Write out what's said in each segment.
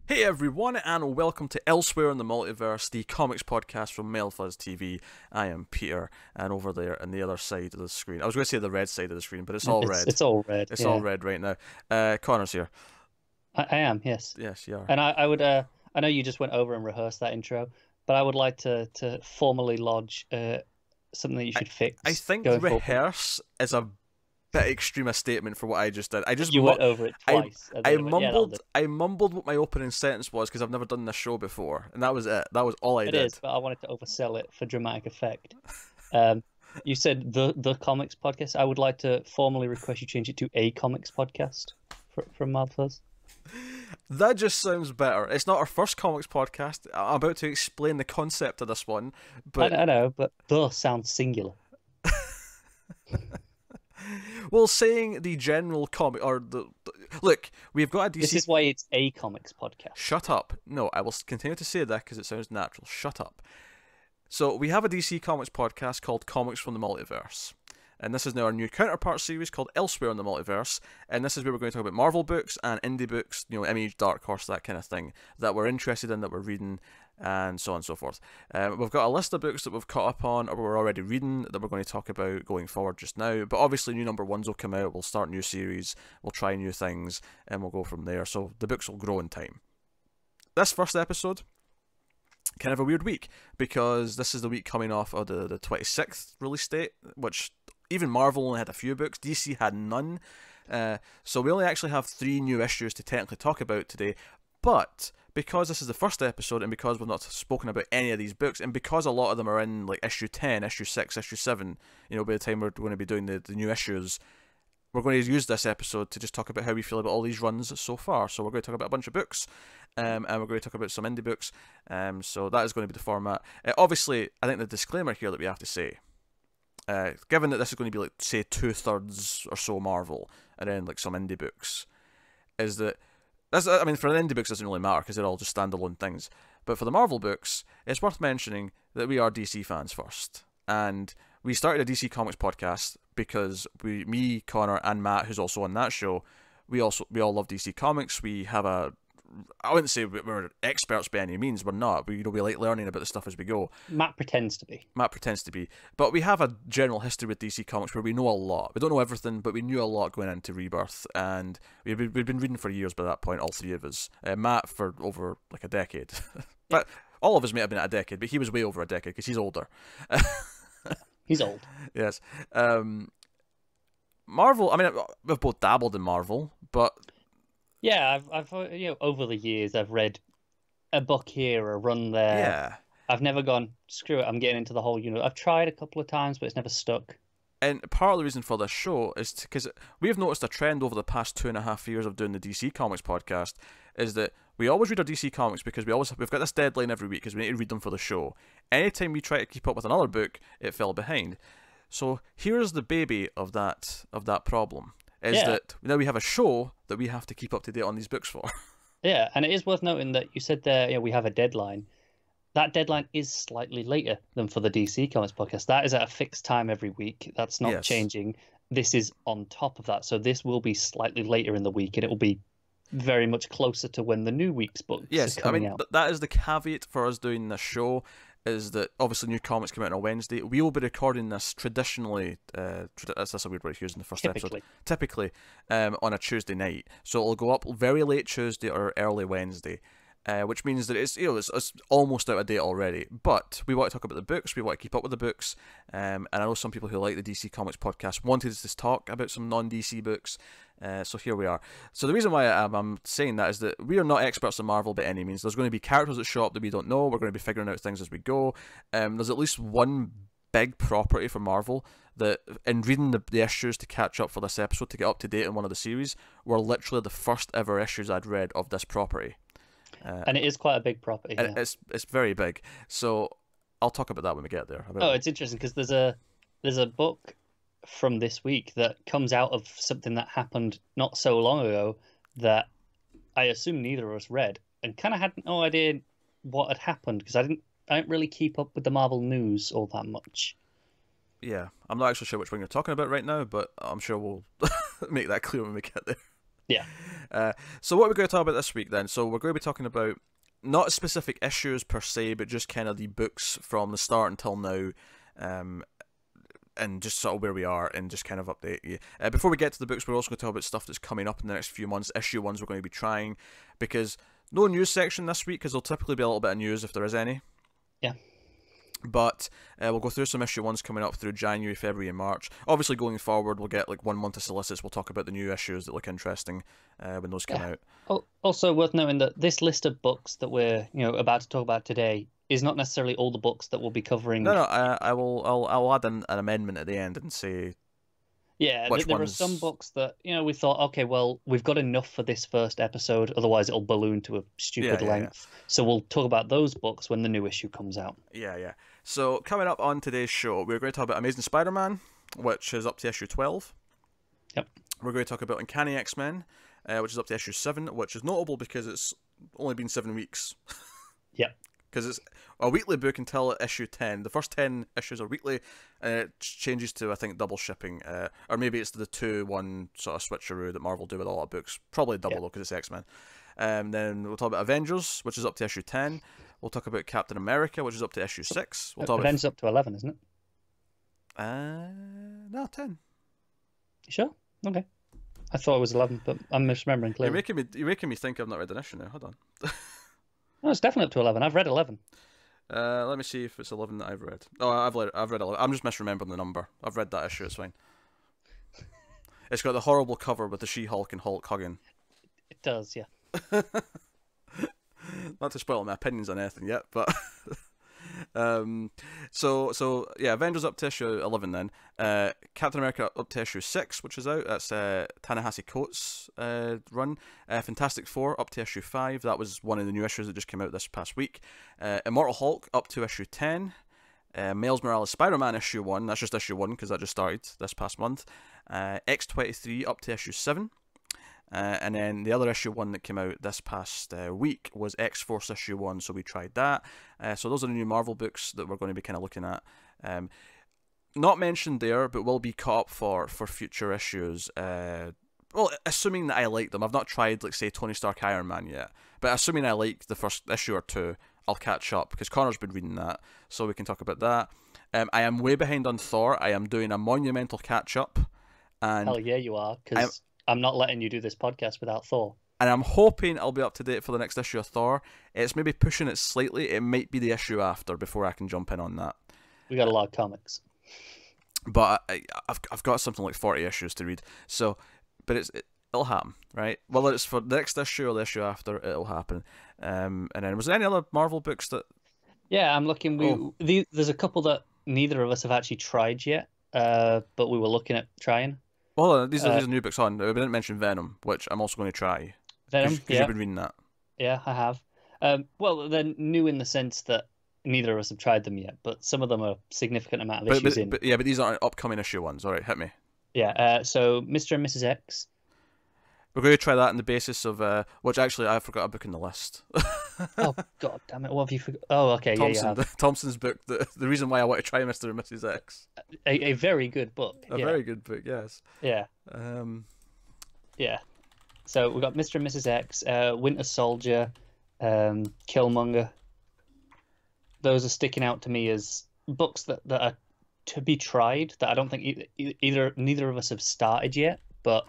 Hey everyone, and welcome to Elsewhere in the Multiverse, the comics podcast from MailFuzz TV. I am Peter, and over there on the other side of the screen, I was going to say the red side of the screen, but it's all red. It's all red. It's Yeah. all red right now. Connor's here. I am, yes. Yes, you are. And I would I know you just went over and rehearsed that intro, but I would like to formally lodge something that you should fix. I think going forward. rehearse is a bit extreme a statement for what I just did. You went over it twice. I mumbled what my opening sentence was because I've never done this show before, and that was it. That was all I did. It is, but I wanted to oversell it for dramatic effect. You said the comics podcast. I would like to formally request you change it to a comics podcast from Multiverse. That just sounds better. It's not our first comics podcast. I'm about to explain the concept of this one, but I know, but the sounds singular. Well, saying the general comic or look, we've got a DC. This is why it's a comics podcast. Shut up! No, I will continue to say that because it sounds natural. Shut up. So we have a DC Comics podcast called Comics from the Multiverse, and this is now our new counterpart series called Elsewhere in the Multiverse, and this is where we're going to talk about Marvel books and indie books, Image, Dark Horse, that kind of thing that we're interested in, that we're reading, and so on and so forth. We've got a list of books that we've caught up on or we're already reading that we're going to talk about going forward just now, but obviously new number ones will come out, we'll start new series, we'll try new things, and we'll go from there, so the books will grow in time. This first episode, kind of a weird week, because this is the week coming off of the 26th release date, which even Marvel only had a few books, DC had none, so we only actually have 3 new issues to technically talk about today, but because this is the first episode, and because we've not spoken about any of these books, and because a lot of them are in like issue 10, issue 6, issue 7, by the time we're going to be doing the new issues, we're going to use this episode to just talk about how we feel about all these runs so far. So we're going to talk about a bunch of books, and we're going to talk about some indie books, so that is going to be the format. Obviously, I think the disclaimer here that we have to say, given that this is going to be like, say, 2/3 or so Marvel, and then like some indie books, is that for the indie books it doesn't really matter because they're all just standalone things. But for the Marvel books, it's worth mentioning that we are DC fans first. And we started a DC Comics podcast because me, Connor, and Matt, who's also on that show, we all love DC Comics. We have I wouldn't say we're experts by any means. We're not. We like learning about the stuff as we go. Matt pretends to be. But we have a general history with DC Comics where we know a lot. We don't know everything, but we knew a lot going into Rebirth, and we've been reading for years by that point, all 3 of us. Matt for over like a decade. But all of us may have been at a decade, but he was way over a decade because he's older. He's old. Yes. Marvel, we've both dabbled in Marvel, but yeah, I've over the years I've read a book here, a run there. Yeah. I've never gone, screw it, I'm getting into the whole I've tried a couple of times, but it's never stuck. And part of the reason for this show is because we have noticed a trend over the past 2.5 years of doing the DC Comics podcast, is that we always read our DC Comics because we've got this deadline every week because we need to read them for the show. Anytime we try to keep up with another book, it fell behind. So here's the baby of that problem. That now we have a show that we have to keep up to date on these books for. Yeah, and it is worth noting that you said there, we have a deadline. That deadline is slightly later than for the DC Comics podcast. That is at a fixed time every week. That's not changing. This is on top of that. So this will be slightly later in the week, and it will be very much closer to when the new week's books are coming out. That is the caveat for us doing this show, is that obviously new comics come out on a Wednesday. We will be recording this traditionally, that's a weird word to use in the first episode, typically on a Tuesday night. So it'll go up very late Tuesday or early Wednesday, which means that it's almost out of date already. But we want to talk about the books, we want to keep up with the books, and I know some people who like the DC Comics podcast wanted us to talk about some non-DC books, so here we are. So the reason why I'm saying that is that we are not experts in Marvel by any means. There's going to be characters that show up that we don't know. We're going to be figuring out things as we go. There's at least one big property for Marvel that, in reading the issues to catch up for this episode, to get up to date in one of the series, were literally the first ever issues I'd read of this property. And it is quite a big property. And it's very big. So I'll talk about that when we get there. It's interesting because there's a book from this week that comes out of something that happened not so long ago that I assume neither of us read, and kind of had no idea what had happened because I don't really keep up with the Marvel news all that much. Yeah, I'm not actually sure which one you're talking about right now, but I'm sure we'll make that clear when we get there. Yeah. So what we're going to talk about this week then? So we're going to be talking about not specific issues per se, but just kind of the books from the start until now, and just sort of where we are, and just kind of update you. Before we get to the books, we're also going to talk about stuff that's coming up in the next few months, issue ones we're going to be trying, because no news section this week, because there'll typically be a little bit of news if there is any. Yeah. But we'll go through some issue ones coming up through January, February, and March. Obviously, going forward, we'll get like 1 month of solicits. We'll talk about the new issues that look interesting when those come out. Also worth noting that this list of books that we're about to talk about today is not necessarily all the books that we'll be covering. No, I'll add an amendment at the end and say. Yeah, there are some books that we thought, okay, well, we've got enough for this first episode, otherwise it'll balloon to a stupid length. Yeah. So we'll talk about those books when the new issue comes out. Yeah. So coming up on today's show, we're going to talk about Amazing Spider-Man, which is up to issue 12. Yep. We're going to talk about Uncanny X-Men, which is up to issue 7, which is notable because it's only been 7 weeks. Yep. Because it's a weekly book until issue 10. The first 10 issues are weekly, and it changes to, I think, double shipping. Or maybe it's the 2-1 sort of switcheroo that Marvel do with a lot of books. Probably double, though, because it's X-Men. Then we'll talk about Avengers, which is up to issue 10. We'll talk about Captain America, which is up to issue 6. We'll talk Avengers up to 11, isn't it? No, 10. You sure? Okay. I thought it was 11, but I'm misremembering clearly. You're making me think I've not read an issue now. Hold on. No, it's definitely up to 11. I've read 11. Let me see if it's 11 that I've read. Oh, I've read 11. I'm just misremembering the number. I've read that issue. It's fine. It's got the horrible cover with the She-Hulk and Hulk hugging. It does, yeah. Not to spoil my opinions on anything yet, but so yeah, Avengers up to issue 11 then. Captain America up to issue 6, which is out. That's Ta-Nehisi Coates' run. Fantastic Four up to issue 5. That was one of the new issues that just came out this past week. Immortal Hulk up to issue 10. Miles Morales Spider-Man issue 1. That's just issue 1 because that just started this past month. X-23 up to issue 7. And then the other issue 1 that came out this past week was X-Force issue 1, so we tried that. So those are the new Marvel books that we're going to be kind of looking at. Not mentioned there, but will be caught up for future issues. Well, assuming that I like them. I've not tried, like, say, Tony Stark Iron Man yet. But assuming I like the first issue or 2, I'll catch up, because Connor's been reading that, so we can talk about that. I am way behind on Thor. I am doing a monumental catch-up. Hell yeah, you are, because I'm not letting you do this podcast without Thor. And I'm hoping I'll be up to date for the next issue of Thor. It's maybe pushing it slightly. It might be the issue after before I can jump in on that. We got a lot of comics. But I've got something like 40 issues to read. So, but it'll happen, right? Whether it's for the next issue or the issue after, it'll happen. And then, was there any other Marvel books that... Yeah, I'm looking. There's a couple that neither of us have actually tried yet, but we were looking at trying. Well, these are new books on. We didn't mention Venom, which I'm also going to try. Venom, Because you've been reading that. Yeah, I have. Well, they're new in the sense that neither of us have tried them yet, but some of them are a significant amount of issues in. But these aren't upcoming issue ones. All right, hit me. Yeah, so Mr. and Mrs. X. We're going to try that on the basis of, which actually I forgot a book in the list. Oh, God damn it, what have you forgot? Oh, okay, Thompson, yeah, Thompson's book, the reason why I want to try Mr. and Mrs. X. A very good book. A very good book, yes. Yeah. Yeah. So we've got Mr. and Mrs. X, Winter Soldier, Killmonger. Those are sticking out to me as books that are to be tried, that I don't think neither of us have started yet, but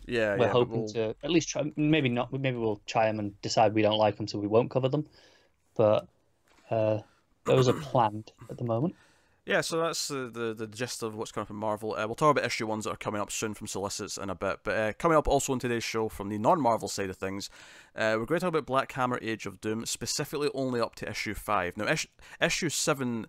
we're hoping to at least try. Maybe not. Maybe we'll try them and decide we don't like them, so we won't cover them. But those are planned at the moment. Yeah, so that's the gist of what's coming up in Marvel. We'll talk about issue ones that are coming up soon from solicits in a bit. But coming up also in today's show from the non-Marvel side of things, we're going to talk about Black Hammer Age of Doom, specifically only up to issue 5. Now, issue 7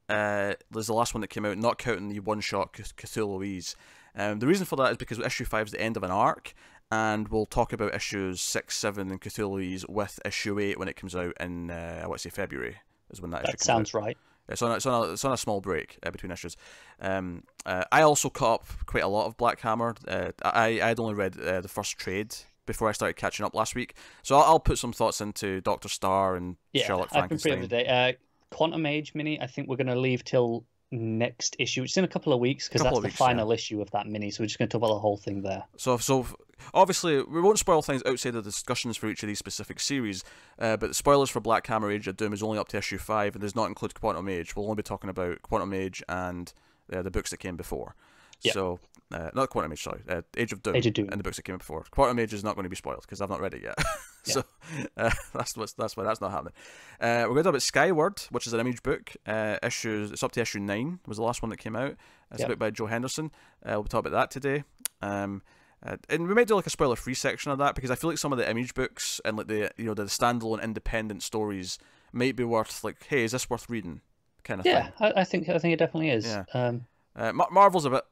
was the last one that came out, not counting the one-shot Cthulhuese. The reason for that is because issue 5 is the end of an arc, and we'll talk about issues 6, 7, and Cthulhuese with issue 8 when it comes out in, I want to say February, is when that issue comes out. That sounds right. It's on a small break between issues. I also caught up quite a lot of Black Hammer. I'd only read the first trade before I started catching up last week, so I'll put some thoughts into Dr. Star and Sherlock Frankenstein. I've been free of the day. Quantum Age mini, I think we're going to leave till next issue. It's in a couple of weeks because that's the final issue of that mini, so we're just going to talk about the whole thing there. So Obviously, we won't spoil things outside of the discussions for each of these specific series, but the spoilers for Black Hammer Age of Doom is only up to issue 5 and does not include Quantum Age. We'll only be talking about Quantum Age and the books that came before. Yeah. So, not Quantum Age, sorry, Age of Doom. Age of Doom. And the books that came before. Quantum Age is not going to be spoiled because I've not read it yet. So, that's why that's not happening. We're going to talk about Skyward, which is an Image book. It's up to issue 9, was the last one that came out. It's a book by Joe Henderson. We'll talk about that today. And we might do like a spoiler-free section of that because I feel like some of the Image books and like the the standalone independent stories might be worth like, hey, is this worth reading? Kind of thing. Yeah, I think it definitely is. Yeah. Marvel's a bit.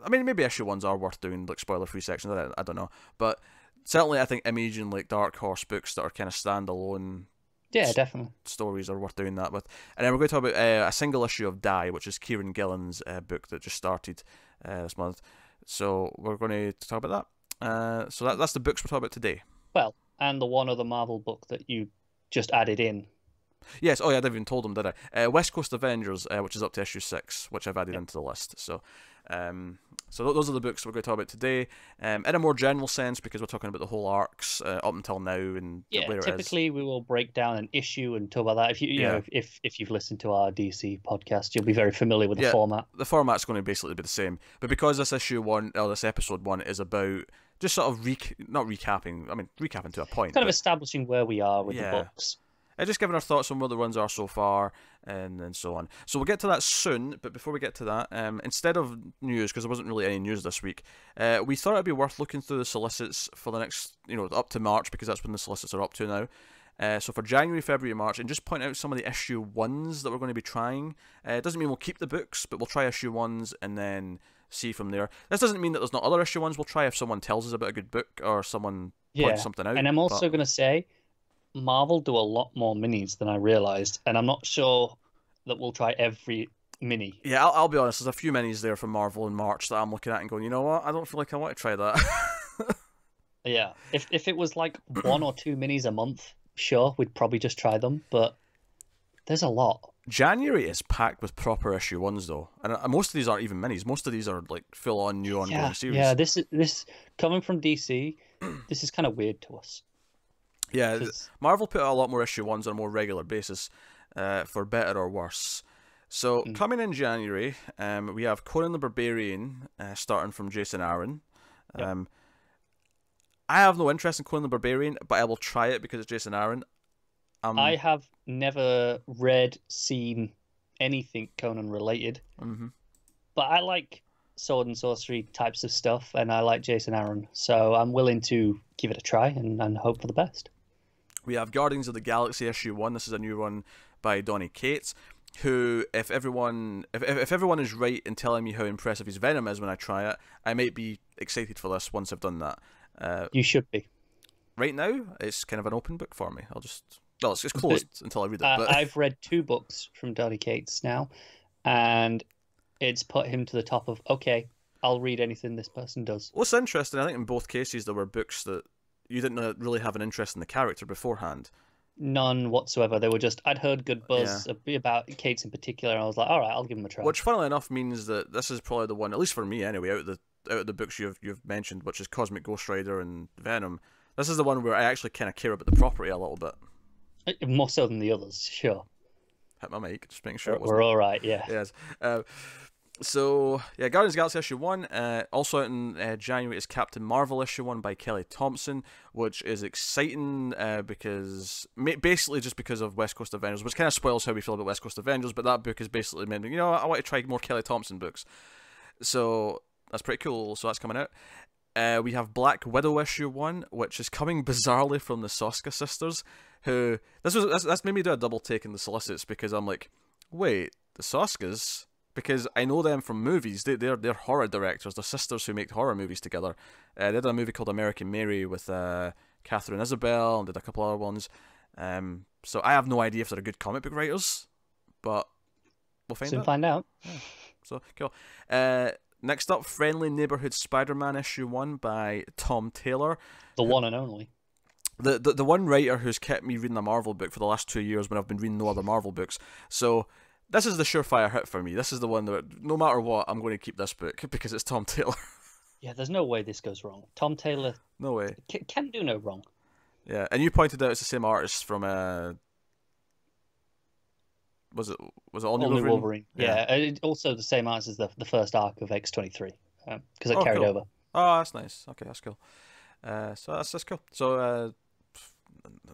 I mean, maybe issue 1s are worth doing like spoiler-free sections. I don't know, but certainly I think Image and like Dark Horse books that are kind of standalone. Yeah, definitely. Stories are worth doing that with. And then we're going to talk about a single issue of Die, which is Kieran Gillen's book that just started this month. So we're going to talk about that. So that's the books we're talking about today. Well, and the one other Marvel book that you just added in. Yes, I didn't even told them, did I? West Coast Avengers, which is up to issue 6, which I've added into the list. So those are the books we're going to talk about today, in a more general sense, because we're talking about the whole arcs up until now and where it is. Typically we will break down an issue and talk about that. If you know if you've listened to our DC podcast, you'll be very familiar with the format. The format's going to basically be the same, but because this this episode 1 is about just sort of recapping to a point, kind of establishing where we are with the books. Just giving our thoughts on where the runs are so far, and so on. So we'll get to that soon, but before we get to that, instead of news, because there wasn't really any news this week, we thought it'd be worth looking through the solicits for the next, up to March, because that's when the solicits are up to now. So for January, February, March, and just point out some of the issue 1s that we're going to be trying. It doesn't mean we'll keep the books, but we'll try issue 1s and then see from there. This doesn't mean that there's not other issue 1s we'll try if someone tells us about a good book or someone points something out. And I'm also going to say, Marvel do a lot more minis than I realised, and I'm not sure that we'll try every mini. Yeah, I'll be honest, there's a few minis there from Marvel in March that I'm looking at and going, you know what, I don't feel like I want to try that. Yeah, if it was like 1 or 2 minis a month, sure, we'd probably just try them, but there's a lot. January is packed with proper issue 1s though, and most of these aren't even minis. Most of these are like full-on new ongoing series. Yeah, this coming from DC, this is kind of weird to us. Yeah, Marvel put out a lot more issue 1s on a more regular basis, for better or worse. So coming in January, we have Conan the Barbarian starting from Jason Aaron. I have no interest in Conan the Barbarian, but I will try it because it's Jason Aaron. I have never read, seen anything Conan related, but I like sword and sorcery types of stuff, and I like Jason Aaron, so I'm willing to give it a try and hope for the best. We have Guardians of the Galaxy issue 1. This is a new one by Donny Cates, who, if everyone is right in telling me how impressive his Venom is when I try it, I might be excited for this once I've done that. You should be. Right now, it's kind of an open book for me. It's closed until I read it. But I've read 2 books from Donny Cates now, and it's put him to the top of, okay, I'll read anything this person does. What's interesting, I think in both cases there were books that you didn't really have an interest in the character beforehand. None whatsoever. They were just, I'd heard good buzz about Cates in particular, and I was like, all right, I'll give him a try. Which, funnily enough, means that this is probably the one, at least for me anyway, out of the books you've mentioned, which is Cosmic Ghost Rider and Venom. This is the one where I actually kind of care about the property a little bit. More so than the others, sure. Hit my mic, just making sure it wasn't. We're all right, yeah. Yes. So, Guardians of the Galaxy issue 1, also out in January is Captain Marvel issue 1 by Kelly Thompson, which is exciting basically just because of West Coast Avengers, which kind of spoils how we feel about West Coast Avengers, but that book is basically meant, I want to try more Kelly Thompson books. So, that's pretty cool, so that's coming out. We have Black Widow issue 1, which is coming bizarrely from the Soska sisters, who, that's made me do a double take in the solicits, because I'm like, wait, the Soskas? Because I know them from movies. They're horror directors. They're sisters who make horror movies together. They did a movie called American Mary with Catherine Isabel and did a couple other ones. So I have no idea if they're good comic book writers, but we'll find out. Yeah. So cool. Next up, Friendly Neighborhood Spider-Man issue 1 by Tom Taylor. The one and only. The one writer who's kept me reading a Marvel book for the last 2 years when I've been reading no other Marvel books. So this is the surefire hit for me. This is the one that, no matter what, I'm going to keep this book because it's Tom Taylor. Yeah, there's no way this goes wrong. Tom Taylor, No way. Can do no wrong. Yeah, and you pointed out it's the same artist from was it All New Wolverine? Yeah, also the same artist as the first arc of X-23, because it carried over. Oh, that's nice. Okay, that's cool. So that's cool. So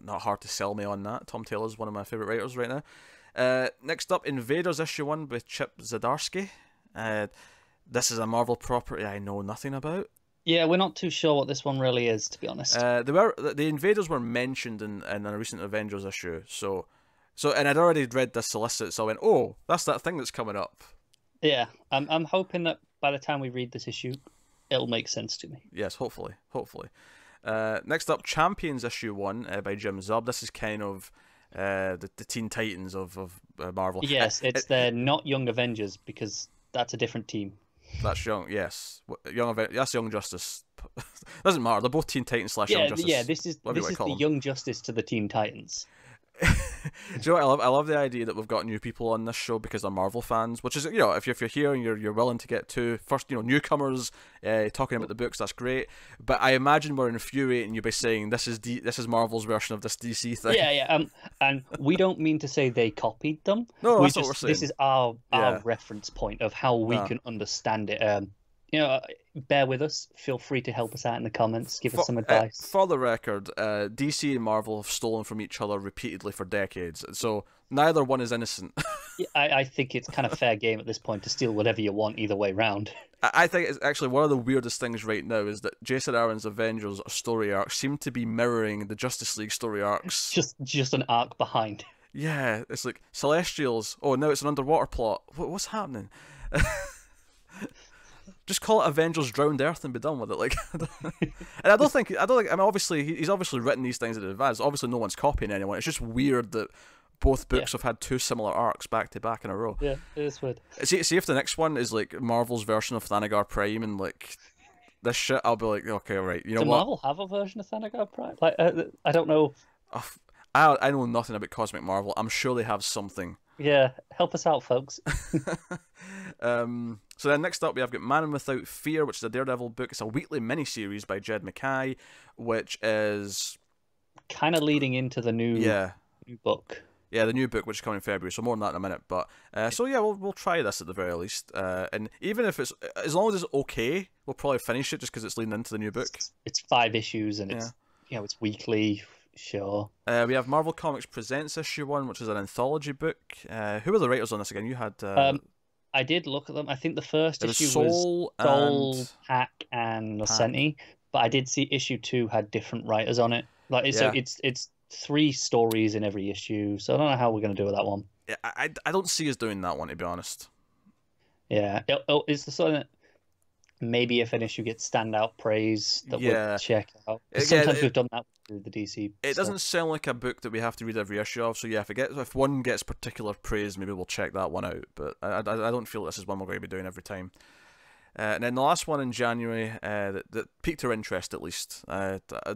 not hard to sell me on that. Tom Taylor's one of my favorite writers right now. Next up, Invaders issue 1 with Chip Zdarsky. This is a Marvel property I know nothing about. Yeah, we're not too sure what this one really is, to be honest. The Invaders were mentioned in a recent Avengers issue, so and I'd already read this solicit, so I went, oh, that's that thing that's coming up. Yeah, I'm hoping that by the time we read this issue, it'll make sense to me. Yes, hopefully. Next up, Champions issue 1 by Jim Zub. This is kind of the Teen Titans of Marvel. Yes, it's the not Young Avengers, because that's a different team. That's Young, yes. That's Young Justice. Doesn't matter. They're both Teen Titans / Young Justice. Yeah, this is the Young Justice to the Teen Titans. Do you know what I love the idea that we've got new people on this show because they're Marvel fans, which is, you know, if you're here and you're willing to get to first, you know, newcomers talking about the books, that's great. But I imagine we're infuriating you by saying this is Marvel's version of this DC thing. Yeah. And we don't mean to say they copied them. No, that's what we're saying. This is our reference point of how we can understand it. You know, bear with us. Feel free to help us out in the comments. Give us some advice. For the record, DC and Marvel have stolen from each other repeatedly for decades, so neither one is innocent. I think it's kind of fair game at this point to steal whatever you want either way round. I think it's actually one of the weirdest things right now is that Jason Aaron's Avengers story arcs seem to be mirroring the Justice League story arcs. Just an arc behind. Yeah, it's like Celestials. Oh, now it's an underwater plot. What's happening? Just call it Avengers Drowned Earth and be done with it. Like, and I don't think. I mean, obviously, he's obviously written these things in advance. Obviously, no one's copying anyone. It's just weird that both books have had two similar arcs back to back in a row. Yeah, it is weird. See if the next one is like Marvel's version of Thanagar Prime and like this shit, I'll be like, okay, right. You know what? Does Marvel have a version of Thanagar Prime? Like, I don't know. I know nothing about Cosmic Marvel. I'm sure they have something. Yeah, help us out, folks. So then next up we have got Man Without Fear, which is a Daredevil book. It's a weekly miniseries by Jed MacKay, which is kind of leading into the new book. Yeah, the new book, which is coming in February. So more on that in a minute. But so yeah, we'll try this at the very least. And even if it's, as long as it's okay, we'll probably finish it just because it's leading into the new book. It's 5 issues and it's it's weekly. Sure. We have Marvel Comics Presents issue 1, which is an anthology book. Who are the writers on this again? You had. I did look at them. I think the first issue was Soul, Hack, and Nocenti, but I did see issue 2 had different writers on it. Like so, it's 3 stories in every issue. So I don't know how we're going to do with that one. Yeah, I don't see us doing that one, to be honest. Yeah, it's the sort of. Maybe if an issue gets standout praise that we'll check out. Sometimes we've done that with the DC. It doesn't sound like a book that we have to read every issue of. So yeah, if one gets particular praise, maybe we'll check that one out. But I don't feel this is one we're going to be doing every time. And then the last one in January that piqued our interest at least,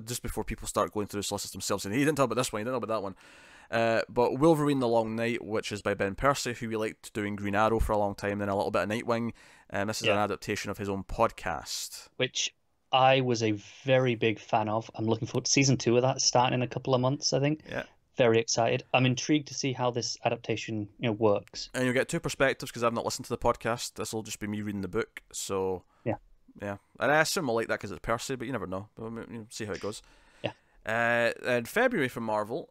just before people start going through the solicits themselves, and he didn't talk about this one, he didn't talk about that one. But Wolverine: The Long Night, which is by Ben Percy, who we liked doing Green Arrow for a long time, then a little bit of Nightwing. This is an adaptation of his own podcast, which I was a very big fan of. I'm looking forward to season 2 of that starting in a couple of months, I think. Yeah. Very excited. I'm intrigued to see how this adaptation works. And you'll get 2 perspectives because I've not listened to the podcast. This will just be me reading the book. So yeah. And I assume I'll like that because it's Percy, but you never know. We'll see how it goes. In February from Marvel,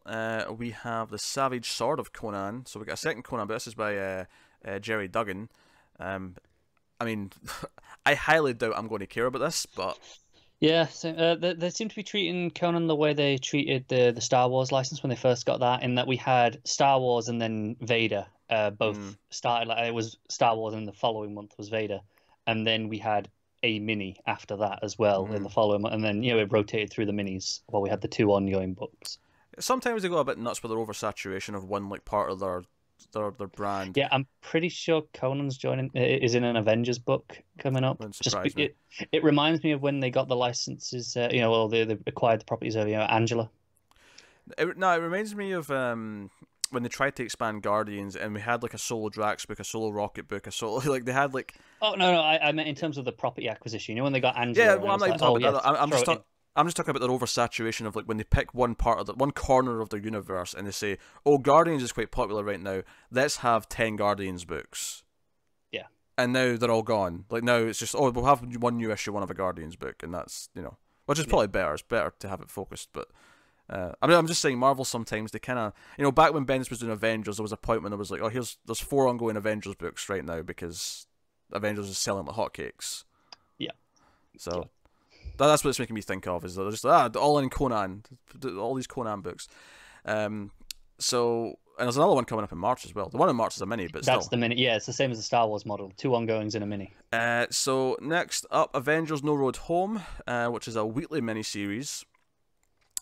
we have The Savage Sword of Conan. So we got a second Conan, but this is by Jerry Duggan. I mean, I highly doubt I'm going to care about this, but yeah, so, they seem to be treating Conan the way they treated the Star Wars license when they first got that. In that we had Star Wars and then Vader, both started like it was Star Wars, and the following month was Vader, and then we had a mini after that as well in the following month, and then it rotated through the minis while we had the 2 ongoing books. Sometimes they go a bit nuts with their oversaturation of one like part of their brand. Yeah, I'm pretty sure Conan's is in an Avengers book coming up. It reminds me of when they got the licenses. They acquired the properties of Angela. It reminds me of when they tried to expand Guardians, and we had like a solo Drax book, a solo Rocket book, a solo like they had like. Oh no, I meant in terms of the property acquisition. You know when they got Angela. Yeah, well, I'm not even talking about that. I'm just talking about their oversaturation of like when they pick one corner of their universe and they say, "Oh, Guardians is quite popular right now. Let's have 10 Guardians books." Yeah. And now they're all gone. Like now it's just we'll have one new issue, one of a Guardians book, and that's which is probably better. It's better to have it focused, but. I mean, I'm just saying, Marvel sometimes they kind of, back when Bennett was doing Avengers, there was a point when there was like, oh, there's 4 ongoing Avengers books right now because Avengers is selling like hotcakes. Yeah. So that's what it's making me think of is that they're just all in Conan, all these Conan books. So and there's another one coming up in March as well. The one in March is a mini, but that's the mini. Yeah, it's the same as the Star Wars model. 2 ongoings in a mini. So next up, Avengers: No Road Home, which is a weekly miniseries.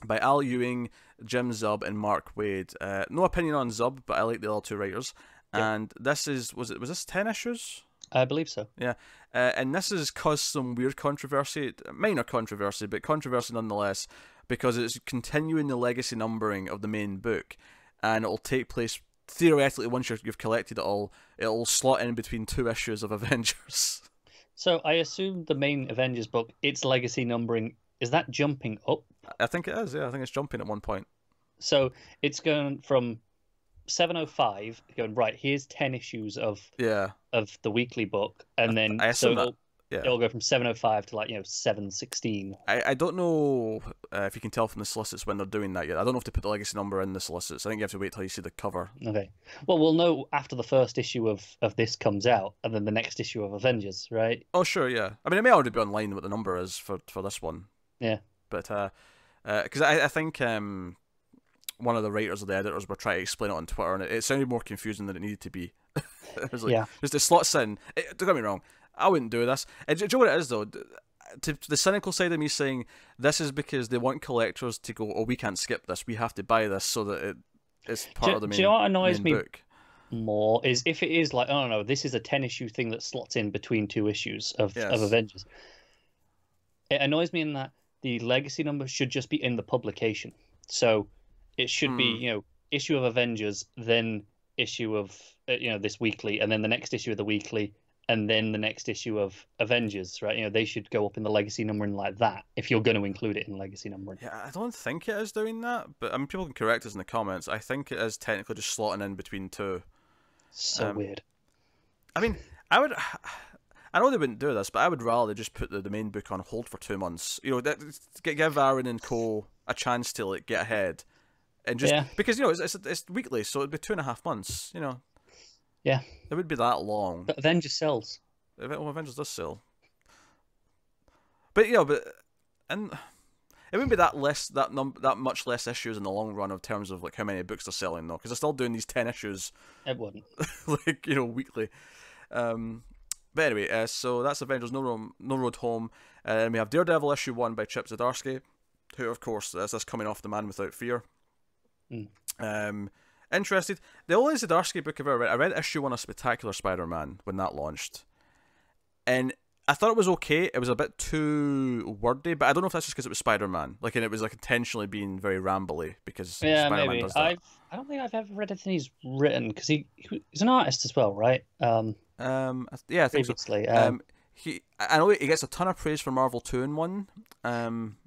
By Al Ewing, Jim Zub, and Mark Waid. No opinion on Zub, but I like the other 2 writers. Yeah. And this is was this 10 issues? I believe so. Yeah. And this has caused some weird controversy, minor controversy, but controversy nonetheless, because it's continuing the legacy numbering of the main book, and it'll take place theoretically once you've collected it all. It'll slot in between 2 issues of Avengers. So I assume the main Avengers book, its legacy numbering, is that jumping up? I think it is, yeah. I think it's jumping at one point. So it's going from 705, going, right, here's 10 issues of the weekly book, and then it'll go from 705 to 716. I don't know if you can tell from the solicits when they're doing that yet. I don't know if they put the legacy number in the solicits. I think you have to wait till you see the cover. Okay. Well, we'll know after the first issue of this comes out, and then the next issue of Avengers, right? Oh, sure, yeah. I mean, it may already be online what the number is for this one. Yeah. But, because I think one of the writers or the editors were trying to explain it on Twitter, and it sounded more confusing than it needed to be. It was like, just the slots in. Don't get me wrong, I wouldn't do this. Do you know what it is, though? To the cynical side of me saying, this is because they want collectors to go, oh, we can't skip this, we have to buy this so that it's part of the main book. Do you know what annoys me more is if it is like, oh no, this is a 10-issue thing that slots in between 2 issues of Avengers. It annoys me in that the legacy number should just be in the publication. So it should be, issue of Avengers, then issue of, this weekly, and then the next issue of the weekly, and then the next issue of Avengers, right? They should go up in the legacy numbering like that, if you're going to include it in legacy numbering. Yeah, I don't think it is doing that, but I mean, people can correct us in the comments. I think it is technically just slotting in between 2. So weird. I mean, I know they wouldn't do this, but I would rather just put the main book on hold for 2 months. Give Arron and co a chance to get ahead, and just because it's weekly, so it'd be 2.5 months. Yeah, it would be that long. But Avengers sells. Well, Avengers does sell. But and it wouldn't be that much less issues in the long run in terms of how many books they're selling though, because they're still doing these 10 issues. It wouldn't. Weekly. But anyway, so that's Avengers No Road Home. And we have Daredevil issue 1 by Chip Zdarsky, who, of course, is coming off The Man Without Fear. Interested. The only Zdarsky book I've ever read, I read issue 1 of Spectacular Spider-Man when that launched. And I thought it was okay. It was a bit too wordy, but I don't know if that's just because it was Spider-Man. And it was intentionally being very rambly because Spider-Man maybe. does that. I don't think I've ever read anything he's written, because he's an artist as well, right? I think so. I know he gets a ton of praise for Marvel 2-in-1.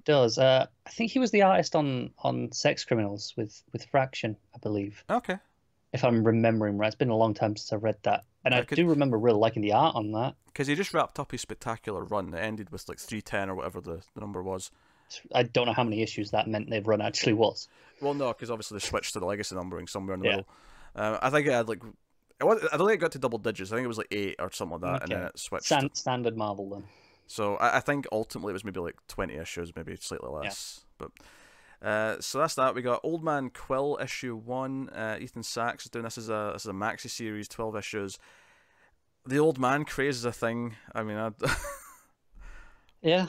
Does I think he was the artist on Sex Criminals with Fraction, I believe. Okay. If I'm remembering right, it's been a long time since I read that, and I do remember really liking the art on that. Because he just wrapped up his Spectacular run. It ended with 310 or whatever the number was. I don't know how many issues that meant they've run actually was. Well, no, because obviously they switched to the legacy numbering somewhere in the middle. I think it had I don't think it got to double digits. I think it was 8 or something like that, and then it switched. Standard Marvel then. So I think ultimately it was maybe 20 issues, maybe slightly less. Yeah. But so that's that. We got Old Man Quill issue 1. Ethan Sachs is doing this as a maxi series, 12 issues. The old man craze is a thing. I mean, yeah.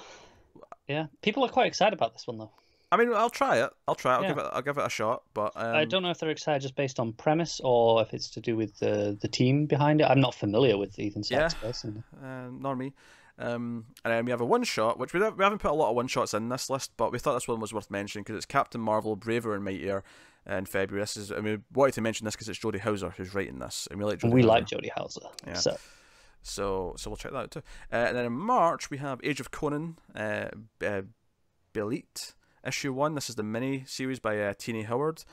People are quite excited about this one though. I mean, I'll try it. I'll give it a shot. But I don't know if they're excited just based on premise or if it's to do with the team behind it. I'm not familiar with Ethan Sachs personally. Nor me. And then we have a one-shot, which we haven't put a lot of one-shots in this list, but we thought this one was worth mentioning because it's Captain Marvel, Braver and Mightier in February. We wanted to mention this because it's Jodie Houser who's writing this, and we like Jodie Houser. Yeah. So we'll check that out too. And then in March we have Age of Conan, Belit, issue 1. This is the mini series by Tini Howard.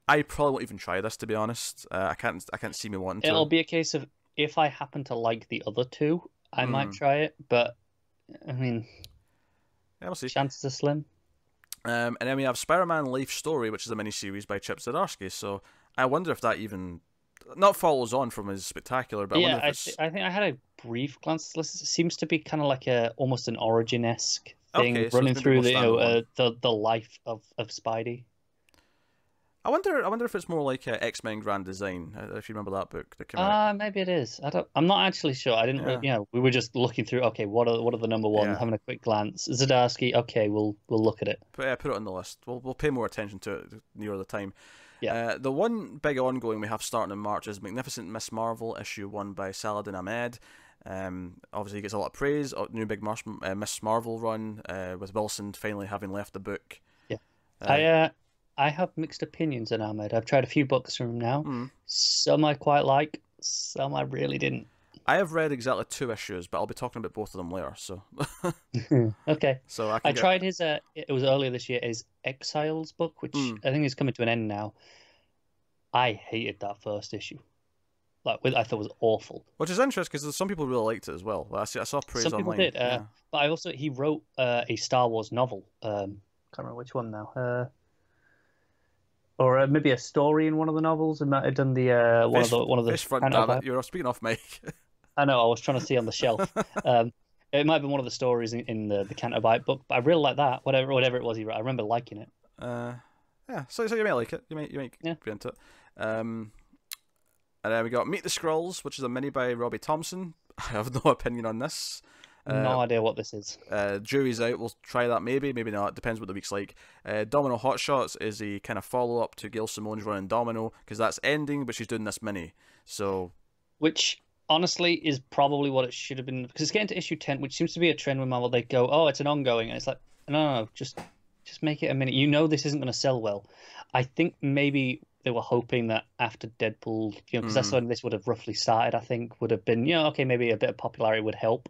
I probably won't even try this, to be honest. I can't see me wanting to. It'll be a case of if I happen to like the other two, I might try it. But I mean, yeah, we'll see. Chances are slim. And then we have Spider-Man Life Story, which is a mini series by Chip Zdarsky. So I wonder if that even not follows on from his Spectacular. But yeah, I think I had a brief glance. It seems to be kind of like almost an Origin-esque thing, running through the life of Spidey. I wonder if it's more like X-Men Grand Design. If you remember that book that came out. Maybe it is. I'm not actually sure. I didn't. Yeah. We were just looking through. Okay, what are the number ones? Yeah. Having a quick glance. Zdarsky. Okay, we'll look at it. Put it on the list. We'll pay more attention to it nearer the time. Yeah. The one big ongoing we have starting in March is Magnificent Miss Marvel, issue 1 by Saladin Ahmed. Obviously, he gets a lot of praise. New big Miss Marvel run with Wilson finally having left the book. Yeah. I have mixed opinions on Ahmed. I've tried a few books from him now. Some I quite like, some I really didn't. I have read exactly 2 issues, but I'll be talking about both of them later. So okay. So I tried his. It was earlier this year. His Exiles book, which I think is coming to an end now. I hated that first issue. I thought it was awful. Which is interesting because some people really liked it as well. I saw praise some online. Some people did. But he wrote a Star Wars novel. Can't remember which one now. Or maybe a story in one of the novels. It might have done the one of the. Fish front, damn it! You're speaking off mic. I know. I was trying to see on the shelf. It might have been one of the stories in the Canto Bight book. But I really like that. Whatever it was he wrote, I remember liking it. Yeah. So you may like it. You may be into it. And then we got Meet the Skrulls, which is a mini by Robbie Thompson. I have no opinion on this. No idea what this is. Jury's out. We'll try that maybe not. Depends what the week's like. Domino Hotshots is a kind of follow-up to Gail Simone's run in Domino, because that's ending, but she's doing this mini. So, which honestly is probably what it should have been, because it's getting to issue 10, which seems to be a trend with Marvel. They go, oh, it's an ongoing, and it's like, no, just make it a mini. You know this isn't going to sell well. I think maybe they were hoping that after Deadpool, because that's when this would have roughly started, I think, would have been, okay, maybe a bit of popularity would help.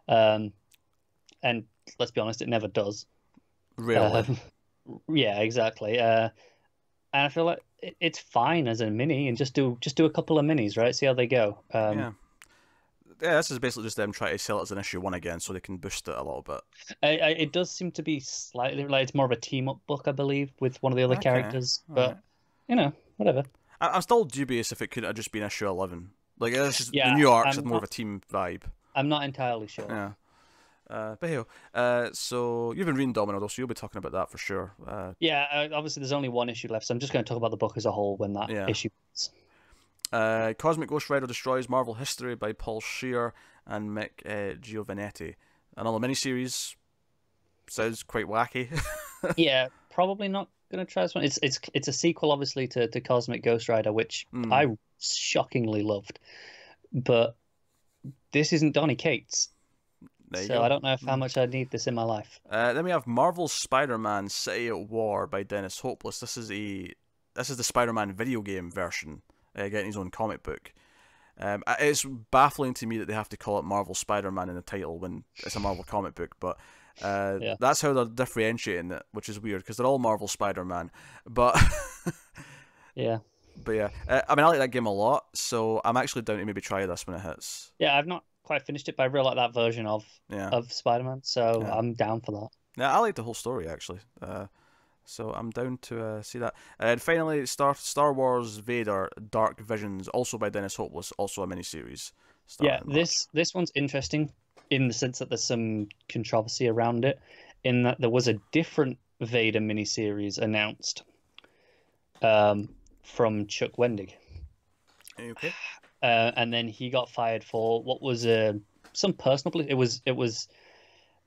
And let's be honest, it never does. Really? Yeah, exactly. And I feel like it's fine as a mini, and just do a couple of minis, right? See how they go. Yeah, this is basically just them trying to sell it as an issue 1 again, so they can boost it a little bit. It does seem to be slightly like it's more of a team up book, I believe, with one of the other characters. But whatever. I'm still dubious if it could have just been issue 11. Like this is the new arcs with more of a team vibe. I'm not entirely sure. Yeah. But hey, so you've been reading Domino, though, so you'll be talking about that for sure. Obviously there's only one issue left, so I'm just going to talk about the book as a whole when that issue ends. Cosmic Ghost Rider Destroys Marvel History by Paul Scheer and Mick Giovanetti. Another miniseries. Sounds quite wacky. Yeah, probably not going to try this one. It's a sequel, obviously, to Cosmic Ghost Rider, which I shockingly loved. But this isn't Donny Cates. So I don't know how much I need this in my life. Then we have Marvel's Spider-Man City at War by Dennis Hopeless. This is the Spider-Man video game version, getting his own comic book. It's baffling to me that they have to call it Marvel Spider-Man in the title when it's a Marvel comic book, but that's how they're differentiating it, which is weird because they're all Marvel Spider-Man. But yeah. But yeah, I mean, I like that game a lot, so I'm actually down to maybe try this when it hits. Yeah, I've not quite finished it, but I really like that version of Spider-Man, so I'm down for that. Yeah, I like the whole story, actually. So I'm down to see that. And finally, Star Wars Vader Dark Visions, also by Dennis Hopeless, also a miniseries. Yeah, this one's interesting in the sense that there's some controversy around it, in that there was a different Vader miniseries announced from Chuck Wendig. Okay. And then he got fired for what was some personal. It was.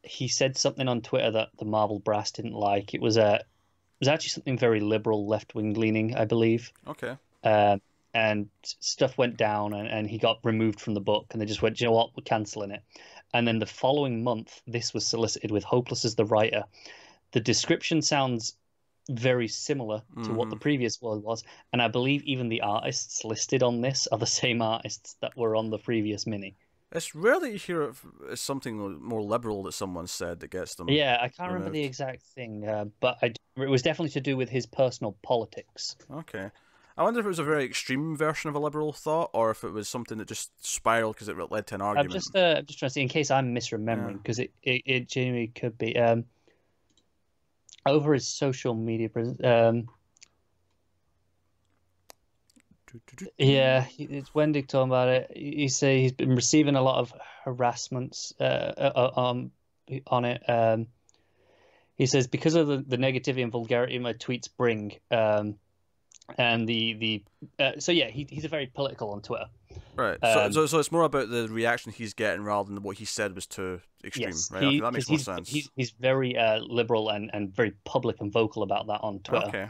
He said something on Twitter that the Marvel brass didn't like. It was actually something very liberal, left wing leaning, I believe. Okay. And and stuff went down, and he got removed from the book, and they just went, "Do you know what, we're cancelling it." And then the following month, this was solicited with Hopeless as the writer. The description sounds very similar to what the previous one was, and I believe even the artists listed on this are the same artists that were on the previous mini. It's rare that you hear it's something more liberal that someone said that gets them. Yeah, I can't remember the exact thing, but it was definitely to do with his personal politics. Okay. I wonder if it was a very extreme version of a liberal thought, or if it was something that just spiraled because it led to an argument. I'm just trying to see, in case I'm misremembering, because it genuinely could be. Over his social media presence, yeah, it's Wendy talking about it. He say he's been receiving a lot of harassments on it. He says because of the negativity and vulgarity my tweets bring, and so yeah, he's a very political on Twitter. Right. So it's more about the reaction he's getting rather than what he said was too extreme. Yes, right. That makes more sense. He's very liberal and very public and vocal about that on Twitter. Okay.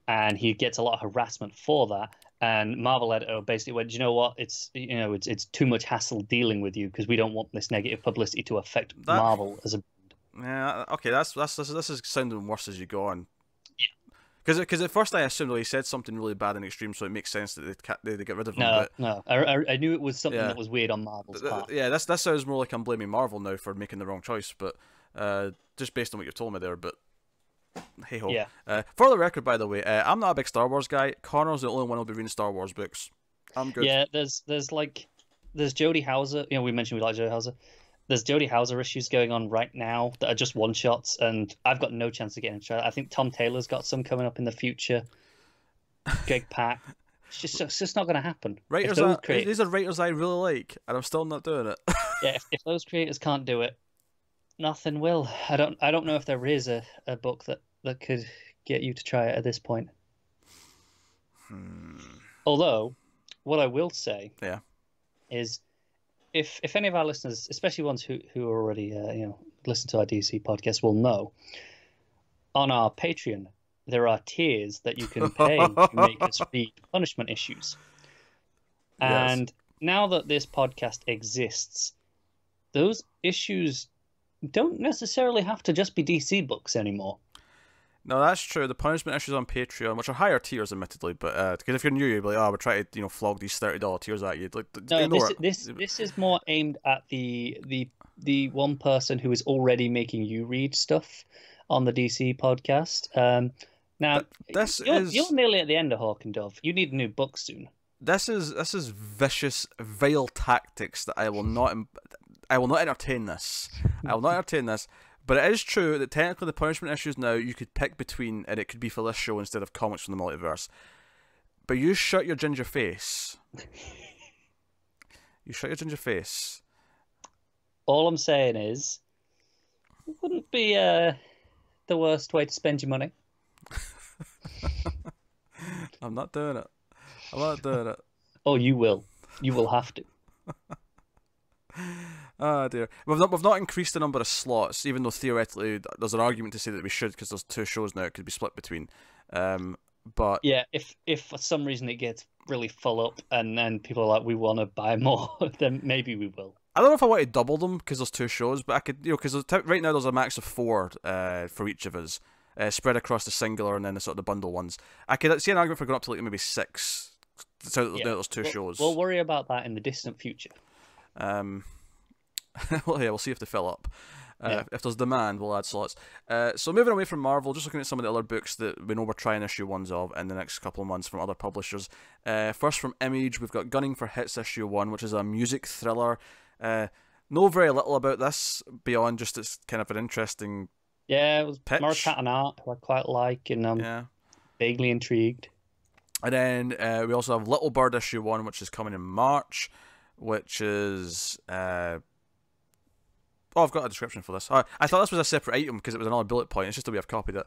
And he gets a lot of harassment for that. And Marvel editor basically went, "You know what? It's too much hassle dealing with you because we don't want this negative publicity to affect Marvel as a." Yeah. Okay. This is sounding worse as you go on. Because at first I assumed he said something really bad and extreme, so it makes sense that they get rid of him. No. I knew it was something that was weird on Marvel's part. Yeah, that sounds more like I'm blaming Marvel now for making the wrong choice, but just based on what you've told me there, but hey ho. Yeah. For the record, by the way, I'm not a big Star Wars guy. Connor's the only one who'll be reading Star Wars books. I'm good. Yeah, there's Jodie Hauser. We mentioned we like Jodie Hauser. There's Jodie Hauser issues going on right now that are just one shots, and I've got no chance of getting into it. I think Tom Taylor's got some coming up in the future. Greg Pak. It's just not going to happen. These are writers I really like, and I'm still not doing it. Yeah, if those creators can't do it, nothing will. I don't know if there is a book that could get you to try it at this point. Although, what I will say is, if any of our listeners, especially ones who already listen to our DC podcast, will know, on our Patreon there are tiers that you can pay to make us read punishment issues. And now that this podcast exists, those issues don't necessarily have to just be DC books anymore. No, that's true. The punishment issues on Patreon, which are higher tiers, admittedly, but because if you're new, you'll be like, we're trying to flog these $30 tiers at you. Like, no, this is more aimed at the one person who is already making you read stuff on the DC podcast. Now, you're nearly at the end of Hawk and Dove. You need a new book soon. This is vicious, vile tactics that I will not entertain this. I will not entertain this. But it is true that technically the punishment issues now you could pick between, and it could be for this show instead of Comics from the Multiverse. But you shut your ginger face. You shut your ginger face. All I'm saying is, it wouldn't be the worst way to spend your money. I'm not doing it. I'm not doing it. Oh, you will. You will have to. Oh dear, we've not increased the number of slots, even though theoretically there's an argument to say that we should, because there's 2 shows now it could be split between. But yeah, if for some reason it gets really full up and then people are like, we want to buy more, then maybe we will. I don't know if I want to double them because there's 2 shows, but I could, because right now there's a max of 4 for each of us, spread across the singular and then the sort of the bundle ones. I could see an argument for going up to like maybe 6. So there's 2 shows. We'll worry about that in the distant future. Well, yeah, we'll see if they fill up. If there's demand, we'll add slots. So moving away from Marvel, just looking at some of the other books that we know we're trying issue 1s of in the next couple of months from other publishers. First from Image, we've got Gunning for Hits issue 1, which is a music thriller. Know very little about this beyond just it's kind of an interesting it was pitch. Mariko and art, who I quite like, and I'm vaguely intrigued. And then we also have Little Bird issue 1, which is coming in March, which is... I've got a description for this. I thought this was a separate item because it was another bullet point. It's just the way I've copied it.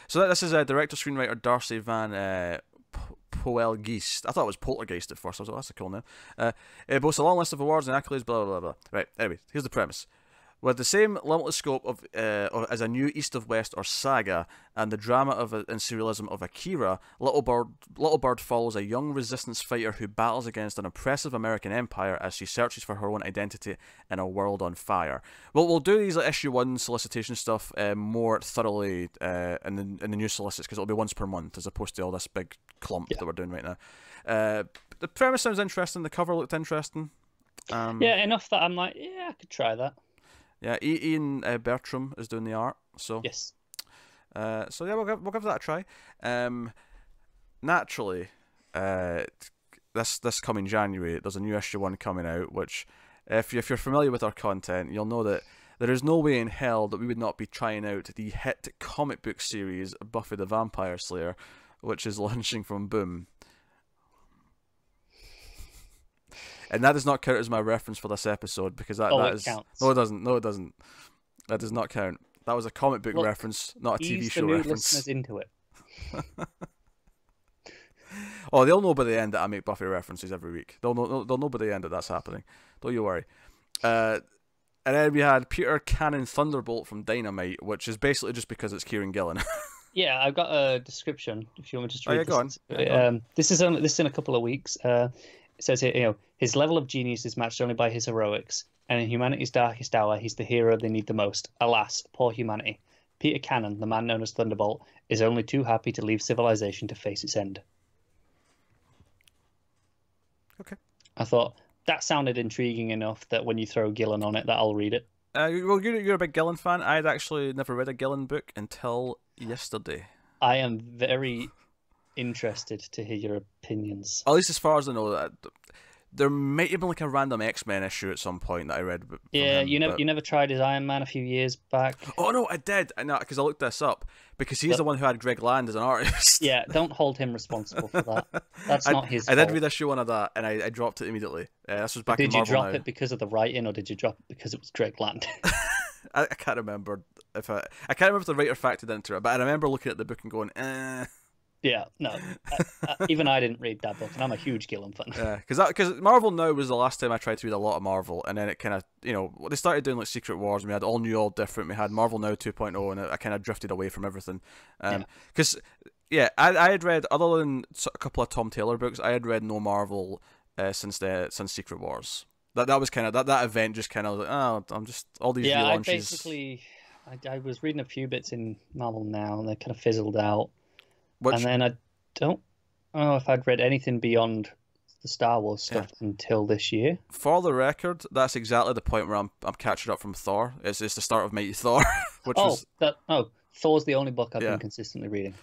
So this is director-screenwriter Darcy Van Poelgeest. I thought it was Poltergeist at first. I was like, that's a cool name. It boasts a long list of awards and accolades, blah, blah, blah, blah. Right, anyway, here's the premise. With the same limitless scope of as a new East of West or saga, and the drama and surrealism of Akira, Little Bird follows a young resistance fighter who battles against an oppressive American empire as she searches for her own identity in a world on fire. We'll do these issue 1 solicitation stuff more thoroughly in the new solicits, because it'll be once per month as opposed to all this big clump that we're doing right now. The premise sounds interesting. The cover looked interesting. Yeah, enough that I'm like, yeah, I could try that. Yeah, Ian Bertram is doing the art, so yes. So yeah, we'll give that a try. Naturally, this coming January, there's a new issue 1 coming out, which, if you're familiar with our content, you'll know that there is no way in hell that we would not be trying out the hit comic book series Buffy the Vampire Slayer, which is launching from Boom. And that does not count as my reference for this episode, because that counts. No, it doesn't. No, it doesn't. That does not count. That was a comic book reference, not a TV show reference. Listeners into it. Oh, they'll know by the end that I make Buffy references every week. They'll know by the end that that's happening. Don't you worry. And then we had Peter Cannon Thunderbolt from Dynamite, which is basically just because it's Kieran Gillen. Yeah, I've got a description. If you want me to read go on. This is in a couple of weeks. It says here, his level of genius is matched only by his heroics, and in humanity's darkest hour, he's the hero they need the most. Alas, poor humanity. Peter Cannon, the man known as Thunderbolt, is only too happy to leave civilization to face its end. Okay. I thought that sounded intriguing enough that when you throw Gillen on it, that I'll read it. Well, you're a big Gillen fan. I had actually never read a Gillen book until yesterday. I am very interested to hear your opinions. At least as far as I know, that there might have been like a random X-Men issue at some point that I read. Yeah, you never tried his Iron Man a few years back. Oh no, I did. I know, because I looked this up, because he's the one who had Greg Land as an artist. Yeah, don't hold him responsible for that. That's not his fault. I did read issue 1 of that, and I dropped it immediately. This was back in Marvel. Did you drop it because of the writing, or did you drop it because it was Greg Land? I can't remember if I can't remember if the writer factored into it, but I remember looking at the book and going, Yeah, no. Even I didn't read that book, and I'm a huge Gillen fan. Yeah, because Marvel Now was the last time I tried to read a lot of Marvel, and then it kind of, they started doing like Secret Wars, and we had All New, All Different, we had Marvel Now 2.0, and I kind of drifted away from everything. Because, I had read, other than a couple of Tom Taylor books, I had read no Marvel since Secret Wars. That was kind of, that event just kind of like, I'm just, all these relaunches. I was reading a few bits in Marvel Now, and they kind of fizzled out. And then I don't know if I'd read anything beyond the Star Wars stuff until this year. For the record, that's exactly the point where I'm catching up from Thor. It's the start of Mighty Thor, which Thor's the only book I've been consistently reading.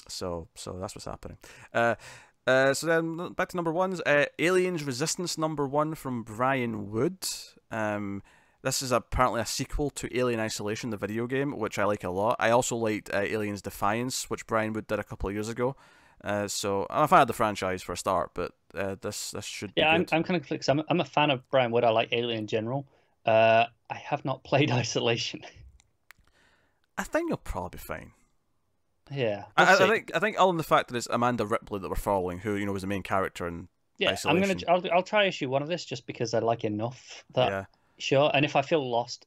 So that's what's happening. So then back to number 1s. Aliens Resistance number 1 from Brian Wood. This is apparently a sequel to Alien Isolation, the video game, which I like a lot. I also liked Aliens Defiance, which Brian Wood did a couple of years ago. So I'm a fan of the franchise for a start, but this should be good. I'm kind of conflicted. I'm a fan of Brian Wood. I like Alien in general. I have not played Isolation. I think you'll probably be fine. Yeah, I think other than the fact that it's Amanda Ripley that we're following, who was the main character in Isolation. I'll try issue 1 of this just because I like enough that. Sure, and if I feel lost,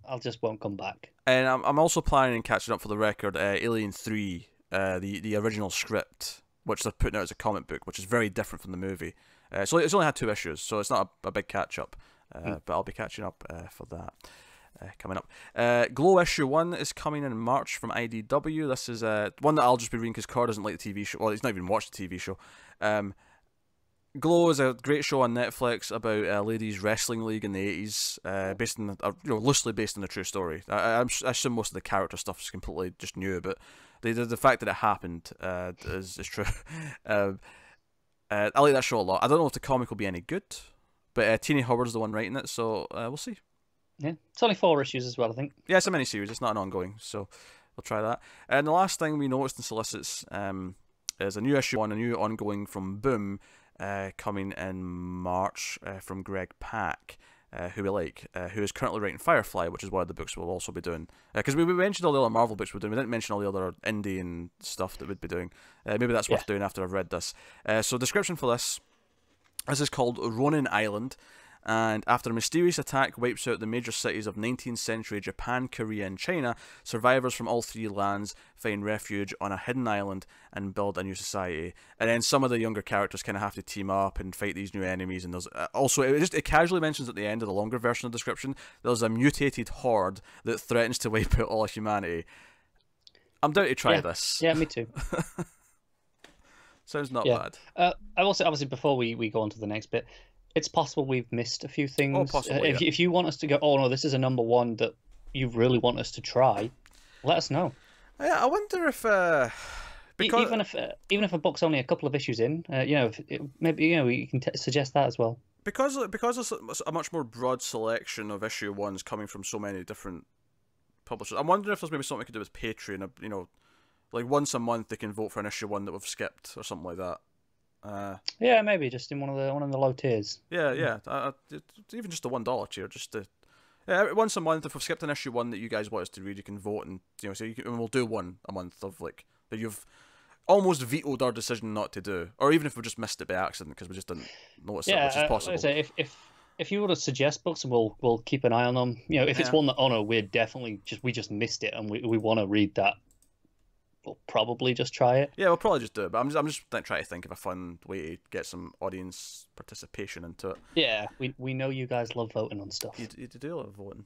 I'll just won't come back. And I'm also planning on catching up for the record Alien 3, the original script, which they're putting out as a comic book, which is very different from the movie. So it's only had 2 issues, so it's not a big catch-up, but I'll be catching up for that coming up. Glow issue 1 is coming in March from IDW. This is one that I'll just be reading because Car doesn't like the TV show. Well, he's not even watched the TV show. Glow is a great show on Netflix about a ladies' wrestling league in the 80s, based on loosely based on a true story. I assume most of the character stuff is completely just new, but the fact that it happened is true. I like that show a lot. I don't know if the comic will be any good, but Tini Howard's the one writing it, so we'll see. Yeah, it's only 4 issues as well, I think. Yeah, it's a mini-series. It's not an ongoing, so we'll try that. And the last thing we noticed in solicits is a new issue on a new ongoing from Boom. Coming in March from Greg Pak, who we like, who is currently writing Firefly, which is one of the books we'll also be doing. Because we mentioned all the other Marvel books we're doing, we didn't mention all the other indie and stuff that we'd be doing. Maybe that's worth doing after I've read this. So description for this is called Ronin Island, And after a mysterious attack wipes out the major cities of 19th century Japan, Korea, and China, survivors from all three lands find refuge on a hidden island and build a new society. And then some of the younger characters kind of have to team up and fight these new enemies. And there's also, it casually mentions at the end of the longer version of the description, there's a mutated horde that threatens to wipe out all of humanity. I'm down to try this. Yeah, me too. Sounds not bad. I will say, obviously, before we go on to the next bit, it's possible we've missed a few things. Oh, possibly, if you want us to go, oh no, this is a number one that you really want us to try, let us know. Yeah, I wonder if even if a book's only a couple of issues in, maybe you can suggest that as well. Because there's a much more broad selection of issue ones coming from so many different publishers. I'm wondering if there's maybe something we could do with Patreon. Like once a month they can vote for an issue one that we've skipped or something like that. Yeah, maybe just in one of the low tiers. Yeah. Even just the $1 tier, just to. Yeah, once a month, if we've skipped an issue one that you guys want us to read, you can vote, and and we'll do one a month of like that you've almost vetoed our decision not to do, or even if we just missed it by accident because we just didn't notice it, which is possible. Like I say, if you want to suggest books, we'll keep an eye on them. If it's one that we're definitely we just missed it and we want to read that, we'll probably just try it. Yeah, we'll probably just do it. But I'm just trying to think of a fun way to get some audience participation into it. Yeah, we know you guys love voting on stuff. You do love voting.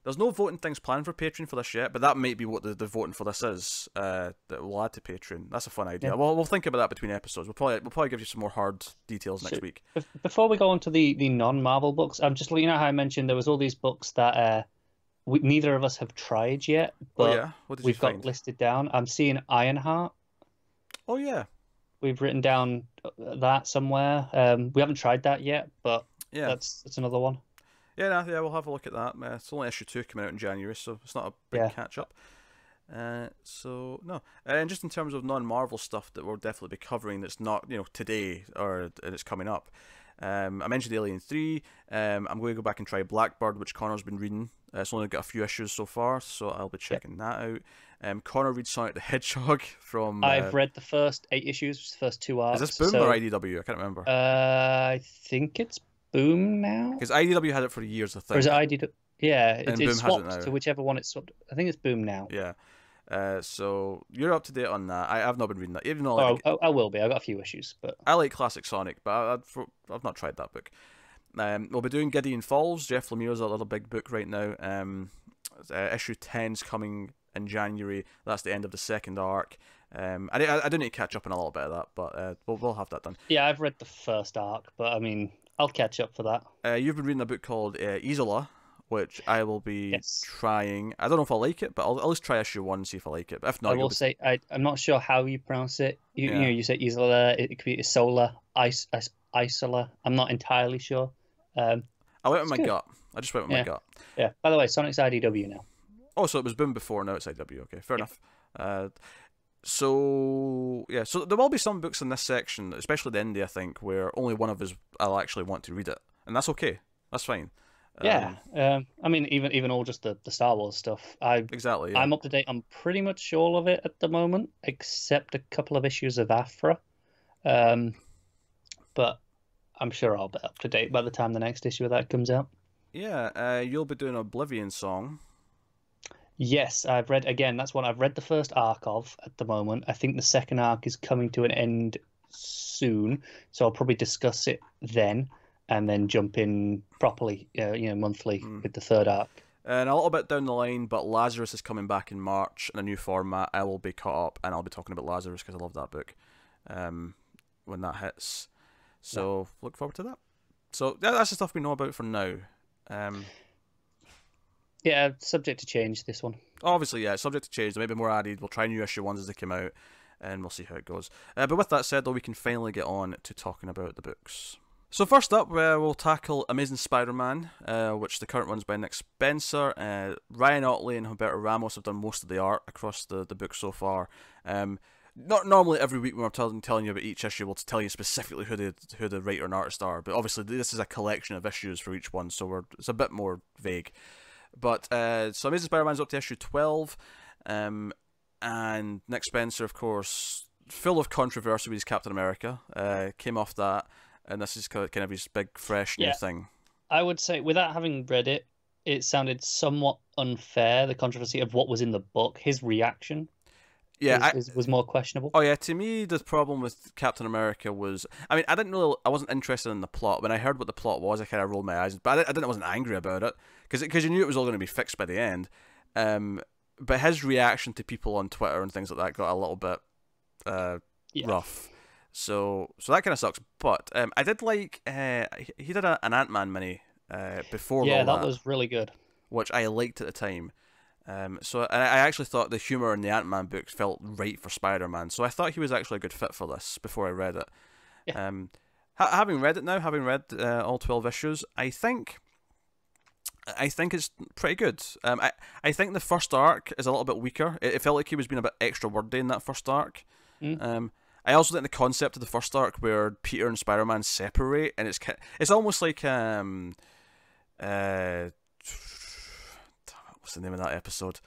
There's no voting things planned for Patreon for this yet, but that might be what the voting for this is. That we'll add to Patreon. That's a fun idea. Yeah. We'll think about that between episodes. We'll probably give you some more hard details next week. Before we go on to the non-Marvel books, I'm just letting you know how I mentioned there was all these books that neither of us have tried yet, but we've got listed down. I'm seeing Ironheart. Oh yeah, we've written down that somewhere. We haven't tried that yet, but that's another one. Yeah, we'll have a look at that. It's only issue 2 coming out in January, so it's not a big catch up. So no, and just in terms of non-Marvel stuff that we'll definitely be covering, that's not today or it's coming up. I mentioned Alien 3. I'm going to go back and try Blackbird, which Connor's been reading. It's only got a few issues so far, so I'll be checking that out. Connor reads Sonic the Hedgehog from... I've read the first 8 issues, the first 2 arcs. Is this Boom or IDW? I can't remember. I think it's Boom now. Because IDW had it for years, I think. Or is it IDW? Yeah, it's swapped it to whichever one it's swapped. I think it's Boom now. Yeah. So you're up to date on that. I've not been reading that, even though I will be. I've got a few issues, but I like classic Sonic, but I've not tried that book. We'll be doing Gideon Falls. Jeff Lemire's a little big book right now. Issue 10's coming in January. That's the end of the second arc. I do need to catch up on a little bit of that, but we'll have that done. Yeah, I've read the first arc, but I mean, I'll catch up for that. You've been reading a book called Isola, which I will be trying. I don't know if I'll like it, but I'll at least try issue 1 and see if I like it. But if not, I will say I'm not sure how you pronounce it. You say Isola. It could be Isola, Isola. I'm not entirely sure. I went with my gut. I just went with my gut. Yeah. By the way, Sonic's IDW now. Oh, so it was Boom before, now it's IDW. Okay, fair enough. So there will be some books in this section, especially the indie, I think, where only one of us will actually want to read it, and that's okay. That's fine. I mean, even all just the Star Wars stuff. Exactly. Yeah. I'm up to date on pretty much all of it at the moment, except a couple of issues of Afra. But I'm sure I'll be up to date by the time the next issue of that comes out. Yeah, you'll be doing Oblivion Song. Yes, I've read, again, that's one I've read the first arc of at the moment. I think the second arc is coming to an end soon, so I'll probably discuss it then, and then jump in properly, monthly with the third arc. And a little bit down the line, but Lazarus is coming back in March in a new format. I will be caught up, and I'll be talking about Lazarus because I love that book when that hits. So look forward to that. So that's the stuff we know about for now. Yeah, subject to change, this one. Obviously, yeah, subject to change. There may be more added. We'll try new issue 1s as they come out, and we'll see how it goes. But with that said, though, we can finally get on to talking about the books. So first up, we'll tackle Amazing Spider-Man, which the current one's by Nick Spencer. Ryan Ottley and Humberto Ramos have done most of the art across the book so far. Not normally every week when I'm telling you about each issue, we'll tell you specifically who the writer and artist are, but obviously this is a collection of issues for each one, so it's a bit more vague. But so Amazing Spider-Man's up to issue 12, and Nick Spencer, of course, full of controversy with his Captain America, came off that, and this is kind of his big, fresh new thing. I would say, without having read it, it sounded somewhat unfair, the controversy of what was in the book. His reaction was more questionable. Oh, yeah, to me, the problem with Captain America was... I mean, I wasn't interested in the plot. When I heard what the plot was, I kind of rolled my eyes. But I wasn't angry about it, because you knew it was all going to be fixed by the end. But his reaction to people on Twitter and things like that got a little bit rough. So that kind of sucks. But I did like... he did an Ant-Man mini before all that was really good, which I liked at the time. So I actually thought the humor in the Ant-Man books felt right for Spider-Man. So I thought he was actually a good fit for this before I read it. Yeah. Having read it now, having read all 12 issues, I think it's pretty good. I think the first arc is a little bit weaker. It felt like he was being a bit extra wordy in that first arc. I also think the concept of the first arc where Peter and Spider-Man separate, and it's almost like what's the name of that episode?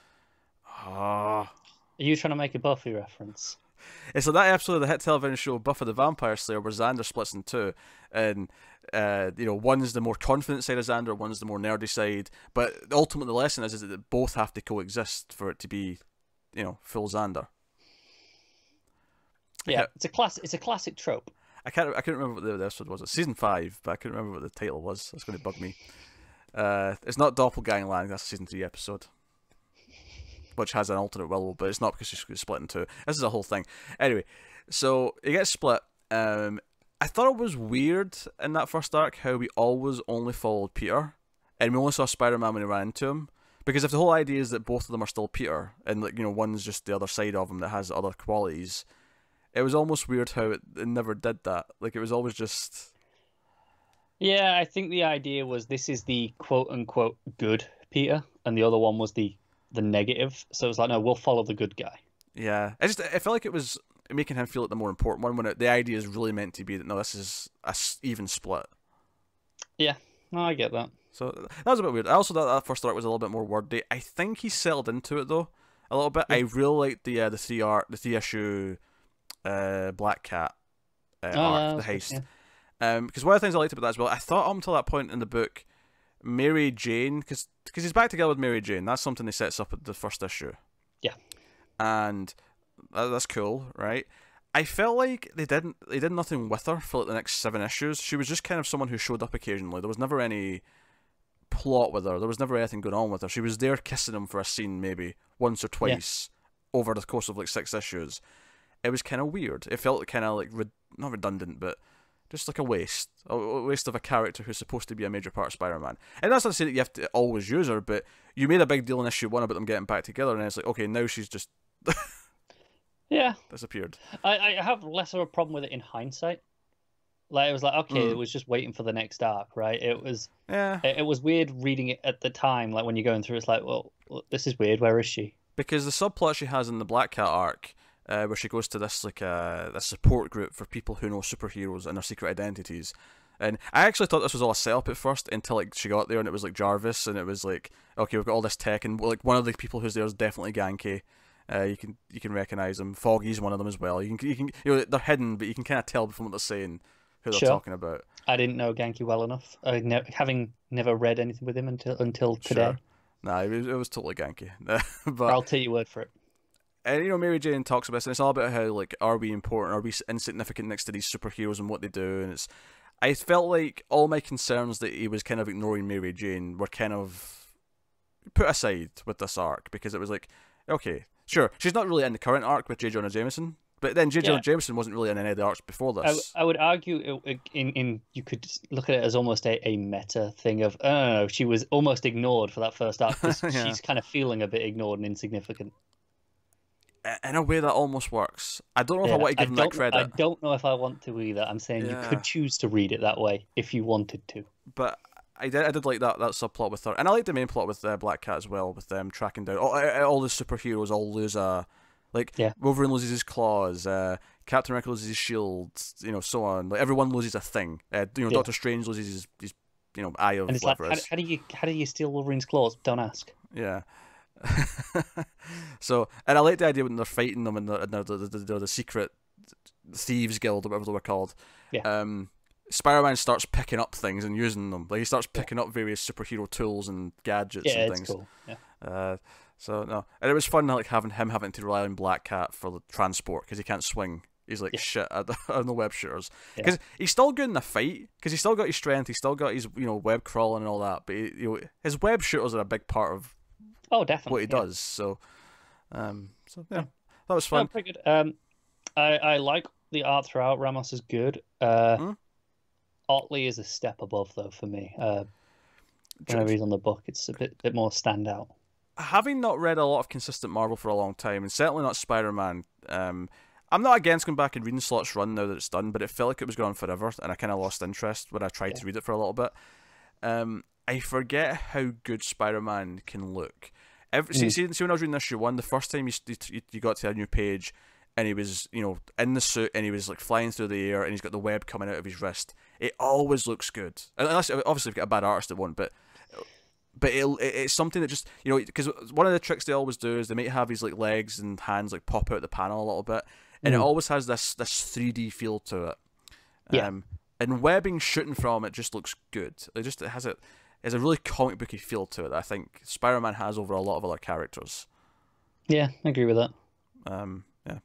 Are you trying to make a Buffy reference? It's like that episode of the hit television show Buffy the Vampire Slayer where Xander splits in two, and one's the more confident side of Xander, one's the more nerdy side. But ultimately, the lesson is that both have to coexist for it to be, full Xander. Yeah, it's a classic trope. I can't remember what the episode was. It's season 5, but I couldn't remember what the title was. That's going to bug me. It's not Doppelgangland. That's a season 3 episode, which has an alternate Willow, but it's not because she's split in two. This is a whole thing. Anyway, so it gets split. I thought it was weird in that first arc how we always only followed Peter, and we only saw Spider-Man when he ran into him. Because if the whole idea is that both of them are still Peter, and one's just the other side of him that has other qualities, it was almost weird how it never did that. Like, it was always just... Yeah, I think the idea was this is the quote-unquote good Peter, and the other one was the negative. So it was like, no, we'll follow the good guy. Yeah. I felt like it was making him feel like the more important one, when the idea is really meant to be that, no, this is a even split. Yeah, no, I get that. So that was a bit weird. I also thought that first arc was a little bit more wordy. I think he settled into it, though, a little bit. Yeah. I really liked the 3-issue... Black Cat arc, the heist. Yeah. Because one of the things I liked about that as well, I thought up until that point in the book, Mary Jane, because he's back together with Mary Jane. That's something he sets up at the first issue. Yeah, and that's cool, right? I felt like they did nothing with her for like the next 7 issues. She was just kind of someone who showed up occasionally. There was never any plot with her. There was never anything going on with her. She was there kissing him for a scene maybe once or twice over the course of like 6 issues. It was kind of weird. It felt kind of like, not redundant, but just like a waste of a character who's supposed to be a major part of Spider-Man. And that's not to say that you have to always use her, but you made a big deal in issue 1 about them getting back together, and it's like, okay, now she's just disappeared. I have less of a problem with it in hindsight. Like, it was like, okay, it was just waiting for the next arc, right? It was it was weird reading it at the time. Like, when you're going through, it's like, well, this is weird. Where is she? Because the subplot she has in the Black Cat arc, where she goes to this this support group for people who know superheroes and their secret identities. And I actually thought this was all a setup at first until like she got there and it was like Jarvis, and it was like, okay, we've got all this tech, and like one of the people who's there is definitely Ganke. You can recognize them. Foggy's one of them as well. You can they're hidden, but you can kind of tell from what they're saying who they're talking about. I didn't know Ganke well enough. Having never read anything with him until today. Sure. Nah, it was totally Ganke. But I'll take your word for it. And Mary Jane talks about this, and it's all about how, like, are we important, are we insignificant next to these superheroes and what they do, and I felt like all my concerns that he was kind of ignoring Mary Jane were kind of put aside with this arc, because it was like, okay, sure, she's not really in the current arc with J. Jonah Jameson, but then J. Jonah Jameson wasn't really in any of the arcs before this. I would argue you could look at it as almost a meta thing of, oh, she was almost ignored for that first arc, because she's kind of feeling a bit ignored and insignificant. In a way that almost works. I don't know if I want to give them that credit. I don't know if I want to either. I'm saying you could choose to read it that way if you wanted to. But I did like that subplot with her, and I like the main plot with Black Cat as well, with them tracking down all the superheroes. All lose Wolverine loses his claws, Captain America loses his shield, so on. Like, everyone loses a thing. Doctor Strange loses his eye of whatever. And it's like, how do you steal Wolverine's claws? Don't ask. Yeah. So, and I like the idea when they're fighting them in the secret thieves guild or whatever they were called. Yeah. Spider-Man starts picking up things and using them. Like he starts picking up various superhero tools and gadgets and things. It's cool. Yeah. So no, and it was fun like having to rely on Black Cat for the transport because he can't swing. He's like shit at the web shooters because he's still good in the fight because he's still got his strength. He's still got his web crawling and all that. But his web shooters are a big part of definitely what he does. So that was fun. No, pretty good. I like the art throughout. Ramos is good. Ottley is a step above though for me. Whenever he's on the book, it's a bit more standout. Having not read a lot of consistent Marvel for a long time, and certainly not Spider-Man, I'm not against going back and reading Slott's run now that it's done, but it felt like it was going on forever, and I kind of lost interest when I tried to read it for a little bit. I forget how good Spider-Man can look. See, when I was reading issue 1, the first time you got to a new page, and he was, in the suit, and he was like flying through the air, and he's got the web coming out of his wrist. It always looks good. Unless, obviously, if you get a bad artist, it won't, but it's something that just, because one of the tricks they always do is they might have his like legs and hands like pop out the panel a little bit, and it always has this 3D feel to it. And webbing shooting from it just looks good. It has a really comic booky feel to it that I think Spider-Man has over a lot of other characters. Yeah, I agree with that. No,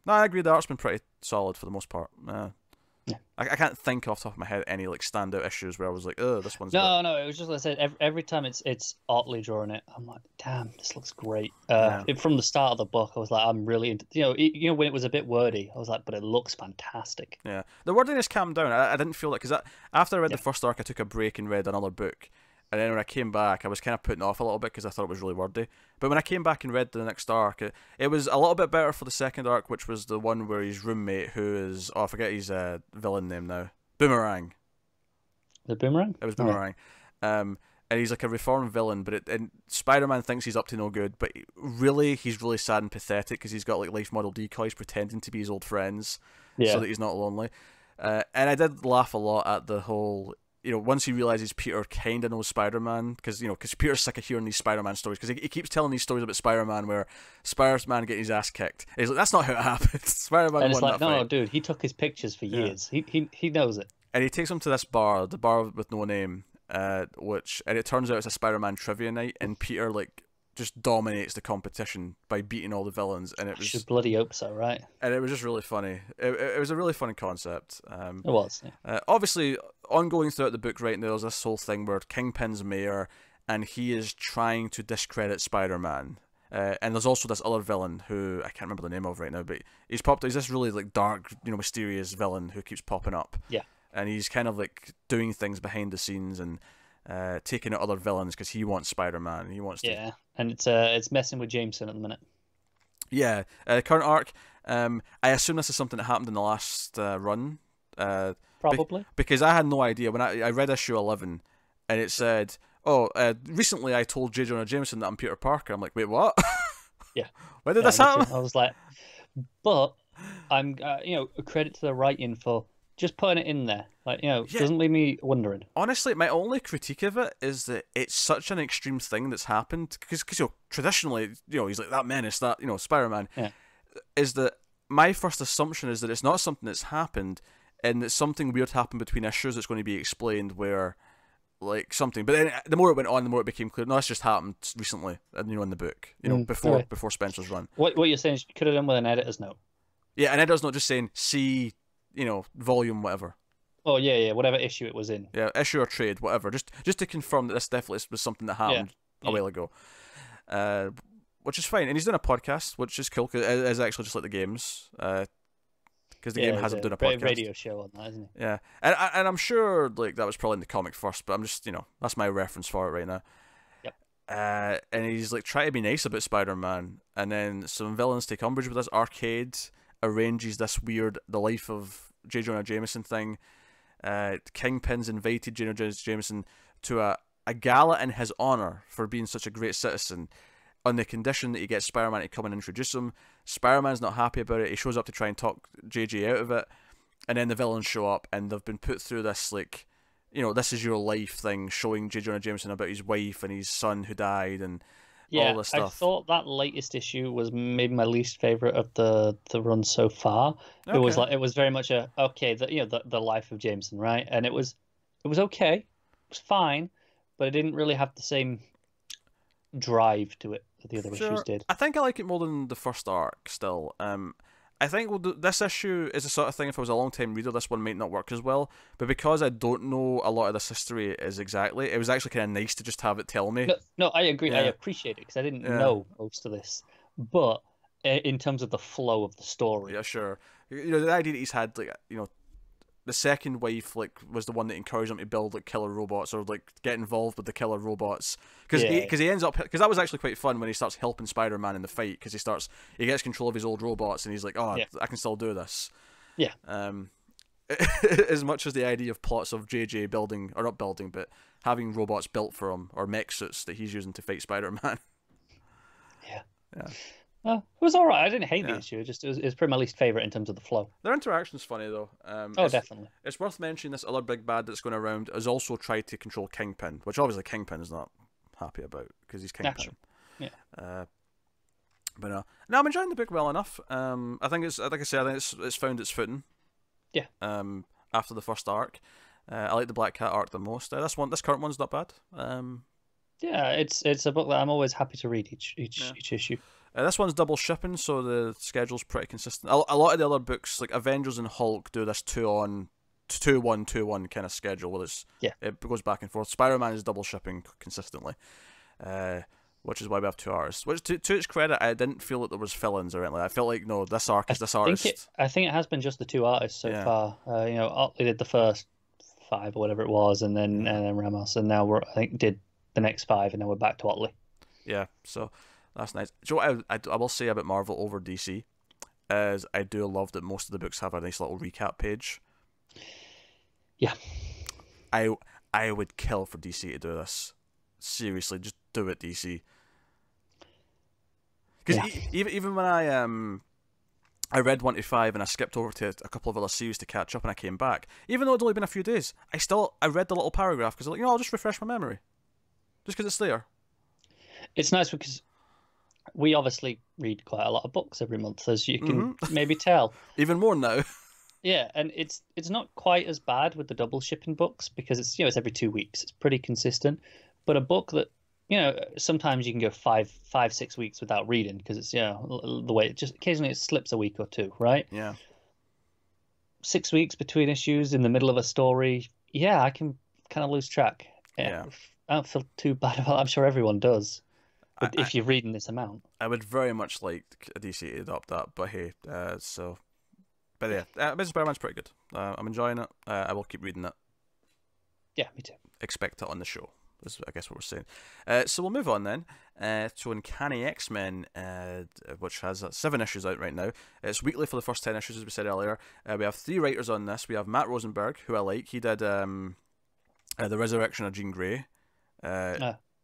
I agree. The art's been pretty solid for the most part. I can't think off the top of my head any like standout issues where I was like, oh, this one's no. It was just like I said. Every time it's Ottley drawing it, I'm like, damn, this looks great. From the start of the book, I was like, I'm really into. When it was a bit wordy, I was like, but it looks fantastic. Yeah, the wordiness calmed down. I didn't feel like because after I read the first arc, I took a break and read another book. And then when I came back, I was kind of putting off a little bit because I thought it was really wordy. But when I came back and read the next arc, it was a little bit better for the second arc, which was the one where his roommate, who is... I forget his villain name now. Boomerang. The Boomerang? It was Boomerang. And he's like a reformed villain, and Spider-Man thinks he's up to no good, but really, he's really sad and pathetic because he's got like life model decoys pretending to be his old friends so that he's not lonely. And I did laugh a lot at the whole... once he realizes Peter kind of knows Spider-Man, because Peter's sick of hearing these Spider-Man stories, because he keeps telling these stories about Spider-Man where Spider-Man getting his ass kicked. And he's like, that's not how it happened. Spider-Man and it's won like, that no, fight. dude, he took his pictures for years. He knows it. And he takes him to this bar, the bar with no name, and it turns out it's a Spider-Man trivia night, and Peter just dominates the competition by beating all the villains, and it was should bloody hope so, right? And it was just really funny. It was a really funny concept. It was. Yeah. Obviously, ongoing throughout the book right now, there's this whole thing where Kingpin's mayor, and he is trying to discredit Spider-Man. And there's also this other villain who I can't remember the name of right now, but he's this really like dark, mysterious villain who keeps popping up. Yeah. And he's kind of like doing things behind the scenes and taking out other villains because he wants Spider-Man. He wants to... Yeah, and it's messing with Jameson at the minute. Yeah, current arc. I assume this is something that happened in the last run. Probably. Because I had no idea when I read issue 11, and it said, recently I told J. Jonah Jameson that I'm Peter Parker. I'm like, wait, what? Yeah. When did this happen? I was like, but I'm, credit to the writing for just putting it in there. Doesn't leave me wondering. Honestly, my only critique of it is that it's such an extreme thing that's happened. Because traditionally, he's like that menace, that, Spider-Man. Yeah. Is that my first assumption is that it's not something that's happened, and that something weird happened between issues that's going to be explained where, like, something. But then the more it went on, the more it became clear. No, this just happened recently, in the book. Before Spencer's run. What you're saying is you could have done with an editor's note. Yeah, an editor's note just saying, see, volume, whatever. Oh, yeah, whatever issue it was in. Yeah, issue or trade, whatever. Just to confirm that this definitely was something that happened a while ago. Which is fine. And he's doing a podcast, which is cool, because it is actually just like the games. Because the game hasn't done a podcast. Radio show on that, isn't it? Yeah. And I'm sure like that was probably in the comic first, but I'm just, that's my reference for it right now. Yep. And he's like trying to be nice about Spider-Man, and then some villains take umbrage with this. Arcade arranges this weird The Life of J. Jonah Jameson thing. Kingpin's invited J. Jonah Jameson to a gala in his honor for being such a great citizen, on the condition that he gets Spider-Man to come and introduce him. Spider-Man's not happy about it. He shows up to try and talk JJ out of it, and then the villains show up, and they've been put through this, like, this is your life thing, showing J. Jonah Jameson about his wife and his son who died, and all this I stuff. thought that latest issue was maybe my least favorite of the run so far. It was Okay. it was very much the life of Jameson, right? And it was okay, it was fine, but it didn't really have the same drive to it that the other issues Sure. did. I think I like it more than the first arc still. I think this issue is the sort of thing, if I was a long time reader, this one might not work as well. But because I don't know a lot of this history is exactly, it was actually kind of nice to just have it tell me. No, I agree. I Yeah. appreciate it because I didn't Yeah. know most of this. But in terms of the flow of the story, Yeah, sure. The idea that he's had, like, the second wife, like, was the one that encouraged him to build, like, killer robots, or, like, get involved with the killer robots. Because he ends up, because that was actually quite fun when he starts helping Spider-Man in the fight, because he gets control of his old robots, and he's like, I can still do this. Yeah. As much as the idea of plots of JJ building, or not building, but having robots built for him, or mech suits that he's using to fight Spider-Man. Yeah. It was all right. I didn't hate the issue. It was probably my least favorite in terms of the flow. Their interaction's funny though. Definitely. It's worth mentioning this other big bad that's going around has also tried to control Kingpin, which obviously Kingpin is not happy about because he's Kingpin. Natural. Yeah. But no, I'm enjoying the book well enough. I think it's, like I said, I think it's found its footing. Yeah. After the first arc, I like the Black Cat arc the most. This current one's not bad. Yeah, it's a book that I'm always happy to read each issue. This one's double shipping, so the schedule's pretty consistent. A lot of the other books, like Avengers and Hulk, do this 2-1, 2-1 kind of schedule, where it goes back and forth. Spider-Man is double shipping consistently, which is why we have two artists. Which, to its credit, I didn't feel that there was fill-ins or anything. I felt like, no, this arc is this artist. I think it has been just the two artists so far. Ottley did the first 5 or whatever it was, and then Ramos, and now I think did the next 5, and now we're back to Ottley. Yeah, so that's nice. Do you know what I will say about Marvel over DC is I do love that most of the books have a nice little recap page. Yeah. I would kill for DC to do this. Seriously, just do it, DC. Because even when I read 1 to 5 and I skipped over to a couple of other series to catch up and I came back, even though it'd only been a few days, I read the little paragraph because I'll just refresh my memory. Just because it's there. It's nice because we obviously read quite a lot of books every month, as you can maybe tell. Even more now. Yeah, and it's not quite as bad with the double shipping books because it's every 2 weeks. It's pretty consistent. But a book that sometimes you can go 5-6 weeks without reading because it's the way it just occasionally it slips a week or two, right? Yeah. 6 weeks between issues in the middle of a story. Yeah, I can kind of lose track. Yeah. I don't feel too bad about it. I'm sure everyone does. But if you're reading this amount, I would very much like a DC to adopt that. But hey, but yeah, Mrs. Spider-Man's pretty good. I'm enjoying it. I will keep reading it. Yeah, me too. Expect it on the show. Is I guess what we're saying. So we'll move on then to Uncanny X-Men, which has 7 issues out right now. It's weekly for the first 10 issues, as we said earlier. We have 3 writers on this. We have Matt Rosenberg, who I like. He did The Resurrection of Jean Grey.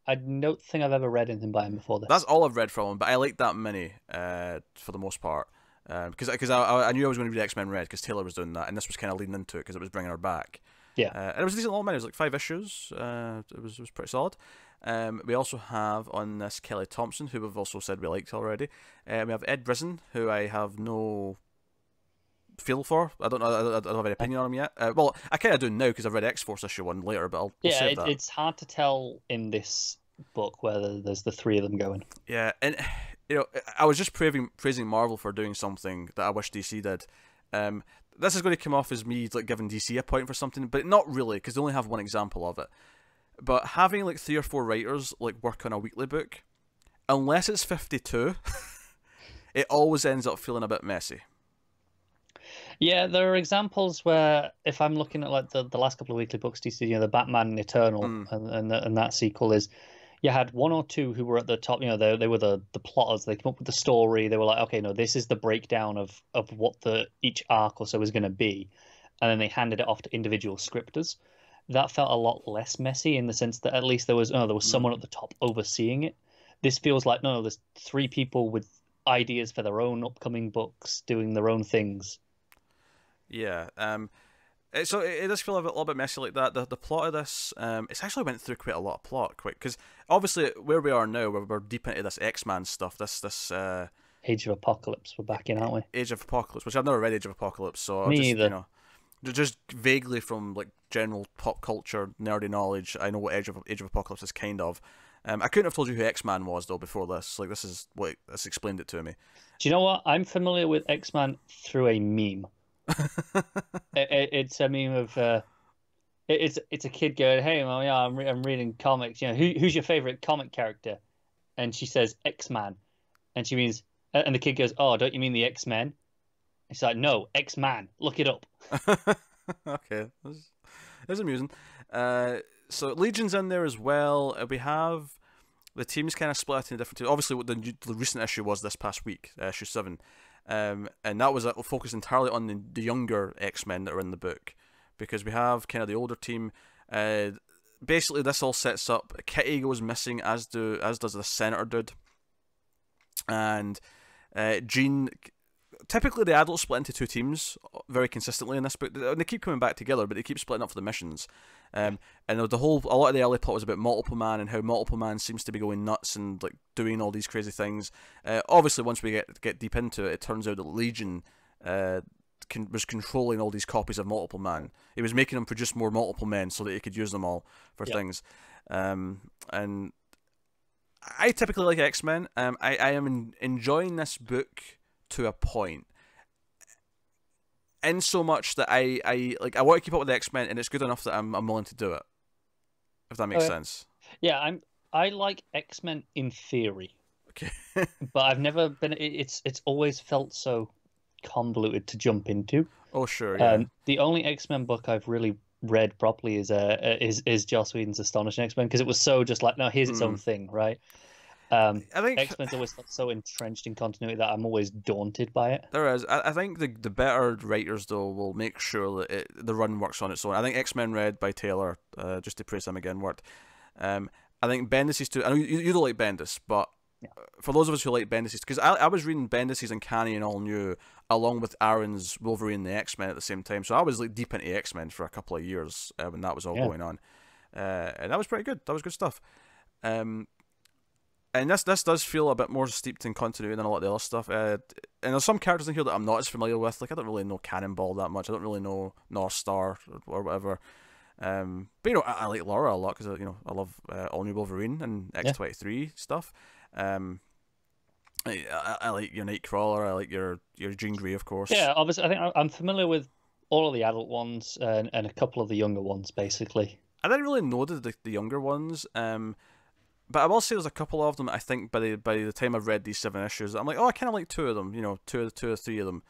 I don't think I've ever read anything by him before this. That's all I've read from him, but I like that mini for the most part. Because I knew I was going to read X-Men Red because Taylor was doing that, and this was kind of leading into it because it was bringing her back. Yeah. And it was a decent little mini. It was like 5 issues. It was pretty solid. We also have on this Kelly Thompson, who we've also said we liked already. We have Ed Brisson, who I have no feel for. I don't have any opinion on him yet. Well, I kind of do now because I've read X-Force issue 1 later, but I'll save that. It's hard to tell in this book whether there's the 3 of them going. Yeah, and I was just praising Marvel for doing something that I wish DC did. This is going to come off as me like giving DC a point for something, but not really because they only have one example of it. But having like 3 or 4 writers like work on a weekly book, unless it's 52, it always ends up feeling a bit messy. Yeah, there are examples where if I'm looking at like the last couple of weekly books, DC, the Batman Eternal and that sequel is. You had 1 or 2 who were at the top. They were the plotters. They came up with the story. They were like, okay, no, this is the breakdown of what each arc or so is going to be, and then they handed it off to individual scripters. That felt a lot less messy in the sense that at least there was someone at the top overseeing it. This feels like no, there's 3 people with ideas for their own upcoming books doing their own things. Yeah. So it does feel a little bit messy like that. The plot of this, it's actually went through quite a lot of plot quick, because obviously where we are now, we're deep into this X-Man stuff. This Age of Apocalypse, we're back in, aren't we? Age of Apocalypse, which I've never read Age of Apocalypse, so Me just, either. you know, just vaguely from like general pop culture nerdy knowledge, I know what Age of Apocalypse is kind of. I couldn't have told you who X-Man was though before this. Like this is what this explained it to me. Do you know what? I'm familiar with X-Man through a meme. It's a meme of it's a kid going, "Hey, well, yeah, I'm reading comics. You know, who's your favorite comic character?" And she says X-Man, and she means, and the kid goes, "Oh, don't you mean the X-Men?" It's like, "No, X-Man. Look it up." Okay, that's amusing. So Legion's in there as well. We have the teams kind of split into different teams. Obviously, what the recent issue was this past week, issue 7. And that was focused entirely on the younger X-Men that are in the book, because we have kind of the older team. Basically, this all sets up. Kitty goes missing, as does the Senator dude, and Jean. Typically, the adults split into 2 teams very consistently in this book. They keep coming back together, but they keep splitting up for the missions. And a lot of the early plot was about Multiple Man and how Multiple Man seems to be going nuts and like doing all these crazy things. Obviously, once we get deep into it, it turns out that Legion was controlling all these copies of Multiple Man. He was making them produce more Multiple Men so that he could use them all for things. And I typically like X-Men. I am enjoying this book to a point, in so much that I want to keep up with the X-Men, and it's good enough that I'm willing to do it, if that makes sense. Yeah, I like X-Men in theory. Okay. But I've never been. It's always felt so convoluted to jump into. Oh sure, yeah. The only X-Men book I've really read properly is Joss Whedon's Astonishing X-Men, because it was so just like, no, here's its own thing, right? I think X-Men's always felt so entrenched in continuity that I'm always daunted by it. There is. I think the better writers though will make sure that the run works on its own. I think X-Men read by Taylor, just to praise him again, worked. I think Bendis too. I know you don't like Bendis, but for those of us who like Bendis, because I was reading Bendis' Uncanny and All New along with Aaron's Wolverine and the X-Men at the same time, so I was like deep into X-Men for a couple of years when that was all going on, and that was pretty good. That was good stuff. And this does feel a bit more steeped in continuity than a lot of the other stuff. And there's some characters in here that I'm not as familiar with. Like I don't really know Cannonball that much. I don't really know North Star or whatever. But you know, I like Laura a lot because you know I love All New Wolverine and X-23 stuff. I like your Nightcrawler. I like your Jean Grey, of course. Yeah, obviously, I think I'm familiar with all of the adult ones and a couple of the younger ones, basically. I didn't really know the younger ones. But I will say there's a couple of them I think by the time I've read these 7 issues, I'm like, oh, I kind of like 2 of them, you know, two or 3 of them.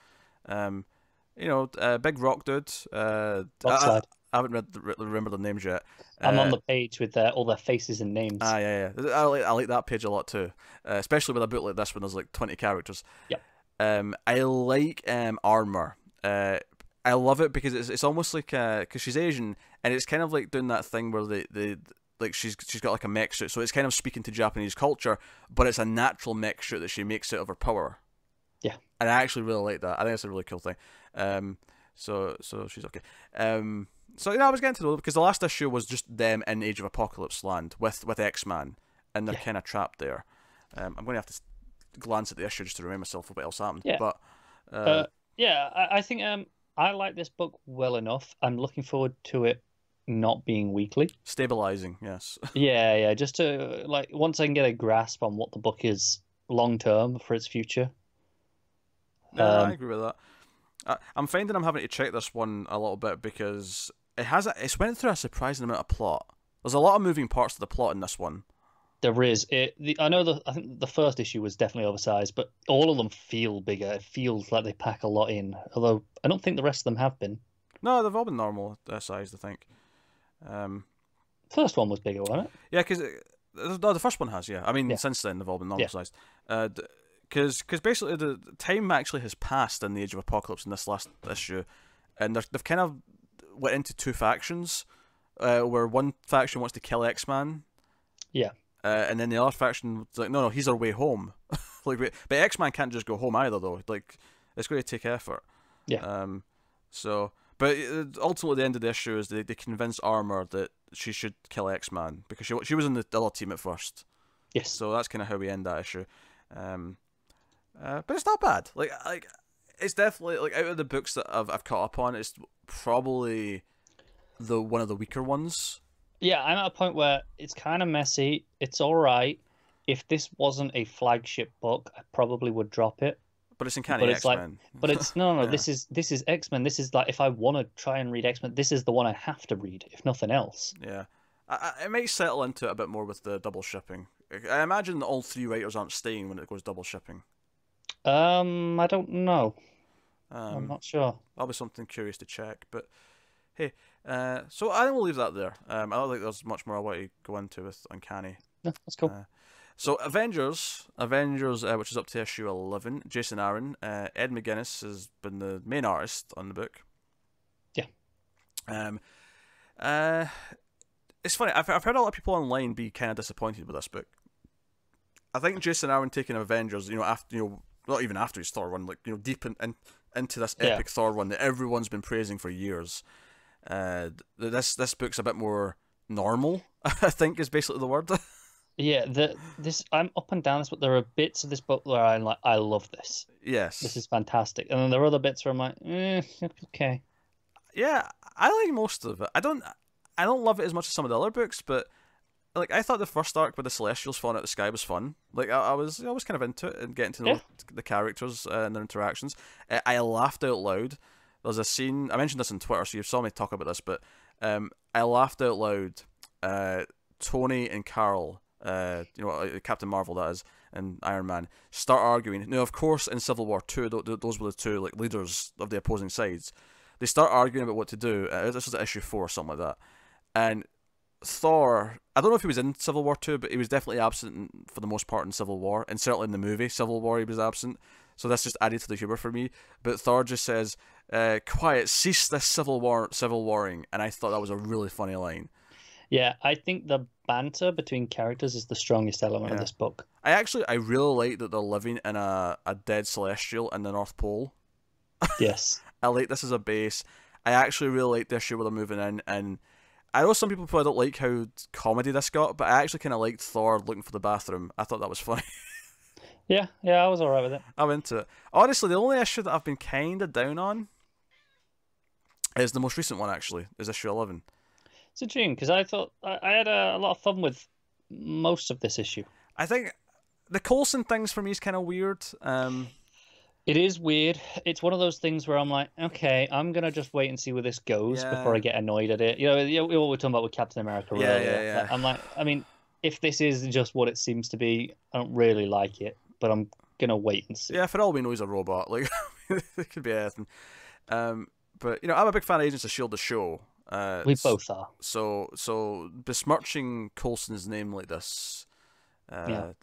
You know, Big Rock Dude. I haven't remembered the names yet. I'm on the page with all their faces and names. Yeah. I like that page a lot too, especially with a book like this when there's like 20 characters. Yeah. I like Armor. I love it because it's almost like because she's Asian and it's kind of like doing that thing where they like she's got like a mech suit, so it's kind of speaking to Japanese culture, but it's a natural mech suit that she makes out of her power. Yeah, and I actually really like that. I think it's a really cool thing. So she's okay. So I was getting to know because the last issue was just them in Age of Apocalypse land with X-Man, and they're kind of trapped there. I'm going to have to glance at the issue just to remind myself of what else happened. Yeah, but I think I like this book well enough. I'm looking forward to it not being weekly. Stabilizing, yes. Yeah, just to like once I can get a grasp on what the book is long term for its future. I agree with that. I'm finding I'm having to check this one a little bit because it's went through a surprising amount of plot. There's a lot of moving parts to the plot in this one. There is. I think the first issue was definitely oversized, but all of them feel bigger. It feels like they pack a lot in. Although I don't think the rest of them have been. No, they've all been normal sized, I think. First one was bigger, wasn't it? Yeah, because the first one has. Yeah, I mean, since then they've all been normal sized. Because basically the time actually has passed in the Age of Apocalypse in this last issue, and they've kind of went into 2 factions, where one faction wants to kill X-Man. Yeah. And then the other faction was like, no, he's our way home. But X-Man can't just go home either, though. Like, it's going to take effort. Yeah. So, But ultimately, the end of the issue is they convince Armor that she should kill X-Man because she was in the other team at first. Yes. So that's kind of how we end that issue. But it's not bad. Like it's definitely, like, out of the books that I've caught up on, it's probably one of the weaker ones. Yeah, I'm at a point where it's kind of messy. It's all right. If this wasn't a flagship book, I probably would drop it. But it's Uncanny X-Men. Like, but it's no. Yeah. This is X-Men. This is like, if I want to try and read X-Men, this is the one I have to read, if nothing else. Yeah, I might settle into it a bit more with the double shipping. I imagine that all 3 writers aren't staying when it goes double shipping. I don't know. I'm not sure. That'll be something curious to check. But hey, so I think we'll leave that there. I don't think there's much more I want to go into with Uncanny. Yeah, that's cool. So Avengers, which is up to issue 11. Jason Aaron, Ed McGuiness has been the main artist on the book. Yeah. It's funny. I've heard a lot of people online be kind of disappointed with this book. I think Jason Aaron taking Avengers, after not even after his Thor run, like deep into this epic Thor run that everyone's been praising for years. This book's a bit more normal, I think, is basically the word. Yeah, I'm up and down this, but there are bits of this book where I'm like, I love this. Yes, this is fantastic, and then there are other bits where I'm like, okay. Yeah, I like most of it. I don't love it as much as some of the other books, but like I thought the first arc with the Celestials falling out of the sky was fun. Like I was kind of into it and getting to know the characters and their interactions. I laughed out loud. There's a scene, I mentioned this on Twitter, so you saw me talk about this, but I laughed out loud. Tony and Carol, Captain Marvel, that is, and Iron Man, start arguing. Now, of course, in Civil War 2, those were the two like leaders of the opposing sides. They start arguing about what to do. This was at issue 4 or something like that. And Thor, I don't know if he was in Civil War 2, but he was definitely absent for the most part in Civil War, and certainly in the movie Civil War he was absent. So this just added to the humour for me. But Thor just says, "Quiet, cease this civil warring," and I thought that was a really funny line. Yeah, I think the banter between characters is the strongest element of this book. I really like that they're living in a dead Celestial in the North Pole. Yes. I like this as a base. I actually really like the issue where they're moving in, and I know some people probably don't like how comedy this got, but I actually kind of liked Thor looking for the bathroom. I thought that was funny. Yeah, I was alright with it. I'm into it. Honestly, the only issue that I've been kind of down on is the most recent one, actually, is issue 11. It's a shame, because I thought I had a lot of fun with most of this issue. I think the Coulson things for me is kind of weird. It is weird. It's one of those things where I'm like, okay, I'm gonna just wait and see where this goes before I get annoyed at it. What we're talking about with Captain America. Yeah. I'm like, I mean, if this is just what it seems to be, I don't really like it, but I'm gonna wait and see. Yeah, for all we know, he's a robot. Like, it could be anything. But I'm a big fan of Agents of S.H.I.E.L.D. the show. We both are. So besmirching Coulson's name like this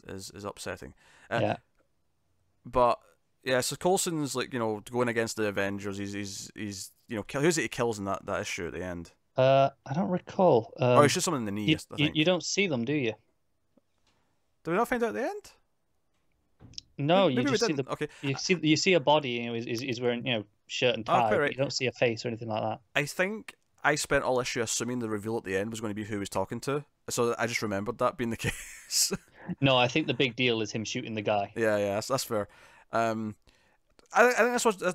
is upsetting. But yeah, so Coulson's like going against the Avengers. He's who's it he kills in that issue at the end? I don't recall. He shoots someone in the knee. I think. You don't see them, do you? Did we not find out at the end? No, Maybe you just see the. Okay. You see a body. He's wearing shirt and tie. Right. You don't see a face or anything like that. I think I spent all issue assuming the reveal at the end was going to be who he was talking to, so I just remembered that being the case. No, I think the big deal is him shooting the guy. Yeah, that's fair. I think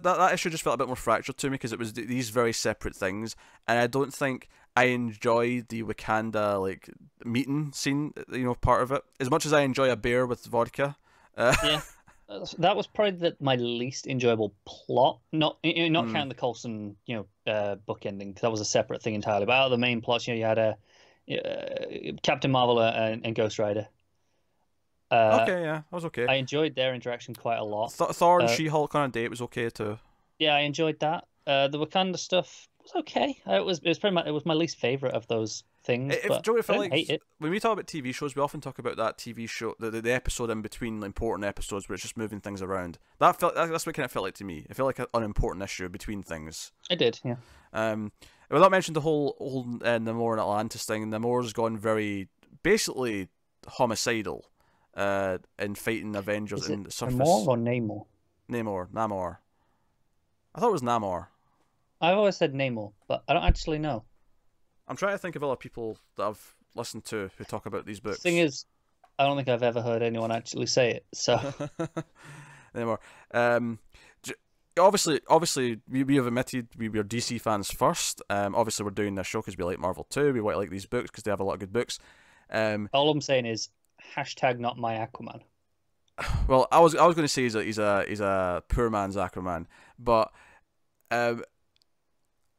that issue just felt a bit more fractured to me because it was these very separate things, and I don't think I enjoyed the Wakanda like meeting scene, part of it, as much as I enjoy a beer with vodka. Yeah, that was probably my least enjoyable plot. Not counting the Coulson book ending, because that was a separate thing entirely. But out of the main plots, you had Captain Marvel and Ghost Rider. That was okay. I enjoyed their interaction quite a lot. Thor and She-Hulk on a date was okay too. Yeah, I enjoyed that. The Wakanda stuff was okay. It was my least favorite of those things. I didn't hate it. When we talk about TV shows, we often talk about that TV show, the episode in between the important episodes where it's just moving things around. That's what it kind of felt like to me. It felt like an unimportant issue between things. It did, yeah. Without mentioning the whole Namor and Atlantis thing, Namor's gone very basically homicidal. In fighting Avengers in the surface. Namor or Namor? Namor. I thought it was Namor. I've always said Namor, but I don't actually know. I'm trying to think of other people that I've listened to who talk about these books. The thing is, I don't think I've ever heard anyone actually say it. So anymore. Obviously, we have admitted we were DC fans first. Obviously, we're doing this show because we like Marvel too. We quite like these books because they have a lot of good books. All I'm saying is hashtag not my Aquaman. Well, I was going to say he's a poor man's Aquaman, but I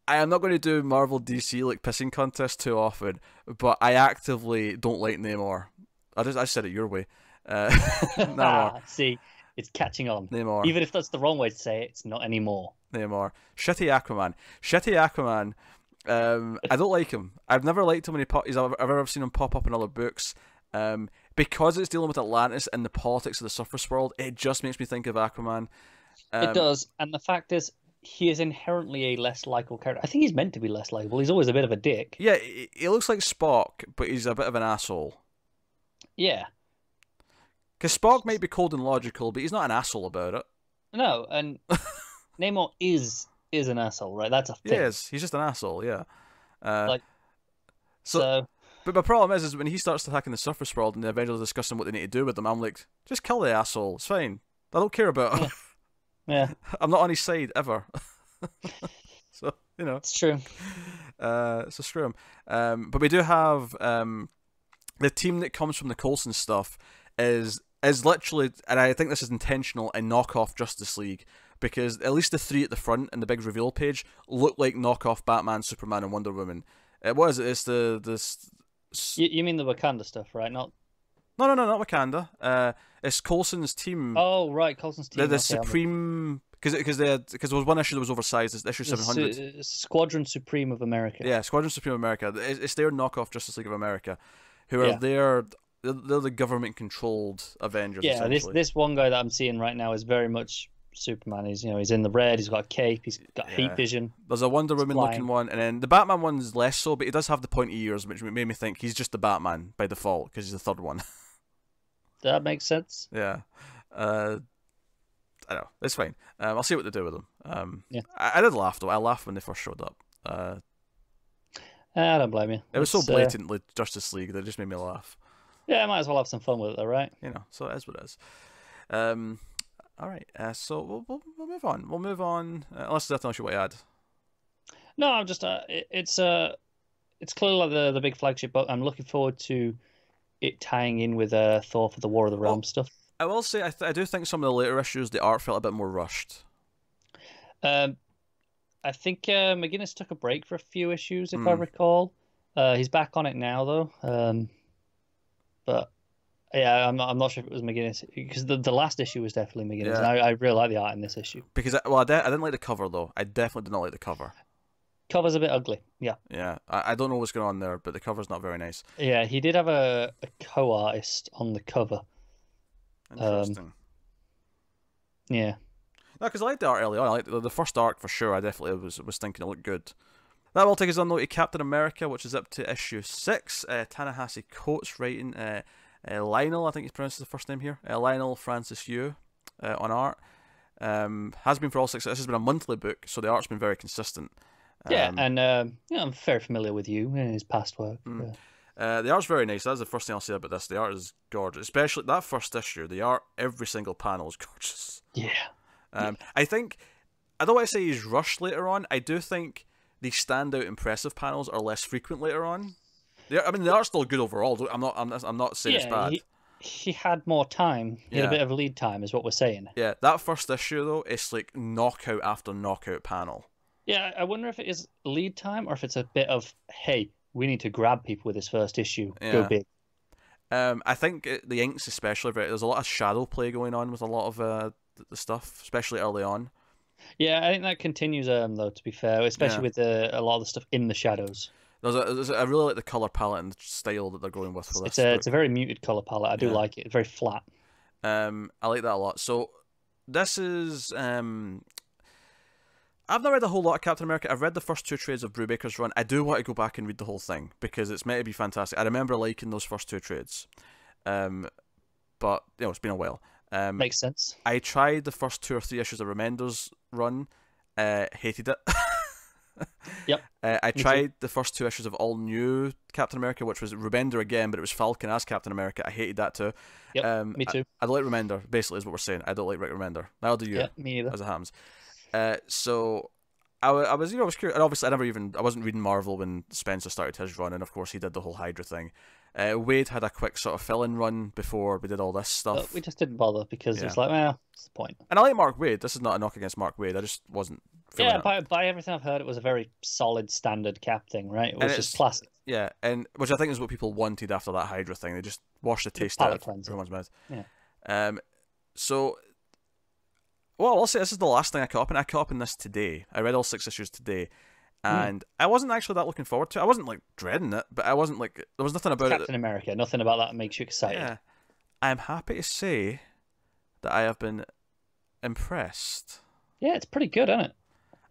am not going to do Marvel DC like pissing contest too often. But I actively don't like Namor. I said it your way. Namor. See, it's catching on. Namor. Even if that's the wrong way to say it, it's not anymore. Namor. Shitty Aquaman. I don't like him. I've never liked him when I've ever seen him pop up in other books. Because it's dealing with Atlantis and the politics of the surface world, it just makes me think of Aquaman. It does, and the fact is, he is inherently a less likable character. I think he's meant to be less likable. He's always a bit of a dick. Yeah, he looks like Spock, but he's a bit of an asshole. Yeah. Because Spock might be cold and logical, but he's not an asshole about it. No, and Namor is an asshole, right? That's a thing. Yes, he's just an asshole, yeah. So... But my problem is when he starts attacking the surface world and the Avengers are discussing what they need to do with them, I'm like, just kill the asshole. It's fine. I don't care about him. Yeah. I'm not on his side ever. So, you know. It's true. So screw him. But we do have the team that comes from the Coulson stuff is literally, and I think this is intentional, a knockoff Justice League, because at least the three at the front and the big reveal page look like knockoff Batman, Superman, and Wonder Woman. What is it? It's the You mean the Wakanda stuff, right? Not not Wakanda. It's Coulson's team. Oh right, Coulson's team. The Supreme, because there was one issue that was oversized. It's issue 700. Squadron Supreme of America. Yeah, Squadron Supreme of America. It's their knockoff Justice League of America, who are they're the government controlled Avengers. Yeah, this one guy that I'm seeing right now is very much Superman. He's in the red. He's got a cape. He's got heat vision. There's a Wonder Woman looking one, and then the Batman one's less so, but he does have the pointy ears, which made me think he's just the Batman by default because he's the third one. That makes sense. Yeah, I know it's fine. I'll see what they do with them. Yeah, I did laugh though. I laughed when they first showed up. I don't blame you. It was so blatantly Justice League that it just made me laugh. Yeah, I might as well have some fun with it, though, right? You know, so it is what it is. All right, so we'll move on. We'll move on. Unless there's nothing else you want to add. No, I'm just it's clearly like the big flagship book. I'm looking forward to it tying in with Thor for the War of the Realms stuff. I will say I do think some of the later issues the art felt a bit more rushed. I think McGuiness took a break for a few issues, if I recall. He's back on it now, though. But yeah, I'm not sure if it was McGuiness, because the last issue was definitely McGuiness. Yeah. And I really like the art in this issue. Because I didn't like the cover though. I definitely did not like the cover. Cover's a bit ugly. Yeah. Yeah, I don't know what's going on there, but the cover's not very nice. Yeah, he did have a co-artist on the cover. Interesting. Yeah. No, because I liked the art early on. I liked the first arc for sure. I definitely was thinking it looked good. That will take us on though to Captain America, which is up to issue 6. Ta-Nehisi Coates writing. Leinil, I think he's pronounced the first name here. Leinil Francis Yu on art. Has been for all 6. This has been a monthly book, so the art's been very consistent. Yeah, and I'm very familiar with you in his past work. The art's very nice. That's the first thing I'll say about this. The art is gorgeous, especially that first issue. The art, every single panel is gorgeous. Yeah. I think, I don't want to say he's rushed later on. I do think the standout impressive panels are less frequent later on. I mean, the art's still good overall. I'm not saying it's bad. He had more time. He had a bit of lead time, is what we're saying. Yeah, that first issue though, it's like knockout after knockout panel. Yeah, I wonder if it is lead time or if it's a bit of, hey, we need to grab people with this first issue. Yeah. Go big. I think the inks especially, there's a lot of shadow play going on with a lot of the stuff, especially early on. Yeah, I think that continues though, to be fair, especially with a lot of the stuff in the shadows. I really like the colour palette and the style that they're going with for this. It's a very muted colour palette. I do like it. It's very flat. I like that a lot. So this is I've not read a whole lot of Captain America. I've read the first 2 trades of Brubaker's run. I do want to go back and read the whole thing because it's meant to be fantastic. I remember liking those first 2 trades, but it's been a while. Makes sense. I tried the first 2 or 3 issues of Remender's run, hated it. Yep. I tried the first 2 issues of All New Captain America, which was Remender again, but it was Falcon as Captain America. I hated that too. Yep, me too. I don't like Remender, basically, is what we're saying. I don't like Rick Remender. Neither do you. Yeah, me either. As it happens. So I was, I was curious. And obviously, I wasn't reading Marvel when Spencer started his run, and of course, he did the whole Hydra thing. Wade had a quick sort of fill-in run before we did all this stuff. But we just didn't bother because it's like, well, what's the point? And I like Mark Wade. This is not a knock against Mark Wade. I just wasn't. By everything I've heard, it was a very solid standard Cap thing, right? It was just classic. Yeah, and which I think is what people wanted after that Hydra thing. They just washed the taste out of everyone's mouth. Yeah. So, well, I'll say this is the last thing I caught up in. I caught up in this today. I read all 6 issues today. And I wasn't actually that looking forward to it. I wasn't, like, dreading it, but I wasn't, like... There was nothing about Captain America. Nothing about that makes you excited. Yeah. I'm happy to say that I have been impressed. Yeah, it's pretty good, isn't it?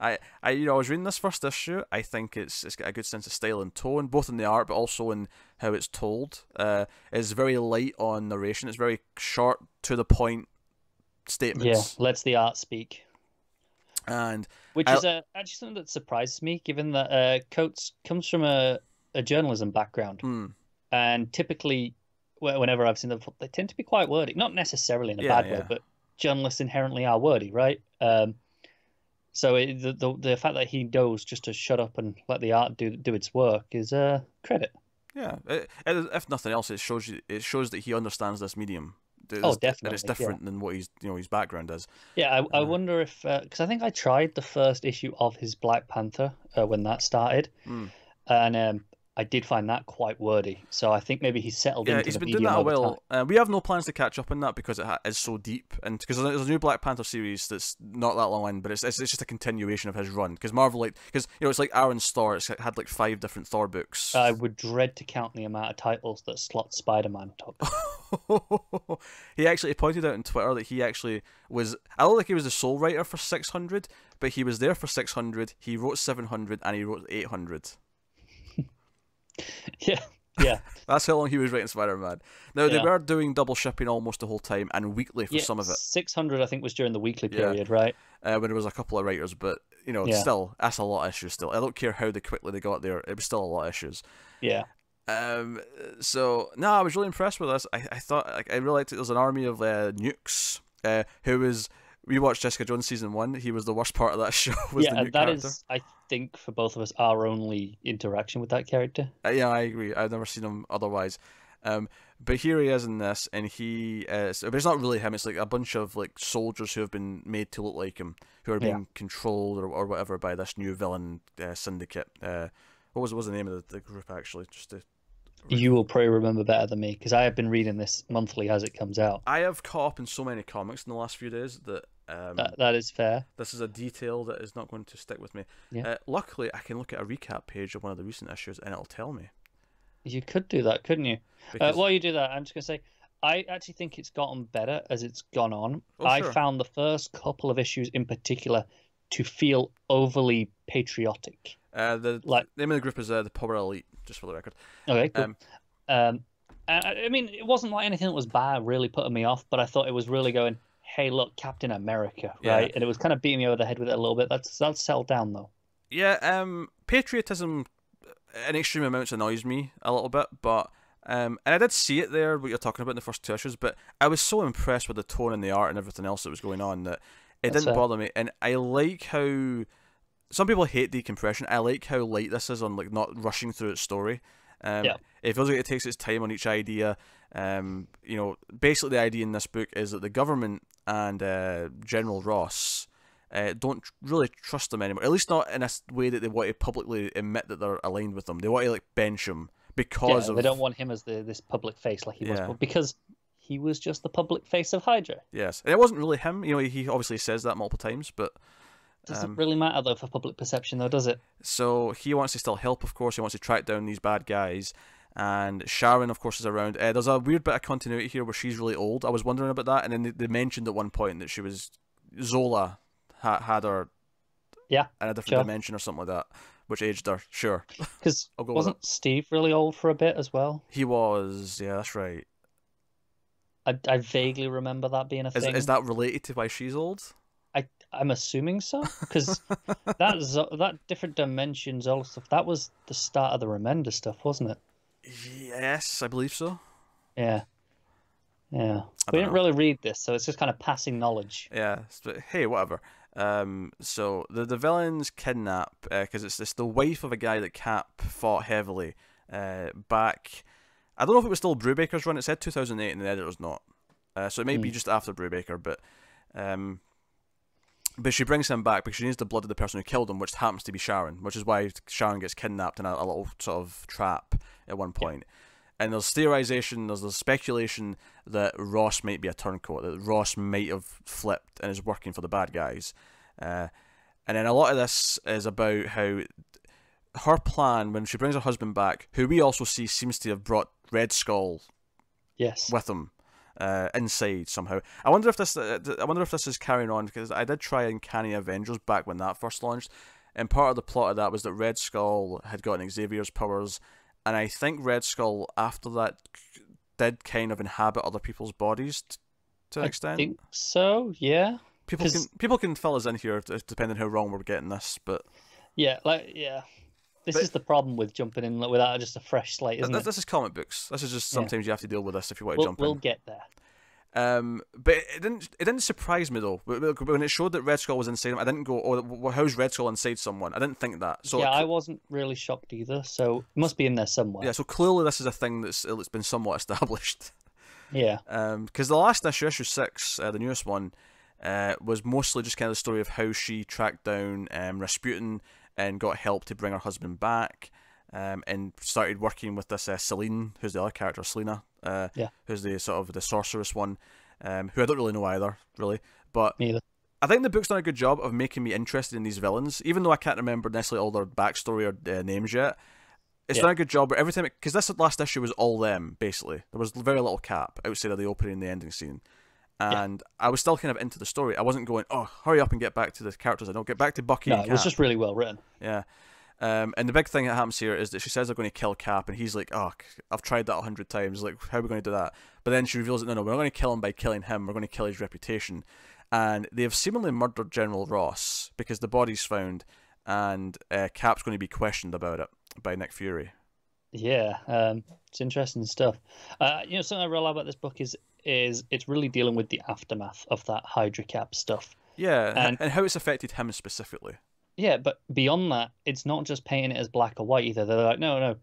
I was reading this first issue. I think it's got a good sense of style and tone, both in the art, but also in how it's told. It's very light on narration. It's very short, to the point statements. Yeah, lets the art speak. And which is actually something that surprises me, given that Coates comes from a journalism background, and typically, whenever I've seen them, they tend to be quite wordy. Not necessarily in a bad way, but journalists inherently are wordy, right? So the fact that he knows just to shut up and let the art do its work is credit. Yeah, if nothing else, it shows that he understands this medium. Definitely. And it's different than what his background is. Yeah, I wonder if because I think I tried the first issue of his Black Panther when that started, and I did find that quite wordy. So I think maybe he's settled into the medium. Yeah, he's been doing that a while. We have no plans to catch up on that because it is so deep, and because there's a new Black Panther series that's not that long in, but it's just a continuation of his run. Because Marvel, it's like Aaron's Thor. It's had like 5 different Thor books. I would dread to count the amount of titles that Slott Spider-Man took. He actually pointed out on Twitter that he actually was. I don't think he was the sole writer for 600, but he was there for 600. He wrote 700 and he wrote 800. Yeah. That's how long he was writing Spider-Man. Now, they were doing double shipping almost the whole time and weekly for some of it. 600, I think, was during the weekly period, right? When there was a couple of writers, but, still, that's a lot of issues still. I don't care how quickly they got there, it was still a lot of issues. Yeah. So, no, I was really impressed with this. I thought, I really liked it. There was an army of nukes, who was... We watched Jessica Jones season 1. He was the worst part of that show. Was the nuke character. Is, I think, for both of us, our only interaction with that character. Yeah, I agree. I've never seen him otherwise. But here he is in this, and but it's not really him. It's like a bunch of like soldiers who have been made to look like him, who are being controlled or whatever by this new villain syndicate. What was the name of the group actually? You will probably remember better than me because I have been reading this monthly as it comes out. I have caught up in so many comics in the last few days that that is fair. This is a detail that is not going to stick with me. Yeah. Luckily, I can look at a recap page of one of the recent issues and it'll tell me. You could do that, couldn't you? While you do that, I'm just going to say, I actually think it's gotten better as it's gone on. I found the first couple of issues in particular to feel overly patriotic. The name of the group is the Power Elite, just for the record. Okay, cool. I mean, it wasn't like anything that was bad really putting me off, but I thought it was really going, hey, look, Captain America, right? And it was kind of beating me over the head with it a little bit. That's settled down, though. Yeah, patriotism in extreme amounts annoys me a little bit, but and I did see it there, what you're talking about in the first 2 issues, but I was so impressed with the tone and the art and everything else that was going on that it didn't bother me. And I like how some people hate decompression. I like how light this is on like not rushing through its story. It feels like it takes its time on each idea. Basically the idea in this book is that the government and General Ross don't really trust them anymore. At least not in a way that they want to publicly admit that they're aligned with them. They want to like bench him because they don't want him as this public face like he was, because he was just the public face of Hydra. Yes, and it wasn't really him. He obviously says that multiple times, but doesn't really matter though for public perception, though, does it? So he wants to still help, of course. He wants to track down these bad guys. And Sharon, of course, is around. There's a weird bit of continuity here where she's really old. I was wondering about that, and then they mentioned at one point that she was Zola had her in a different dimension or something like that, which aged her. Sure, because wasn't Steve really old for a bit as well? He was. Yeah, that's right. I vaguely remember that being a thing. Is that related to why she's old? I'm assuming so, because that different dimensions, all stuff. That was the start of the Remender stuff, wasn't it? Yes, I believe so. Yeah. Yeah. We didn't really read this, so it's just kind of passing knowledge. Yeah, but hey, whatever. So the villains kidnap because it's the wife of a guy that Cap fought heavily back. I don't know if it was still Brubaker's run. It said 2008 and the editor's not. So it may be just after Brubaker, but she brings him back because she needs the blood of the person who killed him, which happens to be Sharon, which is why Sharon gets kidnapped in a little sort of trap at one point. Yeah. And there's theorization, there's speculation that Ross might be a turncoat, that Ross might have flipped and is working for the bad guys. And then a lot of this is about how her plan, when she brings her husband back, who we also see seems to have brought Red Skull with him inside somehow. I wonder if this is carrying on, because I did try Uncanny Avengers back when that first launched, and part of the plot of that was that Red Skull had gotten Xavier's powers. And I think Red Skull, after that, did kind of inhabit other people's bodies to an extent. I think so, yeah. People can fill us in here, depending how wrong we're getting this, but... Yeah, This is the problem with jumping in without just a fresh slate, isn't it? This is comic books. This is just sometimes you have to deal with this if you want to jump in. We'll get there. But it didn't surprise me though. When it showed that Red Skull was inside him, I didn't go, "Oh, how's Red Skull inside someone?" I didn't think that. So yeah, I wasn't really shocked either. So it must be in there somewhere. Yeah, so clearly this is a thing it's been somewhat established. Yeah. Because the last issue 6, the newest one, was mostly just kind of the story of how she tracked down Rasputin and got help to bring her husband back. And started working with this Celine, who's the other character, Selena, who's the sort of the sorceress one, who I don't really know either, really. But neither. I think the book's done a good job of making me interested in these villains, even though I can't remember necessarily all their backstory or names yet. It's done a good job, but every time, because this last issue was all them, basically. There was very little Cap outside of the opening and the ending scene. And I was still kind of into the story. I wasn't going, oh, hurry up and get back to the characters. I don't get back to Bucky and Cap. It was just really well written. Yeah. And the big thing that happens here is that she says they're going to kill Cap, and he's like, oh, I've tried that 100 times, like, how are we going to do that? But then she reveals that, no, we're not going to kill him by killing him, we're going to kill his reputation. And they have seemingly murdered General Ross, because the body's found, and Cap's going to be questioned about it by Nick Fury. Yeah, it's interesting stuff. Something I really like about this book is it's really dealing with the aftermath of that Hydra Cap stuff. Yeah, and how it's affected him specifically. Yeah, but beyond that, it's not just painting it as black or white either. They're like, no,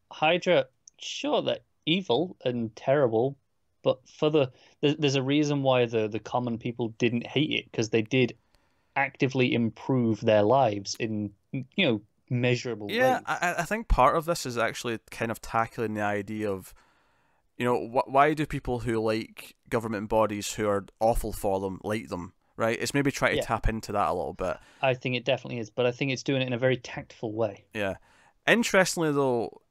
Hydra, sure, they're evil and terrible, but there's a reason why the common people didn't hate it, because they did actively improve their lives in, measurable ways. Yeah, I think part of this is actually kind of tackling the idea of, why do people who like government bodies who are awful for them like them? Right, it's maybe trying to tap into that a little bit. I think it definitely is, but I think it's doing it in a very tactful way. Yeah. Interestingly, though,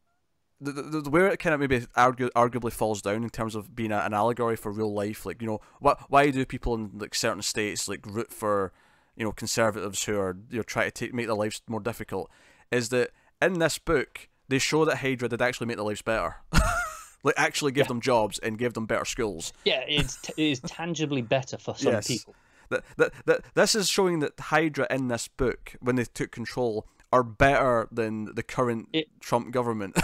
the where it kind of maybe arguably falls down in terms of being an allegory for real life, like, why do people in like certain states like root for, conservatives who are trying to make their lives more difficult, is that in this book they show that Hydra did actually make their lives better. Like, actually give them jobs and give them better schools. Yeah, it is tangibly better for some people. This is showing that Hydra in this book, when they took control, are better than the current Trump government.